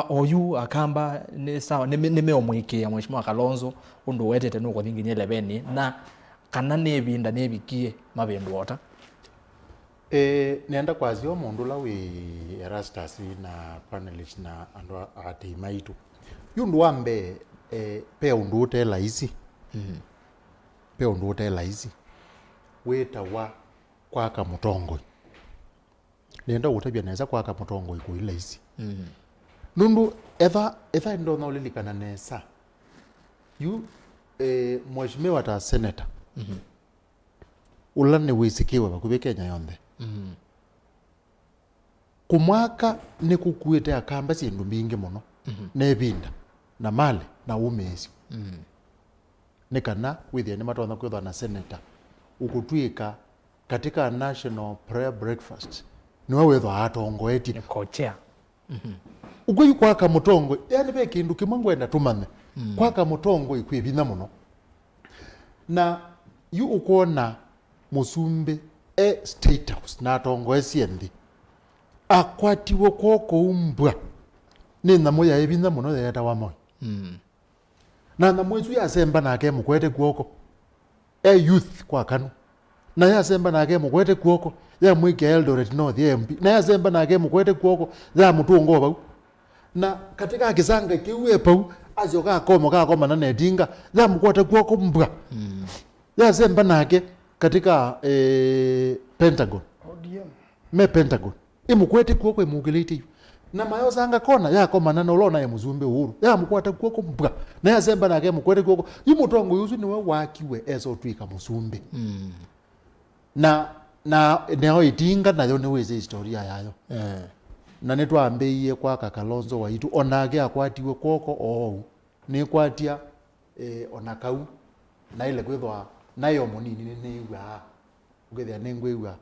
oyu akamba ni sawa nimeomwikia mheshimiwa Kalonzo undu wetete nuko thingi ni 11 na kana nebinda nebikie mabendo ota nienda kwazio mundu la wi Erastus na panelist na andwa ati maitu yundu wambe pe undu utela ici pe undu utela ici weta wa kwaka Mutongo nienda utabia neza kwaka Mutongo ikuila ici nundu etha ndo na ulilikana nesa yu mheshimiwa ta Seneta ulane wisikiwe bakube Kenya yonthe kumwaka ni kukuite akamba sindu mbingi muno nebinda na mali na umesi ni kana withia ni matona kwithwa na Seneta ukutwika katika national prayer breakfast niwe withwa atongoeti kochea ugoyi kwaka Mutongo yani be kindu kimwe ngwenda tumane kwaka Mutongo ikwibina muno na yu ukona musumbe state house na tongo esiendi akwatiwo koko umbwa ni namo ya ebinda muno yeta wamo na namo ezu ya semba nake mukwete kuoko youth kwa kanu na ya semba nake mukwete kuoko ya mwike Eldoret North MP na ya semba nake mukwete kuoko ya Mutungo bau na katika kisanga kiwe pau azyo koma na nedinga ya mukwete kuoko mbwa ya semba nake katika Pentagon Pentagon imukwete kuoko imugiliti na mayo sanga kona yako manana ulona ya muzumbe uhuru ya mukwata kuoko mbwa na ya semba nake mukwete kuoko Mutongo yuzu niwe wakiwe eso twika musumbe na neo itinga na yo niwe historia yayo na nitwambeiye kwa Kalonzo waitu onage akwatiwe kuoko ni kwatia onakau na ile kwithwa nayo munini ni igwa ugethia nengwewa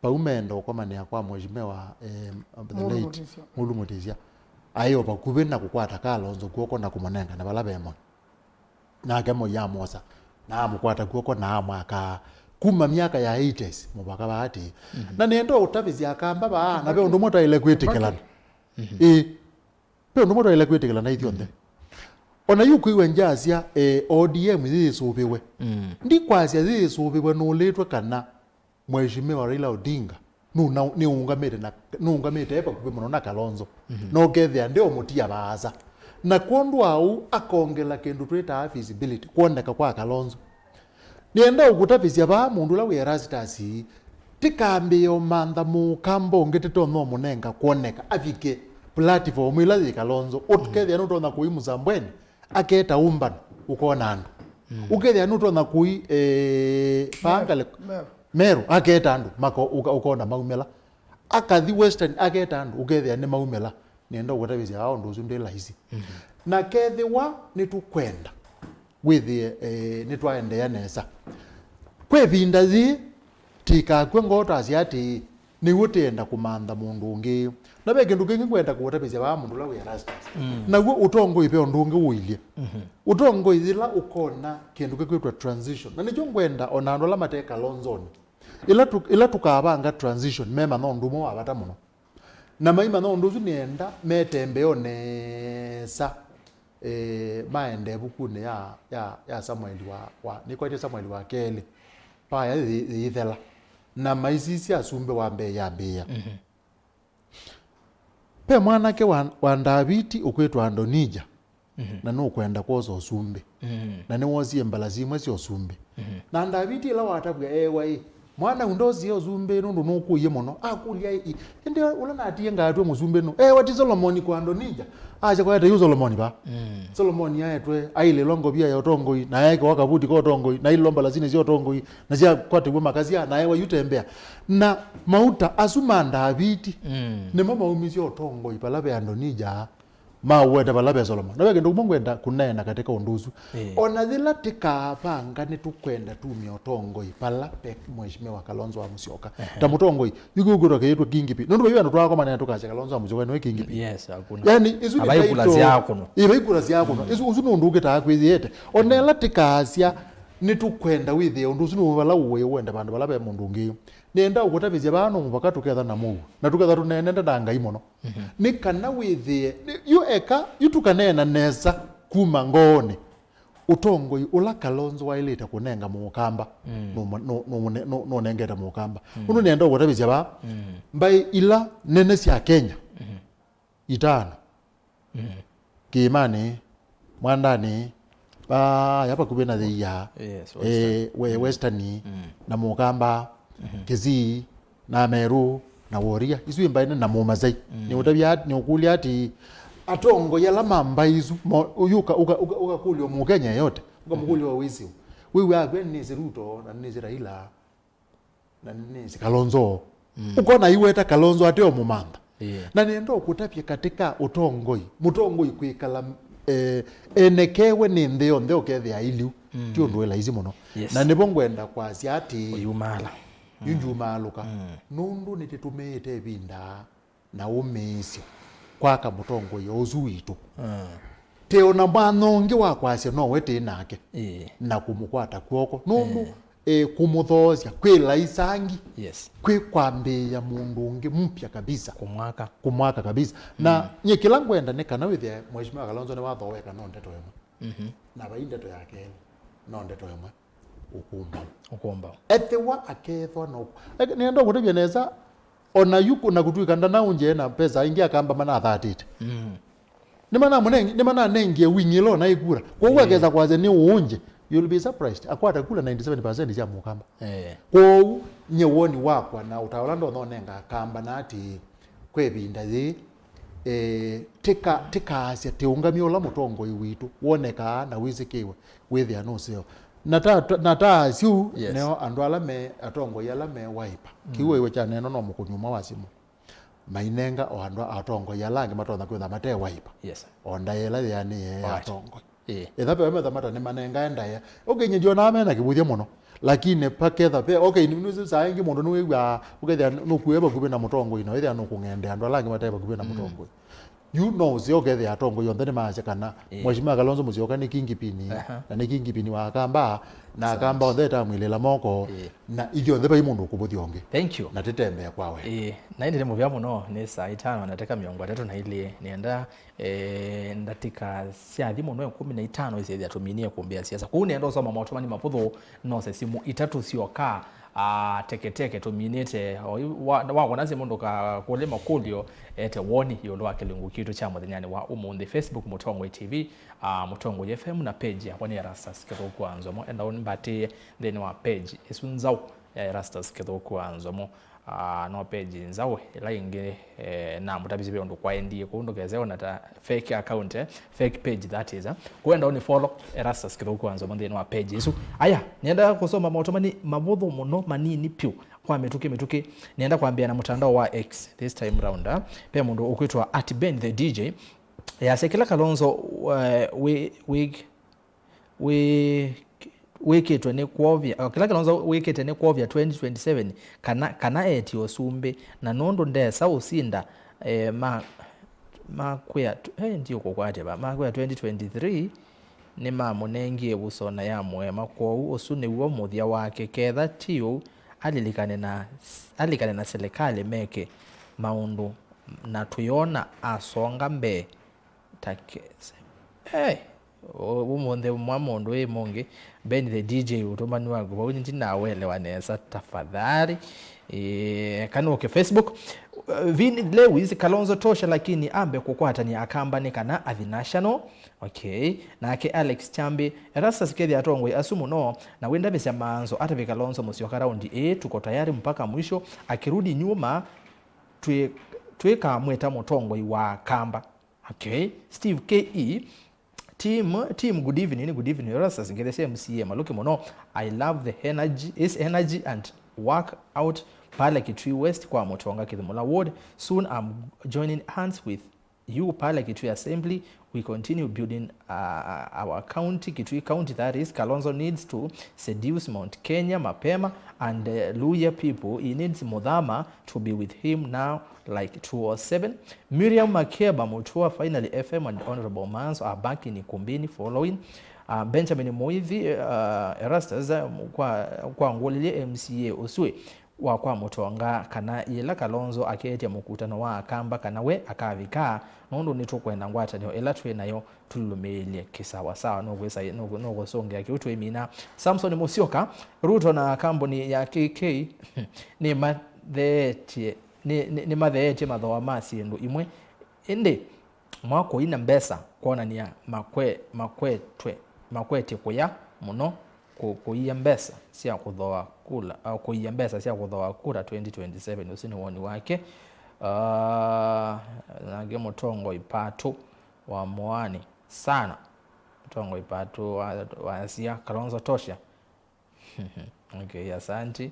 paumendo kwa mane kwa mheshimiwa Mulu Mutisia ayo bakube na kukwata Kalonzo kuoko na kumonenga na balabemo na kemo ya mosa na mukwata kuoko na amaka kuma miaka ya 80s mubaka bahati na nendo utabizi akamba ba na be undu moto ile kwetekelana pe undu moto ile kwetekelana ithionde ona yuku iwe njazia ODM zisubiwe ndi kwazia zisubiwe no letwe kana mheshimiwa Raila Odinga ni ungamete epa kupe muno na Kalonzo no gethia ndio mutia baza na kondu au akongela kendu tweta feasibility kuoneka kwa Kalonzo nienda ukutapisia ba mundu la Erastus tikambe yo manda mu kambo ngetete no munenga kuoneka afike platform ila Kalonzo utkethia no tona kuimuza mbweni aketa umban ukona andu ukethia no tona kui pangale Meru aketa andu mako ukona maumela akathi western aketa andu ukethia ni maumela nienda ukutapisia hao ndozu ndela hizi na kethiwa nitukwenda with nitwaendea nesa kwe vinda zi tika kwengota asiati ni utenda kumanda mundu ungi na be kindu kingi kwenda kuotapisia ba mundu la Erastus na gwo utongo ipe ndungi uilie utongo ithila ukona kindu kikwitwa transition na nicho ngwenda onando la mateka Kalonzo ila tukabanga transition mema no ndumo wabata muno na maima no nduzu nienda metembeo nesa maende bukune ya Samuel wa ni kwa Samuel wa Kele pa ya ithela na maisisi asumbe wa mbe ya bia pe mwanake wa Daviti ukwetwa Andonija na no kwenda kozo osumbe na ne wozie mbalazi mwezi osumbe na Daviti la watabwa wai mwana undozi osumbe nundu nukuye muno akulia ende ulana atie ngatwe musumbe no wati Solomon kwa Andonija acha kwa yu Solomon ba Solomon yaetwe aile longo bia ya otongoi na yake wakabuti kwa otongoi na ile lomba lazine sio otongoi na sia kwate kwa makazi na yewa yutembea na mauta asuma Daviti ne mama umisi otongoi palabe Andonija maweta palabe Solomon na weke ndo mongwenda kunena katika unduzu ona thila tika panga ne tukwenda tumia otongoi palabe mheshimiwa Kalonzo wa Musyoka ta mutongoi yugugura ke yetu kingipi ndo biyo ndo manena tukacha Kalonzo wa Musyoka no kingipi yes hakuna yani izu abayikulazi yako no ibayikulazi yako no izu uzu nduke ta kwiziyete onela tikasia ne tukwenda withi unduzu no bala uwe wenda bandu palabe mundu ngiyo nenda ukutabizya bano mubaka tuketha na Mungu na tuketha tunenenda danga imono ni kana withie yu eka yutukanena nesa kuma ngone utongoi ula Kalonzo waileta kunenga mukamba no nengeta mukamba uno nenda ukutabizya ba mbai ila nene sia Kenya itano kimani mwandani ba yapa kubena ya western na mukamba Kizii na Meru na Woria isu imbaine na Mumazai ni utabia ni ukulia ati atongo yala mamba isu uyuka kulio mu Kenya yote ukamkulio wisi wewe agweni Ruto na ni Raila na ni Kalonzo uko na iweta Kalonzo ateo mumanda na nendo ukutapye katika utongoi mutongoi kwikala enekewe ni ndio kethe ya iliu tio ndwela izi muno na nibongwenda kwa siati uyumala yunjumaluka nundu nititumite binda na umisi kwaka mutongo yozu itu teo na mwanonge wakwasya no wete nake na kumukwata kwoko nundu kumuthosya kwila isangi kwi kwambia mundu ungi mpya kabisa kumwaka kabisa na nyekila ngwenda ne kana withia mheshimiwa Kalonzo ne wathoweka no ndeto yemwe na baindeto yake no ndeto yemwe ukumba ethewa akethwa no nenda kutebya neza ona yuko na kutuika ndana unje na pesa ingi akamba mana 30 ni mana nengi wingilo na igura kwa uwekeza kwaze ni unje you'll be surprised akwata kula 97% ya mukamba kwa nyewoni wakwa na utawalando no nenga akamba na ati kwebinda zi tika asya teungamio la mutongo iwitu woneka na wizikiwe with ya no seo nata siu neo andwala me atongo yala me wipa kiwe wecha neno no mukunyuma wasimu mainenga o andwa atongo yala ngi matonda kwenda mate wipa onda yela yani atongo ethape me thamata ne manenga enda ya ogenye jo na mena kibuthia muno lakini paketha pe okay ni nusu saingi mundu no wiwa ukethia no kueba kube na mutongo ino ethia no kungende andwala ngi mate kube na mutongo you know ziogethe ya tongo yonthe ni maacha kana mheshimiwa Kalonzo Musyoka ni kingipini na ni kingipini wa akamba na akamba ondeta mwilela moko na igyo nthe bai mundu kubuthi onge thank you na tetembea kwawe na indi muvya muno ni saa 5 nateka 3 na ile nienda ndatika siathi muno 15 isi ya tuminie kumbia siasa kuni ndo soma maotomani maputho no se simu 3 sioka teketeke tuminete wa nazi mundu ka kulema kulio ete woni yondo wakilingu kitu cha muthenyani wa umundi Facebook Mutongo TV Mutongo FM na page hapo ni Erastus Kithuku Nzomo enda unibati then wa page isunzau ya Erastus Kithuku Nzomo no page nzau ila ingi na mutabizi byo ndo kwa ndie kundo kezeo na fake account fake page that is kwenda uni follow Erastus Kithuku Nzomo then wa page isu aya nienda kusoma maotomani mabudho muno manini pyu kwa metuke nienda kuambia na mtandao wa X this time round pia mundu ukwitwa @ben the DJ ya sekela Kalonzo wiketwe ne kwovya kila Kalonzo wiketwe ne kwovya 2027 kana eti osumbe na nondo ndesa usinda makwea ndio kokwate ba makwea 2023 ni mamunengie busona ya mwema kwa osune wo muthia wake ketha tio alilikane na serikali meke maundu na tuyona asonga mbe takeze umunthe mwamundu wi mungi Ben the DJ utumani wangu bawuni ndinawelewa nesa tafadhali kanuke Facebook Vin Lewis Kalonzo tosha lakini ambe kukwatani akambani kana athi national okay nake Alex Chambi Erastus kethi atongwe asumu no na wenda besya Maanzo atabe Kalonzo musyoka raundi tuko tayari mpaka mwisho akirudi nyuma tuweka mweta Mutongwa wa kamba okay Steve KE Team good evening Erastus ngedese MCA Maluki mono I love the energy and work out pale Kitui West kwa Mutonga Kithumula Ward. Soon I'm joining hands with you pale Kitui Assembly. We continue building our county, Kitui County, that is. Kalonzo needs to seduce Mount Kenya, Mapema, and Luya people. He needs Mudhama to be with him now, like 207. Miriam Makeba Mutua, finally FM and Honorable Maanzo are back in Îkûmbî following. Benjamin Moithi, Erastus, kwa ngolile MCA Usui. Wa kwa Mutonga kana yela Kalonzo akete mukutano wa akamba kana we akavika nondo nitukwenda ngwata nyo ela twe nayo tulumele kisawa sawa no gwesa no gosonge yake utwe mina Samson Musyoka Ruto na kamboni ya KK ni mathete ni mathete mathoa masindu imwe inde mwako ina mbesa kuona ni makwete kuya muno kuiya mbesa sia kuthoa kula au kuiya mbesa sia kuthoa kura 2027 usini woni wake nage Mutongo ipatu wa Mwani sana Mutongo ipatu wa sia Kalonzo tosha okay asante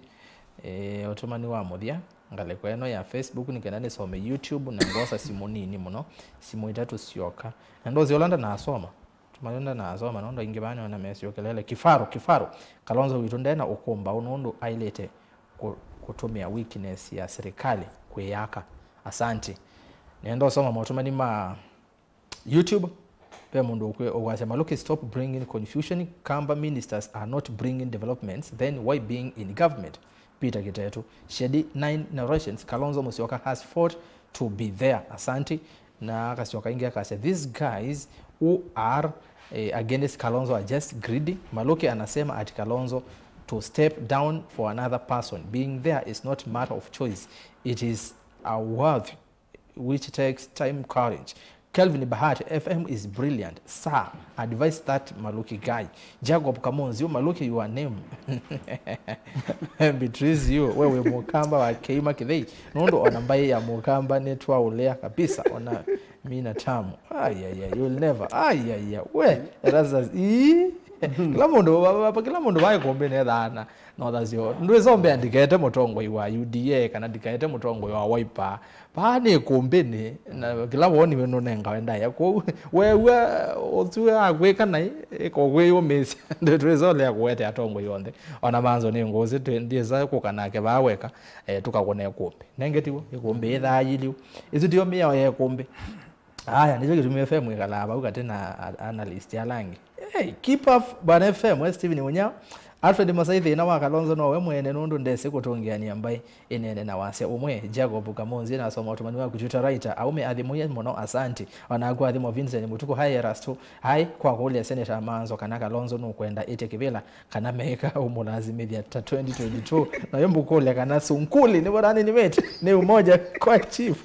otumani wa muthia ngale kweno ya Facebook nikenda nisome YouTube na ngosa simu nini muno simu itatu sioka ndozi Yolanda na asoma tumayonda na asoma nondo ingibani na mesio kelele kifaru Kalonzo witundena ukomba unondo ailete kutumia weakness ya serikali kweyaka asante nendo soma motumani ma YouTube pe mundu kwe owasema Maluki stop bringing confusion kamba ministers are not bringing developments then why being in government Peter Gitetu Shedi 9 narrations Kalonzo Musyoka has fought to be there asante na Kasioka ingia kase these guys who are against Kalonzo are just greedy. Maluki anasema at Kalonzo to step down for another person. Being there is not matter of choice. It is a worth which takes time, courage. Kelvin Bahati, FM is brilliant. Sir, advise that Maluki guy. Jacob Kamonzi, Maluki, your name. Betrays you. Wewe Mukamba wa Keima Kidei. Nondo onambaye ya Mukamba netwa ulea kabisa. Ona mina tamu. You'll never. We. Erastus. Kila mundu wae kombe ne dhana. No that's your. Nduwe zombe andikete Mutongo wa UDA kana dikaete Mutongo wa Wîva. Pani kombeni na kila woni weno nenga wenda ya ko wewe otu agweka nai ko gweyo mesi ndetwezo le agwete atongo yonde ona Maanzo ni ngozi ndiza ko kanake baweka tukakone kombe nengetiwo ikombe ithayiliu izidio miya ye kombe aya ndizo kitumia FM ikalaba ukatena analyst ya langi keep up bana FM Steven Munya Alfred Masaithi na wa Kalonzo no we mwene nundu ndese kutongeania ambaye enene na wase umwe Jacob Kamonzi na soma otumani wa kujuta writer aume adhimuye mono asante wanagwa adhimu Vincent Mutuku hai Erastus hai kwa kule Seneta Maanzo kana Kalonzo no kwenda etekebela kana meka umulazimi ya 2022 na yombu kule kana sunkuli ni borani ni mete ni umoja kwa chief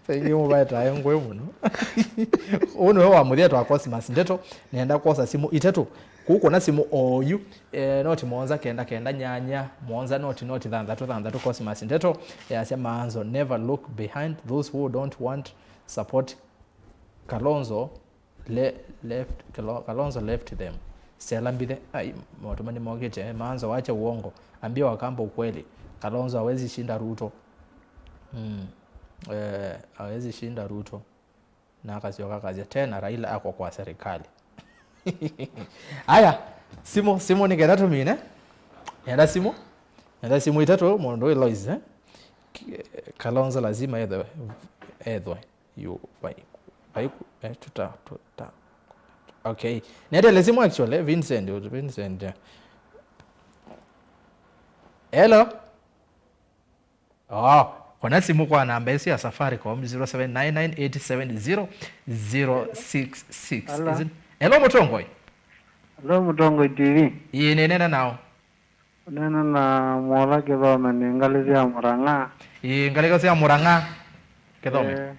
Thank you mbaita yengwe muno ono wa muthia twa Cosmas ndeto nenda kosa simu itatu kuko na simu oyu noti monza kenda nyanya monza noti thandatu Cosmas ndeto yasema Maanzo never look behind those who don't want support Kalonzo left them selambide motomani mogeje Maanzo waache uongo ambia wakamba ukweli Kalonzo hawezi shinda Ruto hawezi shinda Ruto na akasioka kazi tena Raila ako kwa serikali aya simu nigenda tumine enda simu itatu mondo Eloise Kalonzo lazima edwe you by tuta okay nende simu actually Vincent Hello. Oh, kuna simu kwa namba ya Safaricom 0799870066. Hello Mutongo. Hello Mutongo TV. Nena nao. Nena na mola Kithome ni ngali cia Murang'a. Ngali cia Murang'a. Kithome.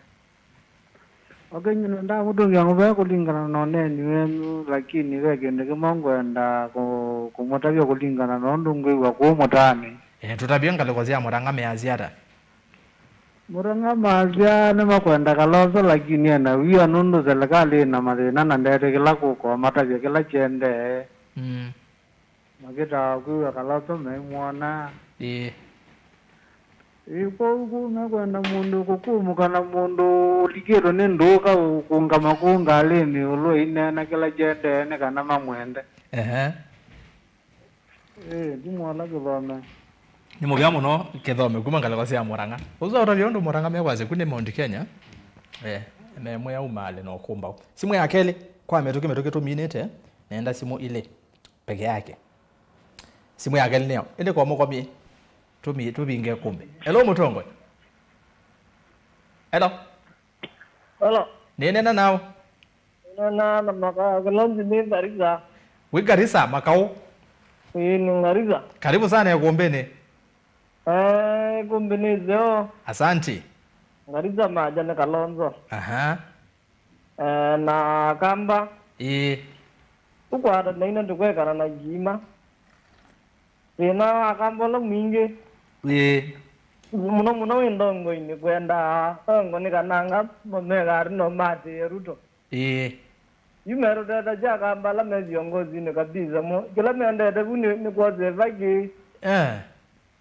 Okay, nda mutungia ngove kulingana na neni wenu lakini wegende kimongwenda kumutavia kulingana na ndungwa ku mutani. Tutabia ngali cia Murang'a meaziara. Murang'a mazia ni makwenda Kalonzo lakini na wia nundu serikali na mathina na ndete kila kuko matavia kila chende. Magita kuwa Kalonzo memwona. Iko na kwenda mundu kukumukana mundu likiro ninduka kungama kunga lini ulo inena kila chende ne kana mamwende. Ndimwala Kithome. Ni mubya muno Kithome kuma ngali cia Murang'a. Uzo utabiondo Murang'a mekwaze kune Mount Kenya. Na mwe ya umale no kumba. Simu ya kele kwa metoke tuminete naenda simu ile peke yake. Simu ya kele neo. Ende kwa moko mi tubinge kumbe. Hello Mutongo. Hello. Hello. Nena nao. Na maka Kalonzo ni Garissa. Wi Garissa makao. Ni Garissa. Karibu sana Îkûmbî. Îkûmbî zeo. Asante. Garissa maja na Kalonzo. Na kamba. Uko ada naina tukwe kana na jima. Ina kamba lo mingi. Muno indongo ini kwenda ngo ni kananga momegari no mate Ruto. Yumero dada jaka mbala meziongozi ni kabisa mo kila meandete ni kwa zevagi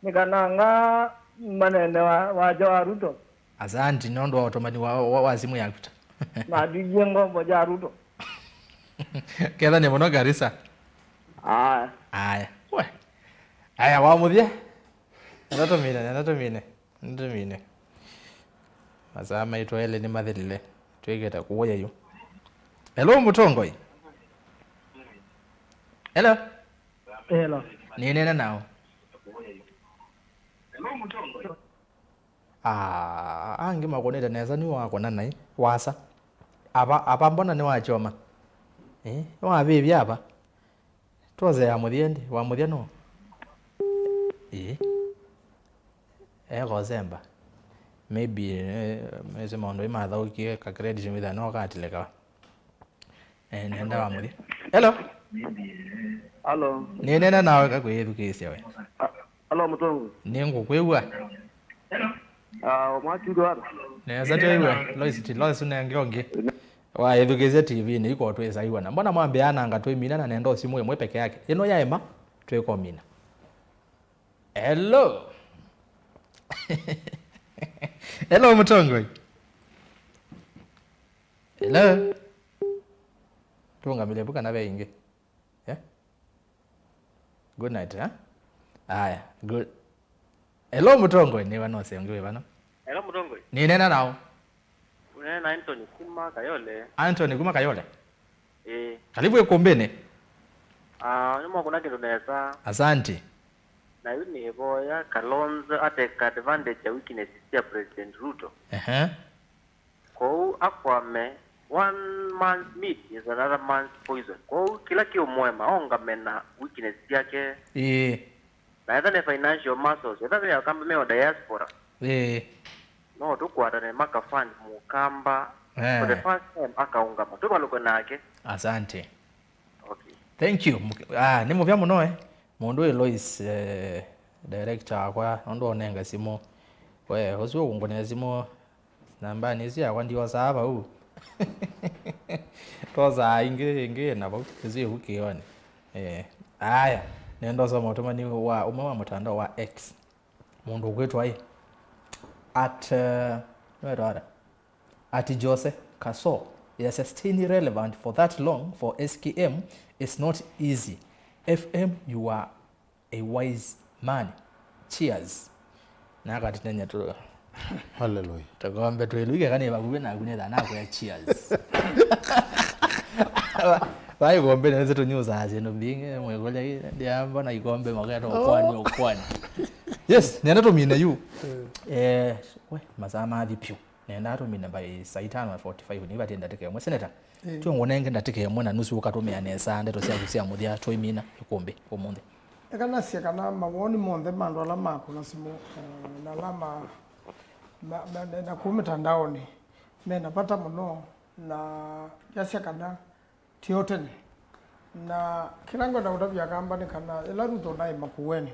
ni kananga manene wa Ruto. Asante nondo automani wa simu yakuta. Madije ngombo ja Ruto. Kela ni muno Garissa. Aya. We. Aya wa muthia. Ndatomine. Masama itwele ni mathilile. Twegeta kuwoya yu. Hello Mutongo. Hello. Ni nena nao. Hello Mutongo. Angi makoneta neza ni wako nai. Wasa. Apa mbona ni wachoma. Wa bibi hapa. Toze ya muthiendi, wa muthia no. Gozemba. Maybe meze mondo imathaukie ka credit mitha no gatileka. Nenda wa muthia. Hello. Hello. Ni nena nawe kakwithukisia we. Hello Mutongo. Ni ngukwewa. Hello. Mwachudo hapa. Neza twewa, Lois unengionge. Wa ithukisia TV ni iko twesa iwana. Mbona mwambeana anga twimina na nendo simu imwe peke yake. Ino yaema tweko mina. Hello. Hello Mutongo. Hello. Tunga milebuka na beinge. Good night, Aya, good. Hello Mutongo ni wanose ngiwe bana. Hello Mutongo. Ni nena nao. Unena Anthony kuma Kayole. Anthony kuma Kayole. Karibu Îkûmbî. Nyuma kuna kitu nesa. Asante. Na yuni boya Kalonzo ateka advantage ya weakness ya President Ruto. Kwa akwame 1 month meat is another man's poison. Kwa kila kio mwema onga mena weakness yake. Na yadhane financial muscles. Yadhane ya kamba meo diaspora. No tukwata ne maka fund mukamba. For the first time akaunga matuba luko nake. Asante. Okay. Thank you. Ni muvya muno mundu Lois director kwa ndo onenga simo. We hozwo ngone simo namba nisi yakwa ndiwa saba u. Toza inge nabo kizi hukione. Aya nendo soma utomani wa umama mutandao wa X. Mundu kwetu ai at Jose Kaso. Yes, staying relevant for that long for SKM is not easy. FM, you are a wise man. Cheers. Nakati tenya tu. Hallelujah. Tagombe tu iluge kani bakuwe na kuneda na kwa cheers. Vai gombe na zetu news azino binge mwegola dia mbona igombe magato okwani. Yes, nenda to mina you. We mazama adipyu. Nenda to mina by saitano 45 ni batenda teke mwe Seneta. Tu ngonenge ndateke mwe na nusu ukatomea nesa ndeto sia mudia to imina Îkûmbî omunde. Ekana sia kana mawoni monde mando ala mako na simu na lama na kumitandaoni. Me napata muno na yasia kana tiotene. Na kilango na utabia kamba ni kana elaruto na Makueni.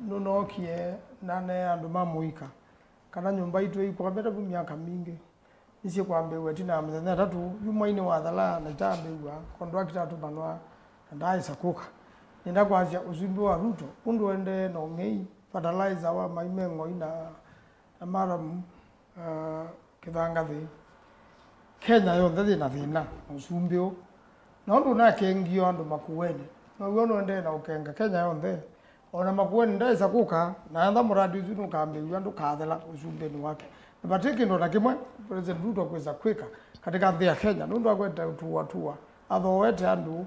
Nuno kie nane anduma muika. Kana nyumba itu iko mbele kwa miaka mingi. Nisi kwambe wetu na mzee tatu yumaini wa dhala na tabewa kondwa kitatu banwa ndai sakuka. Nenda kwanza uzumbi wa Ruto undu ende no ngei fertilizer wa maimengo ina amaram kidhangathi Kenya yonthe na thina usumbio na ndu na kengio andu Makueni no wono ende na ukenga Kenya yonthe ona Makueni ndai sakuka na anda muradi zinu kambe yandu kathela usumbeni wake batiki ndo na kimwe President Ruto kweza kwika katika nthi ya Kenya ndu akwenda tuwa athowete andu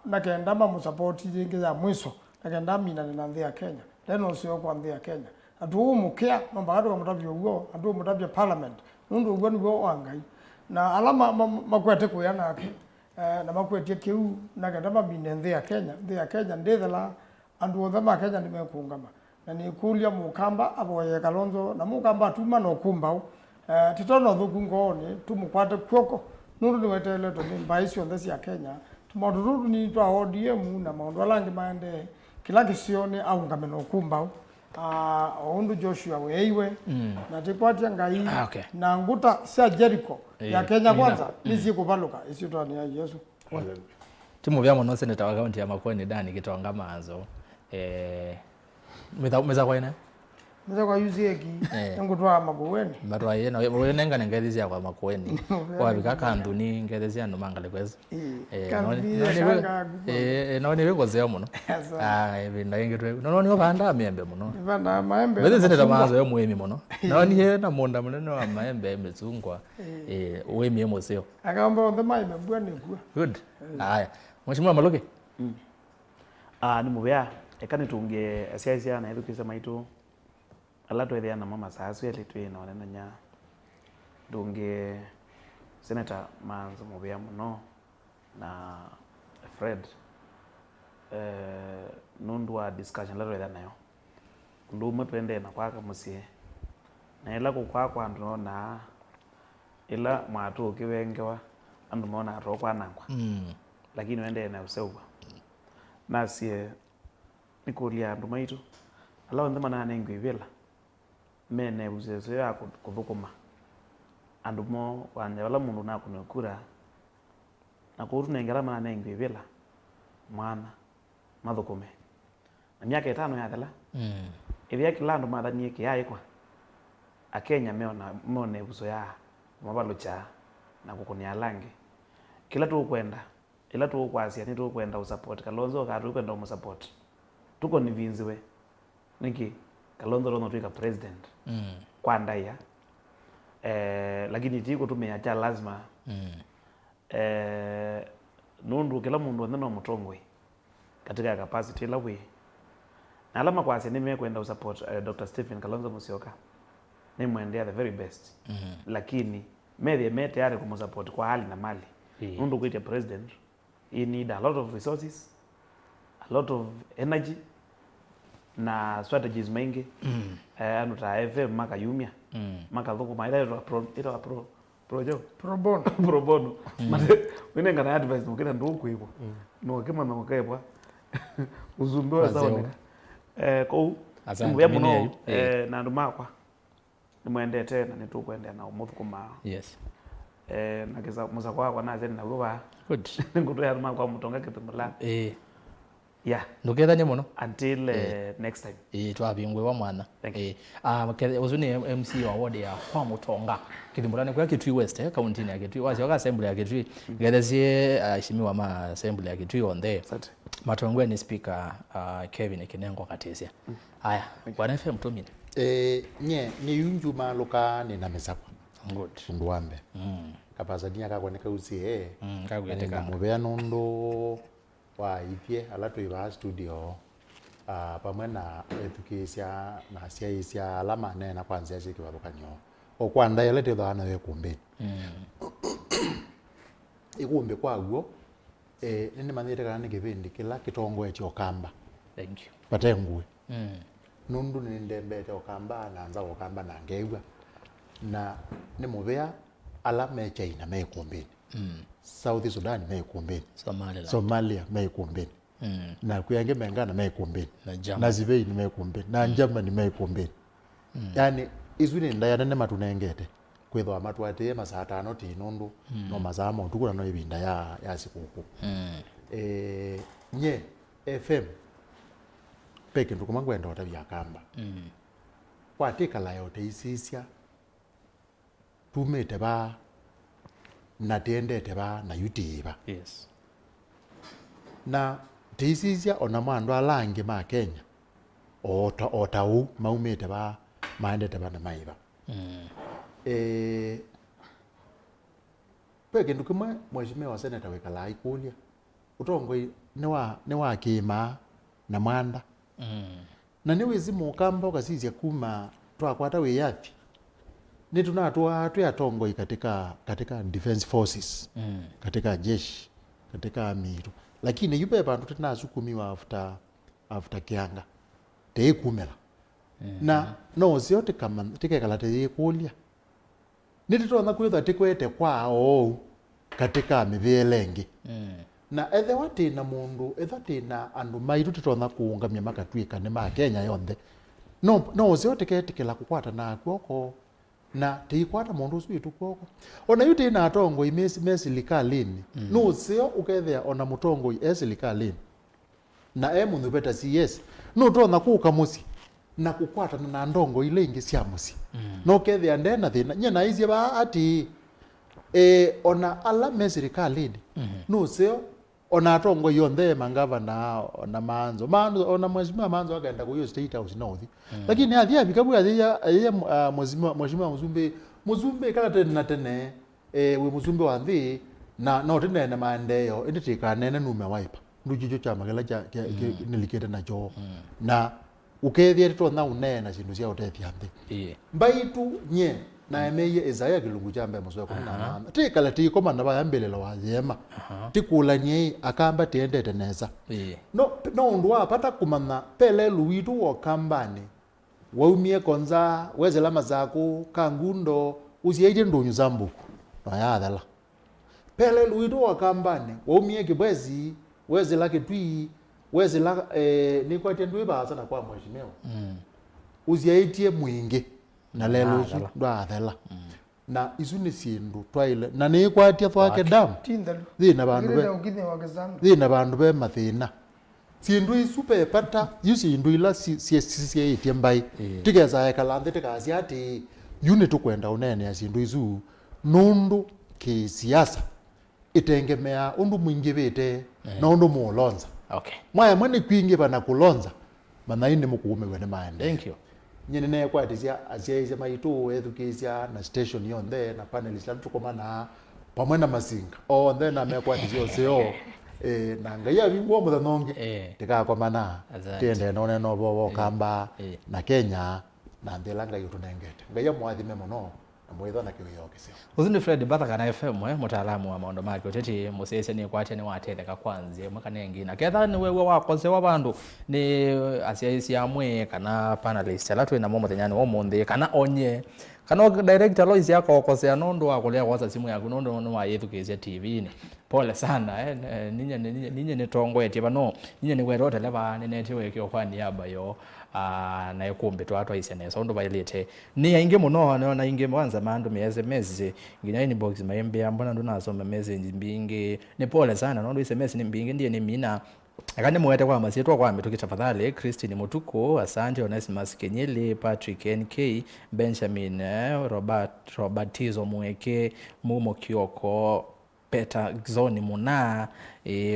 na kenda mamu support jingi ya mwiso na kenda mina na nthi ya Kenya leno sio kwa nthi ya Kenya atu mukia nomba atu mutabyo ugo atu mutabyo parliament ndu ugo nigo wangai na alama makwete kuyana ake na makwete kiu na kenda mamine nthi ya Kenya ndethela andu othe ma Kenya nimekungama na ni kulia mukamba aboye Kalonzo na mukamba atuma no kumbao titono thukungoni tumukwate kwoko nuru niwetele to ni mbaisio ndesi ya Kenya tumoduru ni to ODM na maundu alangi maende kila kisione au ngameno kumbao ondu Joshua weiwe na tikwatia ngai na nguta sia Jericho ya Kenya kwanza nisi kubaluka isitwa ni ya Yesu timu vya mono Seneta wa kaunti ya Makueni Dani kitonga Maanzo meza kwa ina meza kwa yuzieki ngutwa Makueni barwa yena wewe nenga ngezia kwa Makueni kwa bikaka nduni ngezia no mangale kweza noni weko zeo muno ebi ndayengitwe noni obanda miembe muno banda maembe beze Seneta Maanzo yo muemi muno noni he na monda munene wa maembe mezungwa uemi emoseo akamba onde maembe bwana kwa good haya mheshimiwa Maluki ni mubya ekani tunge siasa na edukisa maitu alato ethia na mama sasu yalitwe na wanena nya dunge Seneta Maanzo mubya muno na Fred nundu wa discussion lato ethia nayo kundu mepende na kwaka musie na ila kwa andu na ila mwatu kiwengewa andu mona atokwa nangwa lakini wende na useuwa nasie nikulia andu maitu ala wende mana nengi vila mene uzezo ya kuthukuma andu mo wanya wala mundu na kunekura na kurutu nengera mana nengi vila mwana mathukume na miaka 5 ya thela ithia kila andu mathanie kiai kwa akenya mone uzo ya mabalucha na kukunia langi kila tu kwenda ila tu kwasia ni tu kwenda usupport Kalonzo ka tu kwenda umusupport tuko ni vinziwe niki Kalonzo rono tuika president kwa ndaya lakini tiko tumeacha lazima nundu kila mundu ndano mutongwe katika capacity lawe na alama kwasia ni kwenda usupport Dr. Stephen Kalonzo Musyoka ni mwendea the very best lakini me tayari kumusupport kwa hali na mali nundu kuita president you need a lot of resources, a lot of energy na strategies maingi anu ta FM maka yumia maka thoko maira pro bono mate winenga na advice mukira nduku hivyo no kema na mukebwa uzumbiwa sawa ko mbuya muno na ndumakwa nimwende tena nitukwenda na umuthukuma yes na kisa musa kwa na zeni na ruba good ngutu ya Mutonga kwa Mutonga Kithumula yeah ndukethanye muno until next time twabingwe wa mwana uzuni MC wa ward ya kwa Mutonga Kithumula ni kwa Kitui West county ya Kitui wasi waka assembly ya Kitui ngethezie ashimiwa ma assembly ya Kitui onde matongwe ni speaker Kevin Kinengo Katesia haya bwana FM tumini nye ni yunju maluka ni na mesapa good unduambe kapazania kakoneka usie kagweteka mubea nondo wa ithie alatu iba studio pamwe na etukisia na siasa alama nena kwanza sikibarukanyo okwanda yelete thana we kumbe Îkûmbî kwaguo nini manire kana kibindi kila kitongo echo kamba thank you patengwe nundu nindembete okamba na nza okamba na ngeigwa na ni mubea ala me China me Îkûmbî South Sudan me Îkûmbî Somalia me Îkûmbî na kuyange mengana me Îkûmbî na Zibei ni me Îkûmbî na Germany me Îkûmbî yani izwini ndaya ne matunengete kwethwa matwate masaa 5 ti nundu no mazama utukura no ibinda ya sikuku nye FM peke ndukuma kwenda otabya kamba kwatikala yote isisya tumete ba na tendete ba na yutiba yes na tisisya ona mwandu alangi ma Kenya otau maumete ba maendete ba na maiba peke ndukuma mheshimiwa seneta wekala ikulia utongo ni wa kima na mwanda na ni wizi mukamba ukasizya kuma twakwata wiyathi ni tunatwa tuyatongoi katika defense forces katika jeshi katika amiru lakini yupe bantu tunasukumiwa after kianga teikumela na no ziote kama tikekala teikulia nititona kwitha tikwete kwao katika mivilengi na ethe wati na mundu ethati na andu maitu titona kuungamia makatwika ni ma Kenya yonthe no ziote ketikela kukwata na kwoko na tikwata mundu usitu kwoko ona yuti na atongo imesi likalini no sio ukethea ona mutongo esilikalini na mundu beta CS no tona kuka musi na kukwata na ndongo ile ingi cia musi no kethea ndena thina nyena izi ba ati ona ala mesirikalini no sio ona atongo yonthe mangava na ona Maanzo ona mheshimiwa Maanzo akaenda kwa hiyo state house north lakini athia bikabu athia mheshimiwa Muzumbe kala tena we Muzumbe wa nthi na no tena na maendeleo inditika nene nume waipa ndujijo cha magala cha nilikete na jo na ukethia tona unena sindu cia utethia nthi mbaitu nye na emeye Isaiah kilungu jambe muso ko na tikala ti koma na bayambelelo wa yema tikula nye akamba tiendete neza no ndwa pata kumana pele luitu wo kambani waumie konza wezela mazako kangundo usiyeje ndonyu zambuku no yadhala pele luitu wo kambani waumie kibwezi wezela kitwi wezela ni kwa tendwe ba sana kwa mheshimiwa usiyetie mwingi na lelo ndwathela na izu ni sindu twaile na ni kwatia twake damu thina bandu be mathina sindu isupe pata yusi indu ila sie itie mbai tigeza ekalanthi tikasi ati unit kwenda unene ya sindu izu nundu ki siasa itengemea undu mwingi bete na undu muulonza mwaya mwene kwingi bana kulonza manaini mukuume wene maende thank you nyene kwatizia aziaize maitu edukizia na station yonthe na panelist tukomana pamwe na masinga then amekwatizia sio na ngaya bingwo muthanongi tikakomana tiende none no bo kamba na Kenya na ndelanga yutunengete ngaya mwathime muno mwitho na kiwiyo kisio uzindi Fred Mbatha kana FM mutaalamu wa maondo make ûteti musese ni kwate ni watetheka kwanze makanengi na ketha ni wewe wakonse wa bandu ni asiaisi amwe kana panelist alatwe na momo tenyani wo monde kana onye kana director Lois yako okosea nondo akolea kwa simu yako nondo no wa yethukezia TV ni pole sana ninye ni tongo eti bano ninye ni werota leba nete weke okwani yaba yo na Îkûmbî twatwa isene so ndo bailete ni ainge muno na inge mwanza mandu mezi nginya inbox mayembe mbona ndo nasoma message mbingi ni pole sana ndo SMS ni mbingi ndiye ni mina akane mwete kwa masitwa kwa mituki tafadhali Christine Mutuku asante Onesimus Kenyeli Patrick NK Benjamin Robertizo Mweke Mumo Kioko Peter Zoni muna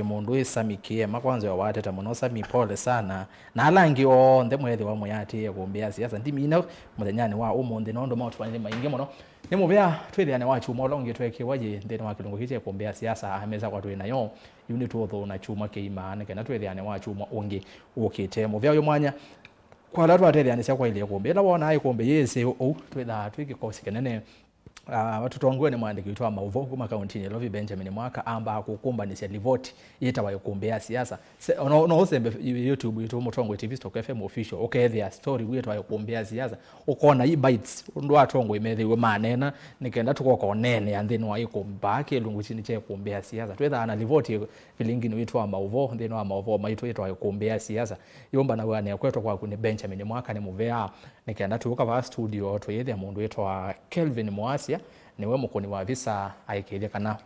mundu isamikie makwanzo ya wateta muno sami pole sana na alangi onde mwethi wa muyati kumbia siasa ndimina muthenyani wa umundi nondo mautwanire maingi muno nimubya twithiane wa chuma longi tweke waje ndene wa kilungu kiche kumbia siasa ameza kwa twina yo unit otho na chuma keimane kana twithiane wa chuma ungi ukite mubya yo mwanya kwa latu athethiane cia kwa ile kumbia la wona ai kumbe yese o twitha twikikosikene watutongwe ni mwandiki witwa Mauvo kuma kaunti ya Lovi Benjamin mwaka amba kukumbanisha livoti yetawa yokumbea siasa no usembe YouTube yitu Mutongo TV Stock FM official okethia story wetwa yokumbea siasa ukona i bites ndo atongo imethiwe manena nikenda tukoko nene and then wa ikumbake lungu chini che kumbea siasa twetha ana livoti filingi ni witwa Mauvo then wa Mauvo maitu yetwa yokumbea siasa yomba na wane kwetwa kwa kuni Benjamin mwaka ni muvea nikenda tuka va studio twethia mundu wetwa Kelvin Mwasi niwe mukoni wa visa aikithia kana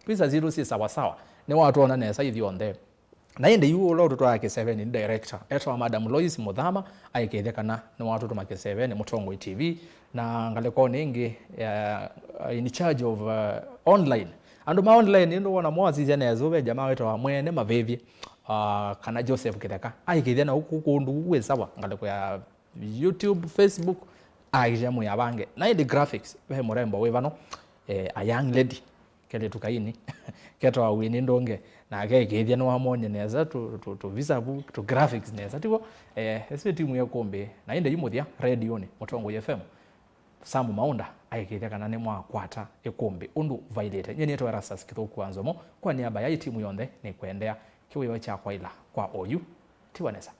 visa zero si sawa sawa ni watu ona nesa ithionde na inde yu lo to yake 7 ni director etwa Madam Lois Muthama aikithia kana ni watu to make 7 Mutongo TV na ngaleko ningi in charge of online andu ma online ndo wana mwazi jana zobe jamaa wetu wa mwene mavevye kana Joseph Kitheka aikithia na huku kundu uwe sawa ngaleko ya YouTube Facebook ajamu ya bange na ile graphics we murembo we bano a young lady kele tukaini keto awini ndonge na akegethia no amonye neza to visible to graphics neza tiko ese timu ya kombe na inde yumuthia radio ni Mutongo FM Samu Maunda aikethia kana ne mwa kwata ekombe undu violate nyeni to Erastus Kithuku Nzomo kwa niaba ya timu yonde ni kuendea kiwe cha kwaila kwa oyu tiwanesa